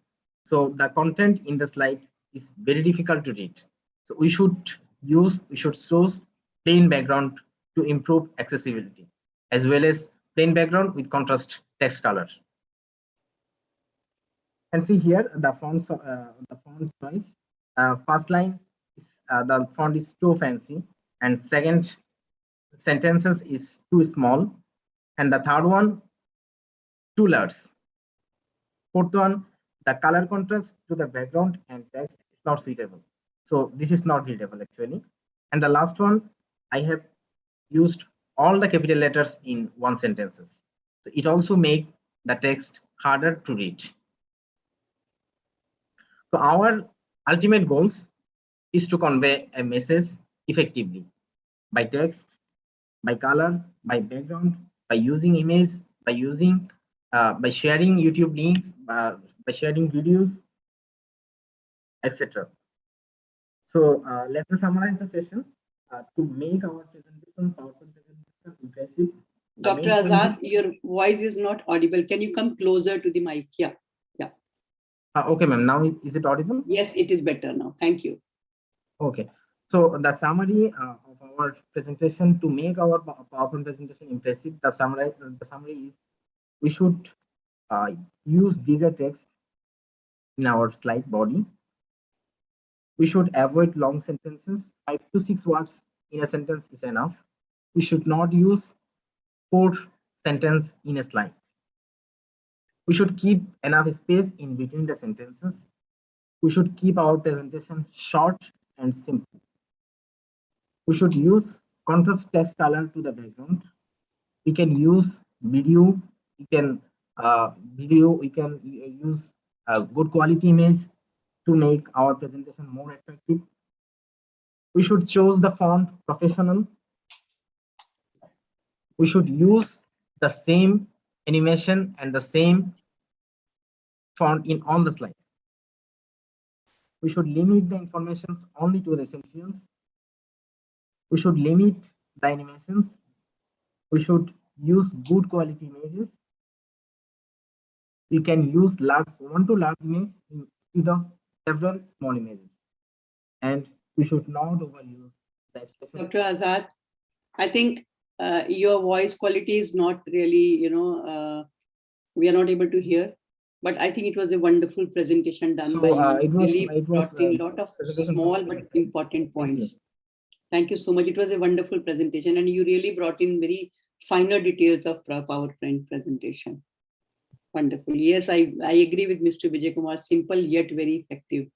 so the content in the slide is very difficult to read. So we should choose plain background to improve accessibility, as well as plain background with contrast text color. And see here the font choice. First line is the font is too fancy, and second sentences is too small, and the third one too large. Fourth one, the color contrast to the background and text is not suitable. So this is not readable actually. And the last one, I have used all the capital letters in one sentences. So it also make the text harder to read. So our ultimate goals is to convey a message effectively by text, by color, by background, by using image, by sharing YouTube links, by sharing videos, etc. So let us summarize the session to make our presentation, PowerPoint presentation impressive. Dr. Azad, your voice is not audible. Can you come closer to the mic? Yeah. Okay, ma'am. Now is it audible? Yes, it is better now. Thank you. Okay. So the summary of our presentation to make our PowerPoint presentation impressive, the summary is we should use bigger text in our slide body. We should avoid long sentences. 5 to 6 words in a sentence is enough. We should not use 4 sentences in a slide. We should keep enough space in between the sentences. We should keep our presentation short and simple. We should use contrast text color to the background. We can use video. We can use a good quality image to make our presentation more effective. We should choose the font professional. We should use the same animation and the same font in all the slides. We should limit the information only to the essentials. We should limit the animations. We should use good quality images. We can use 1 to large image instead of several small images. And we should not overuse the special. Dr. Azad, I think your voice quality is not really, we are not able to hear. But I think it was a wonderful presentation done by you. It brought in a lot of small but important points. Thank you so much. It was a wonderful presentation, and you really brought in very finer details of PowerPoint presentation. Wonderful. Yes, I agree with Mr. Vijay Kumar. Simple yet very effective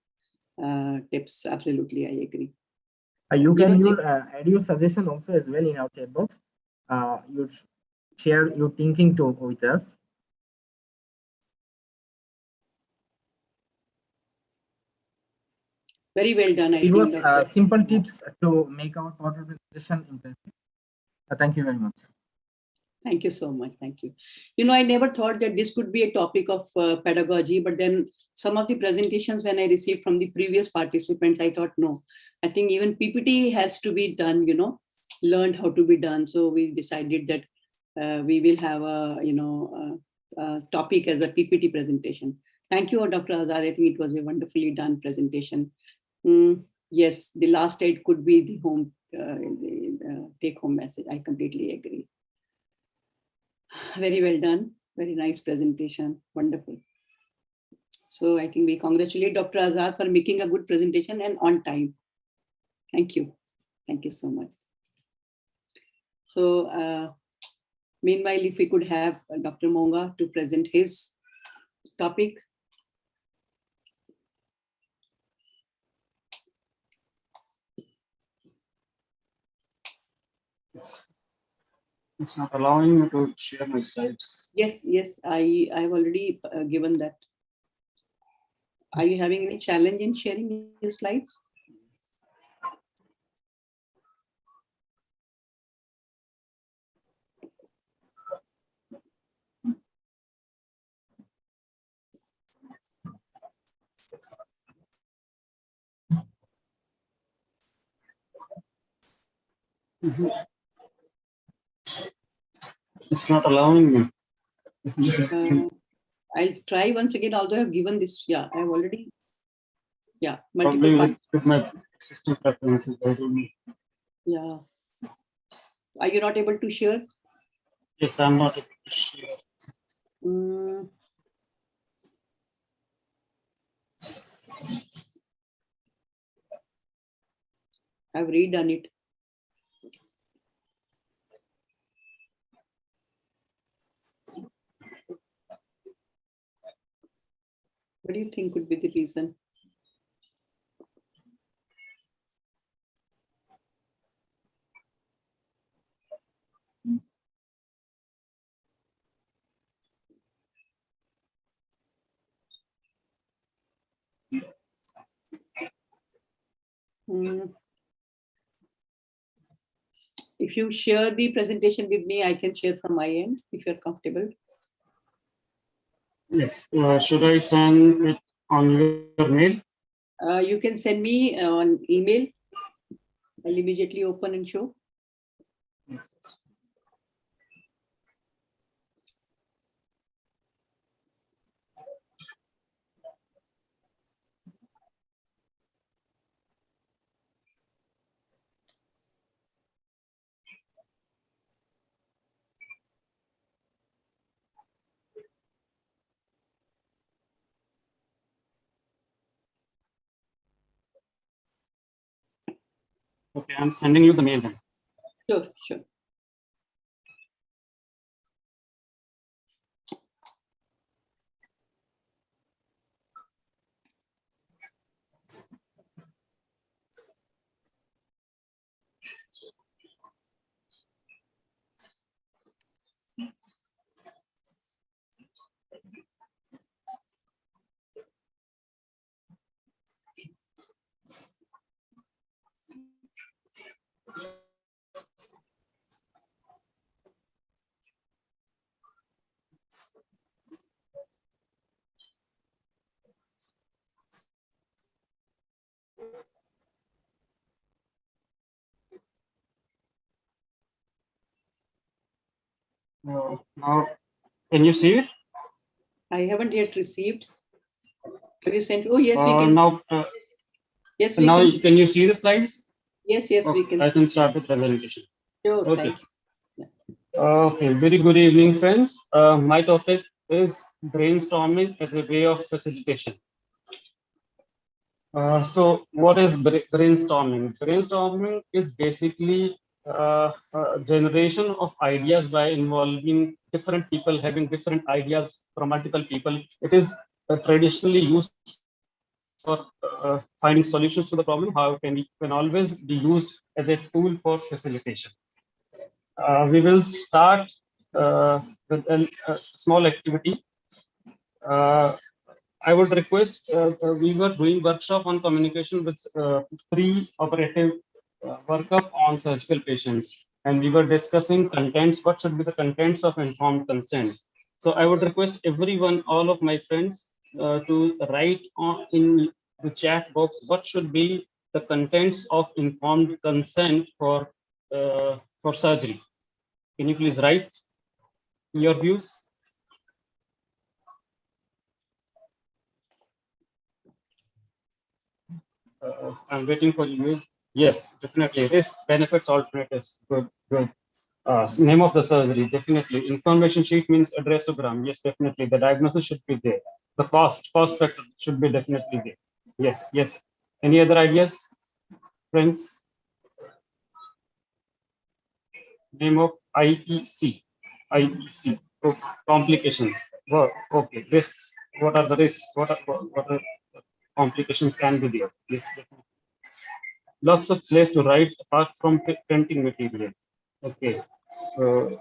tips. Absolutely, I agree. You can add your suggestion also as well in our chat box. You share your thinking with us. Very well done. It was simple tips to make our PowerPoint presentation impressive. Thank you very much. Thank you so much. Thank you. I never thought that this could be a topic of pedagogy, but then some of the presentations when I received from the previous participants, I thought, no, I think even PPT has to be done, learned how to be done. So we decided that we will have a topic as a PPT presentation. Thank you, Dr. Azad. I think it was a wonderfully done presentation. Yes, the last slide could be the take home message. I completely agree. Very well done. Very nice presentation. Wonderful. So I think we congratulate Dr. Azad for making a good presentation and on time. Thank you. Thank you so much. So meanwhile, if we could have Dr. Monga to present his topic. It's not allowing me to share my slides. Yes, I've already given that. Are you having any challenge in sharing your slides? It's not allowing me. I'll try once again, although I've given this. Yeah, I've already. Yeah, Probably multiple. with my existing preferences. I don't know. Yeah. Are you not able to share? Yes, I'm not able to share. I've redone it. What do you think could be the reason? If you share the presentation with me, I can share from my end if you're comfortable. Yes. Should I send it on your mail? You can send me on email. I'll immediately open and show. Yes. Okay, I'm sending you the mail then. Sure. Now, can you see it? I haven't yet received. Have you sent? Oh, yes, we can. Now, yes, we now can. Can you see the slides? Yes, okay, we can. I can start the presentation. Sure, okay. Thank you. Okay, very good evening, friends. My topic is brainstorming as a way of facilitation. So what is brainstorming? Brainstorming is basically generation of ideas by involving different people having different ideas from multiple people. It is traditionally used for finding solutions to the problem. How can always be used as a tool for facilitation. We will start with a small activity. I would request, we were doing workshop on communication with pre-operative workup on surgical patients, and we were discussing contents, what should be the contents of informed consent. So I would request everyone, all of my friends, to write in the chat box, what should be the contents of informed consent for surgery. Can you please write your views? I'm waiting for you. Yes, definitely. Risks, benefits, alternatives. Good. Name of the surgery, definitely. Information sheet means addressogram. Yes, definitely. The diagnosis should be there. The cost factor should be definitely there. Yes, yes. Any other ideas, friends? Name of IEC. IEC. Oh, complications. Well, okay. Risks. What are the risks? What are complications can be there? Yes, definitely. Lots of place to write apart from printing material. Okay. So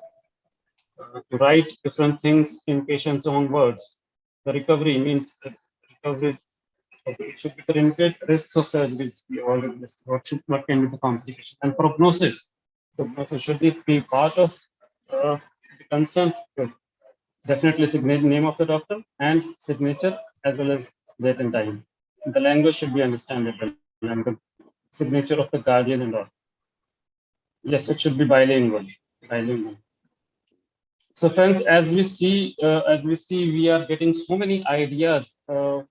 to write different things in patient's own words. The recovery means recovery. Okay, it should be printed. Risks of surgeries. We already listed. What can be the complication and prognosis. Prognosis should it be part of the consent? Good. Definitely name of the doctor and signature as well as date and time. The language should be understandable and the signature of the guardian and all. Yes, it should be bilingual. Bilingual. So friends, as we see, we are getting so many ideas.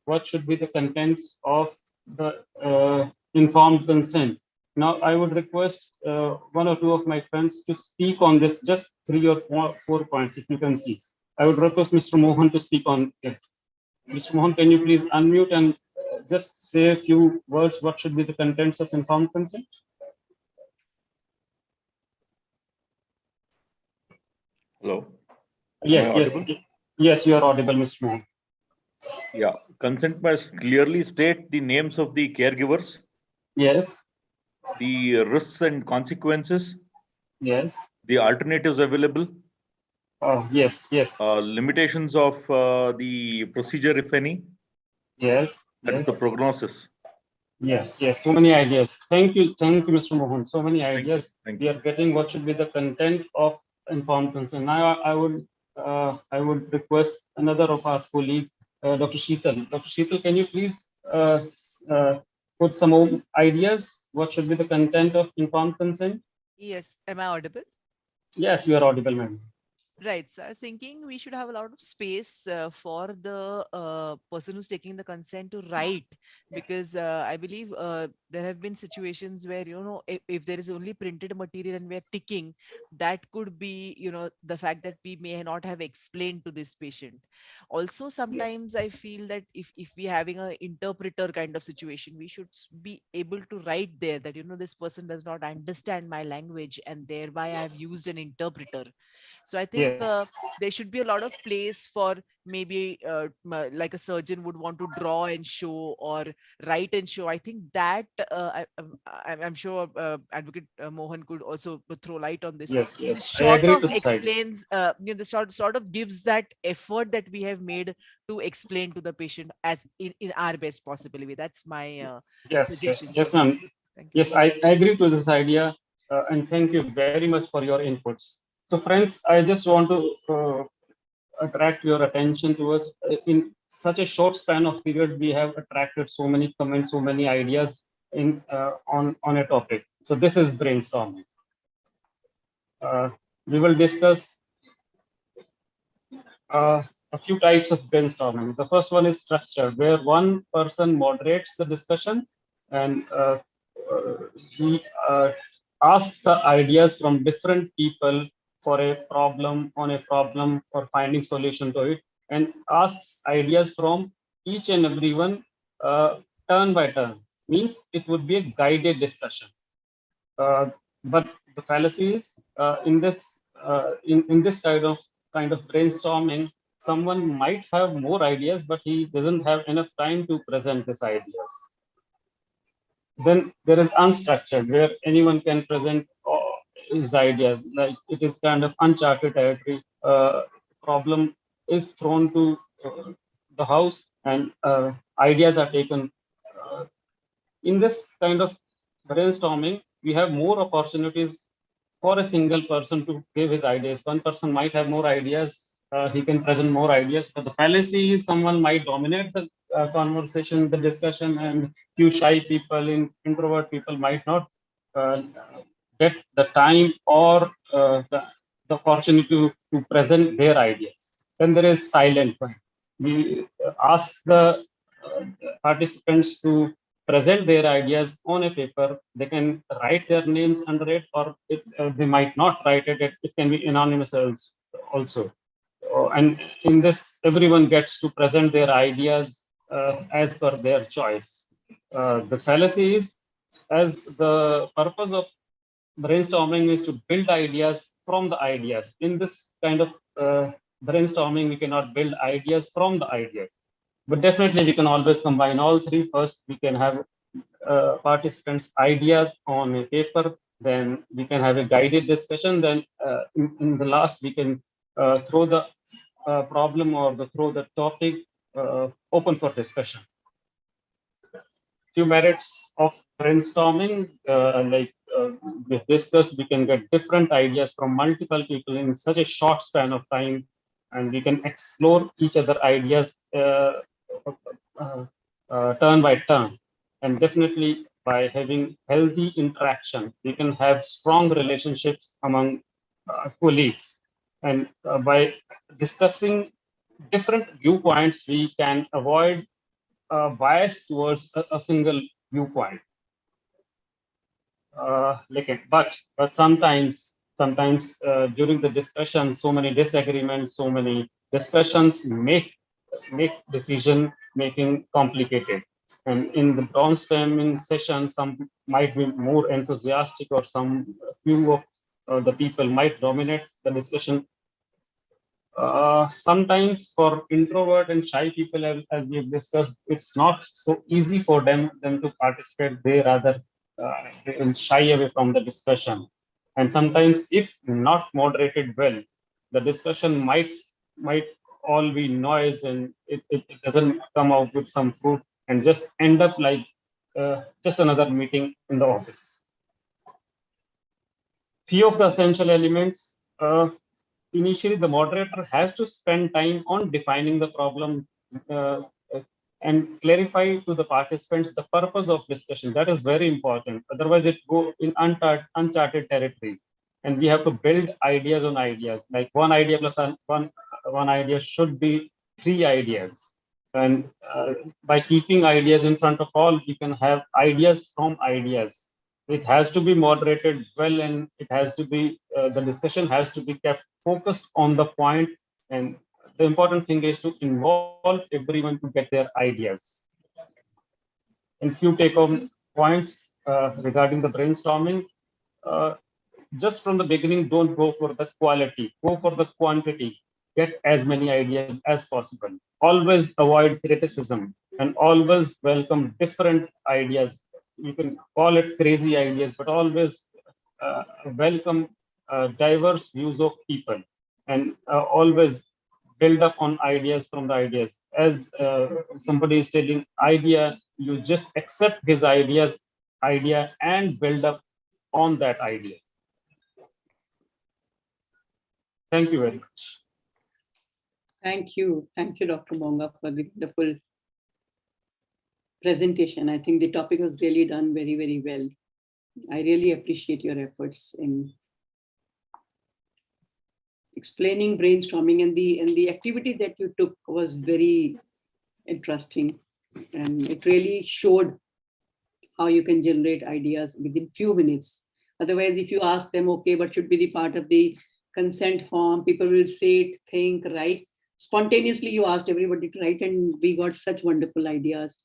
What should be the contents of the informed consent? Now, I would request one or two of my friends to speak on this, just 3 or 4 points, if you can see. I would request Mr. Mohan to speak on it. Mr. Mohan, can you please unmute and just say a few words? What should be the contents of informed consent? Hello. Yes, yes, yes, you are audible, Mr. Mohan. Yeah, consent must clearly state the names of the caregivers. Yes. The risks and consequences. Yes. The alternatives available. Oh, yes, yes. Limitations of the procedure, if any. Yes. That is the prognosis. Yes, yes. So many ideas. Thank you, Mr. Mohan. So many ideas. Thank We are getting what should be the content of informed consent. Now, I would request another of our colleague, Dr. Sheetal. Dr. Sheetal, can you please put some more ideas? What should be the content of informed consent? Yes. Am I audible? Yes, you are audible, ma'am. Right. So I was thinking we should have a lot of space for the person who's taking the consent to write, because I believe there have been situations where, if there is only printed material and we're ticking, that could be, the fact that we may not have explained to this patient. Also, sometimes I feel that if we're having an interpreter kind of situation, we should be able to write there that, this person does not understand my language and thereby I've used an interpreter. So I think there should be a lot of place for maybe like a surgeon would want to draw and show or write and show. I think that I'm sure Advocate Mohan could also throw light on this. Yes, This yes. I sort agree of to this idea. explains, the sort of gives that effort that we have made to explain to the patient as in our best possible way. That's my suggestion. Yes, So, ma'am. thank you. Yes, I agree to this idea, and thank you very much for your inputs. So, friends, I just want to attract your attention towards in such a short span of period, we have attracted so many comments, so many ideas in on a topic. So, this is brainstorming. We will discuss a few types of brainstorming. The first one is structure, where one person moderates the discussion and he asks the ideas from different people for a problem, on a problem, or finding solution to it, and asks ideas from each and everyone turn by turn. Means it would be a guided discussion. But the fallacy is in this kind of brainstorming, someone might have more ideas, but he doesn't have enough time to present his ideas. Then there is unstructured, where anyone can present his ideas. Like it is kind of uncharted territory. Problem is thrown to the house, and ideas are taken. In this kind of brainstorming, we have more opportunities for a single person to give his ideas. One person might have more ideas, he can present more ideas, but the fallacy is someone might dominate the conversation, the discussion, and few shy people, introvert people might not uh, get the time or the opportunity to present their ideas. Then there is silent one. We ask the participants to present their ideas on a paper. They can write their names under it, or they might not write it. It can be anonymous also. And in this, everyone gets to present their ideas as per their choice. The fallacy is, as the purpose of brainstorming is to build ideas from the ideas. In this kind of brainstorming, we cannot build ideas from the ideas. But definitely, we can always combine all three. First, we can have participants' ideas on a paper. Then we can have a guided discussion. Then in the last, we can throw the problem or throw the topic open for discussion. Few merits of brainstorming, we've discussed, we can get different ideas from multiple people in such a short span of time, and we can explore each other ideas turn by turn. And definitely by having healthy interaction, we can have strong relationships among colleagues. And by discussing different viewpoints, we can avoid bias towards a single viewpoint. But sometimes during the discussion, so many disagreements, so many discussions make decision making complicated. And in the brainstorming session, some might be more enthusiastic, or some few of the people might dominate the discussion. Sometimes for introvert and shy people, as we've discussed, it's not so easy for them to participate. They rather shy away from the discussion. And sometimes, if not moderated well, the discussion might all be noise, and it doesn't come out with some fruit, and just end up like just another meeting in the office. Few of the essential elements. Initially, the moderator has to spend time on defining the problem and clarify to the participants the purpose of discussion. That is very important. Otherwise, it go in uncharted territories. And we have to build ideas on ideas. Like one idea plus one idea should be three ideas. And by keeping ideas in front of all, we can have ideas from ideas. It has to be moderated well, and it has to be the discussion has to be kept focused on the point. And the important thing is to involve everyone to get their ideas. And few take-home points regarding the brainstorming. Just from the beginning, don't go for the quality, go for the quantity. Get as many ideas as possible. Always avoid criticism, and always welcome different ideas. You can call it crazy ideas, but always welcome diverse views of people, and always build up on ideas from the ideas. As somebody is telling idea, you just accept his idea and build up on that idea. Thank you very much. Thank you, Dr. Monga, for the wonderful presentation. I think the topic was really done very, very well. I really appreciate your efforts in explaining brainstorming, and the activity that you took was very interesting, and it really showed how you can generate ideas within few minutes. Otherwise, if you ask them, okay, what should be the part of the consent form, people will say it, think, write. Spontaneously, you asked everybody to write, and we got such wonderful ideas.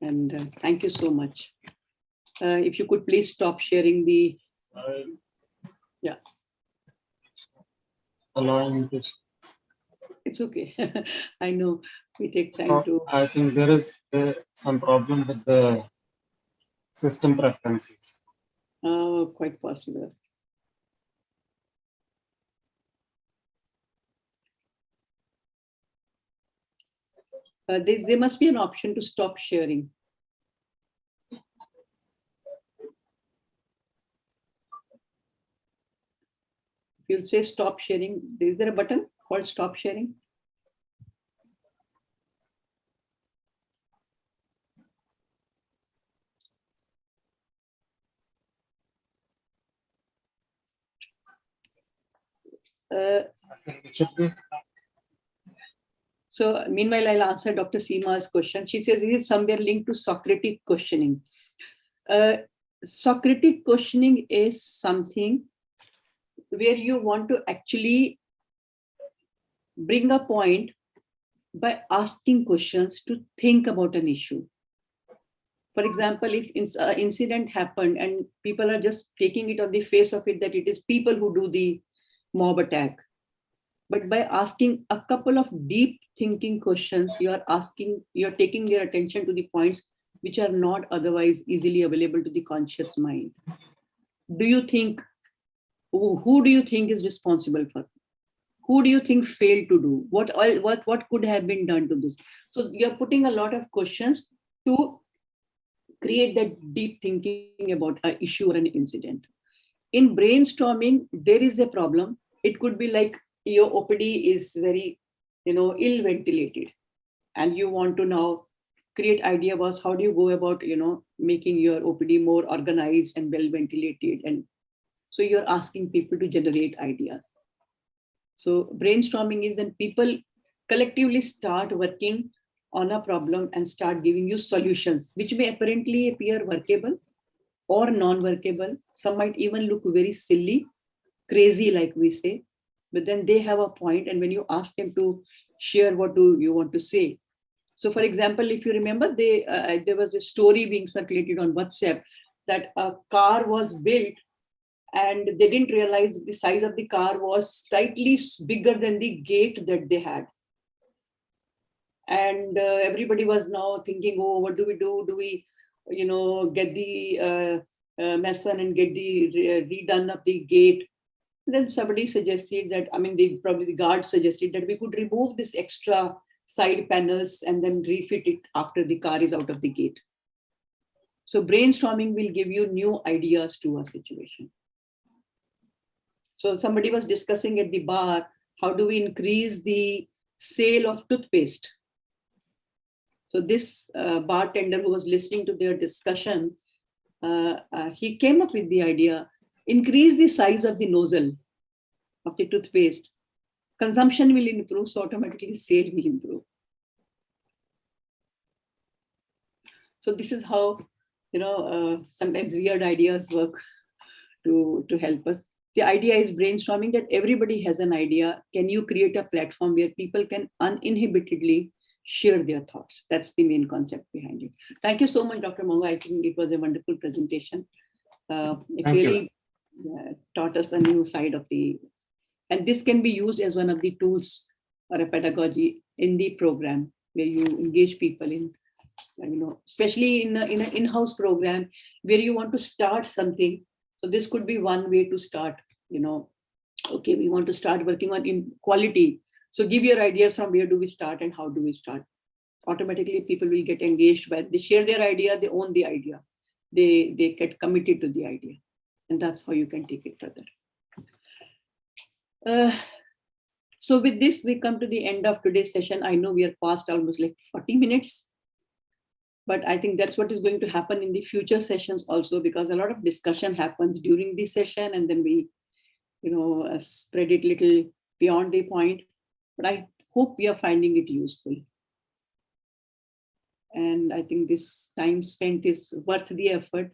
And thank you so much. If you could please stop sharing the, yeah. Allowing this. It's okay. I know we take time to. I think there is some problem with the system preferences. Oh, quite possible. There must be an option to stop sharing. You'll say stop sharing. Is there a button called stop sharing? I think it should be. So meanwhile, I'll answer Dr. Seema's question. She says, is it somewhere linked to Socratic questioning? Socratic questioning is something where you want to actually bring a point by asking questions to think about an issue. For example, if an incident happened and people are just taking it on the face of it that it is people who do the mob attack, but by asking a couple of deep thinking questions, you're taking your attention to the points which are not otherwise easily available to the conscious mind. Do you think, who do you think is responsible for? Who do you think failed to do? What could have been done to this? So you're putting a lot of questions to create that deep thinking about an issue or an incident. In brainstorming, there is a problem. It could be like your OPD is very, ill ventilated, and you want to now create idea about how do you go about, making your OPD more organized and well ventilated. And so you're asking people to generate ideas. So brainstorming is when people collectively start working on a problem and start giving you solutions, which may apparently appear workable or non-workable. Some might even look very silly, crazy, like we say, but then they have a point. And when you ask them to share, what do you want to say? So for example, if you remember, there was a story being circulated on WhatsApp that a car was built and they didn't realize that the size of the car was slightly bigger than the gate that they had. And everybody was now thinking, oh, what do we do? Do we, get the mason and get the redone of the gate? And then somebody suggested that, probably the guard suggested that we could remove this extra side panels and then refit it after the car is out of the gate. So brainstorming will give you new ideas to a situation. So somebody was discussing at the bar, how do we increase the sale of toothpaste? So this bartender who was listening to their discussion, he came up with the idea, increase the size of the nozzle of the toothpaste. Consumption will improve, so automatically sale will improve. So this is how, sometimes weird ideas work to help us. The idea is brainstorming, that everybody has an idea. Can you create a platform where people can uninhibitedly share their thoughts? That's the main concept behind it. Thank you so much, Dr. Mongo. I think it was a wonderful presentation. It really taught us a new side of and this can be used as one of the tools or a pedagogy in the program where you engage people in, especially in an in-house program where you want to start something. So this could be one way to start, okay, we want to start working on quality. So give your ideas from where do we start and how do we start. Automatically people will get engaged, but they share their idea, they own the idea. They get committed to the idea. And that's how you can take it further. So with this, we come to the end of today's session. I know we are past almost like 40 minutes. But I think that's what is going to happen in the future sessions also, because a lot of discussion happens during the session and then we, spread it little beyond the point. But I hope we are finding it useful. And I think this time spent is worth the effort,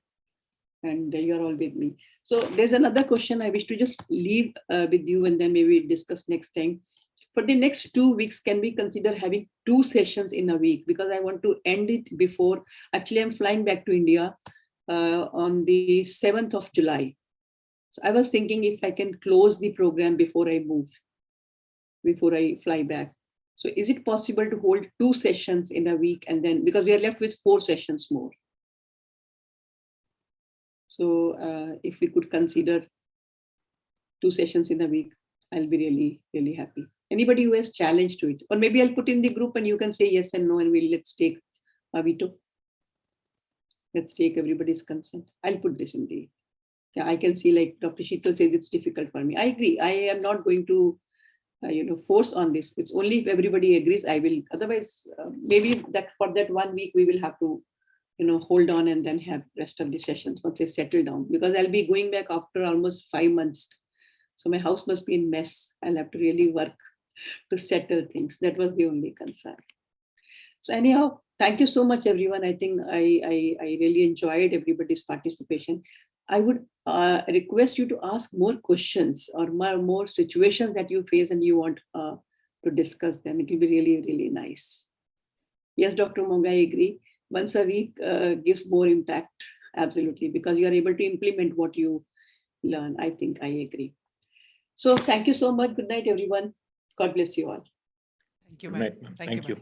and you're all with me. So there's another question I wish to just leave with you, and then maybe discuss next time. For the next 2 weeks, can we consider having 2 sessions in a week? Because I want to end it before, actually I'm flying back to India on the 7th of July. So I was thinking if I can close the program before I move, before I fly back. So is it possible to hold 2 sessions in a week, and then, because we are left with 4 sessions more. So if we could consider 2 sessions in a week, I'll be really, really happy. Anybody who has challenge to it, or maybe I'll put in the group and you can say yes and no, and let's take a veto. Let's take everybody's consent. I'll put this in the, I can see like Dr. Sheetal says it's difficult for me. I agree. I am not going to, force on this. It's only if everybody agrees, I will. Otherwise, maybe that for that 1 week, we will have to, hold on and then have rest of the sessions once they settle down, because I'll be going back after almost 5 months. So my house must be in mess. I'll have to really work to settle things. That was the only concern. So anyhow, thank you so much, everyone. I think I really enjoyed everybody's participation. I would request you to ask more questions or more situations that you face and you want to discuss them. It will be really, really nice. Yes, Dr. Monga, I agree. Once a week gives more impact, absolutely, because you are able to implement what you learn. I think I agree. So thank you so much. Good night, everyone. God bless you all. Thank you, ma'am. Thank you, ma'am.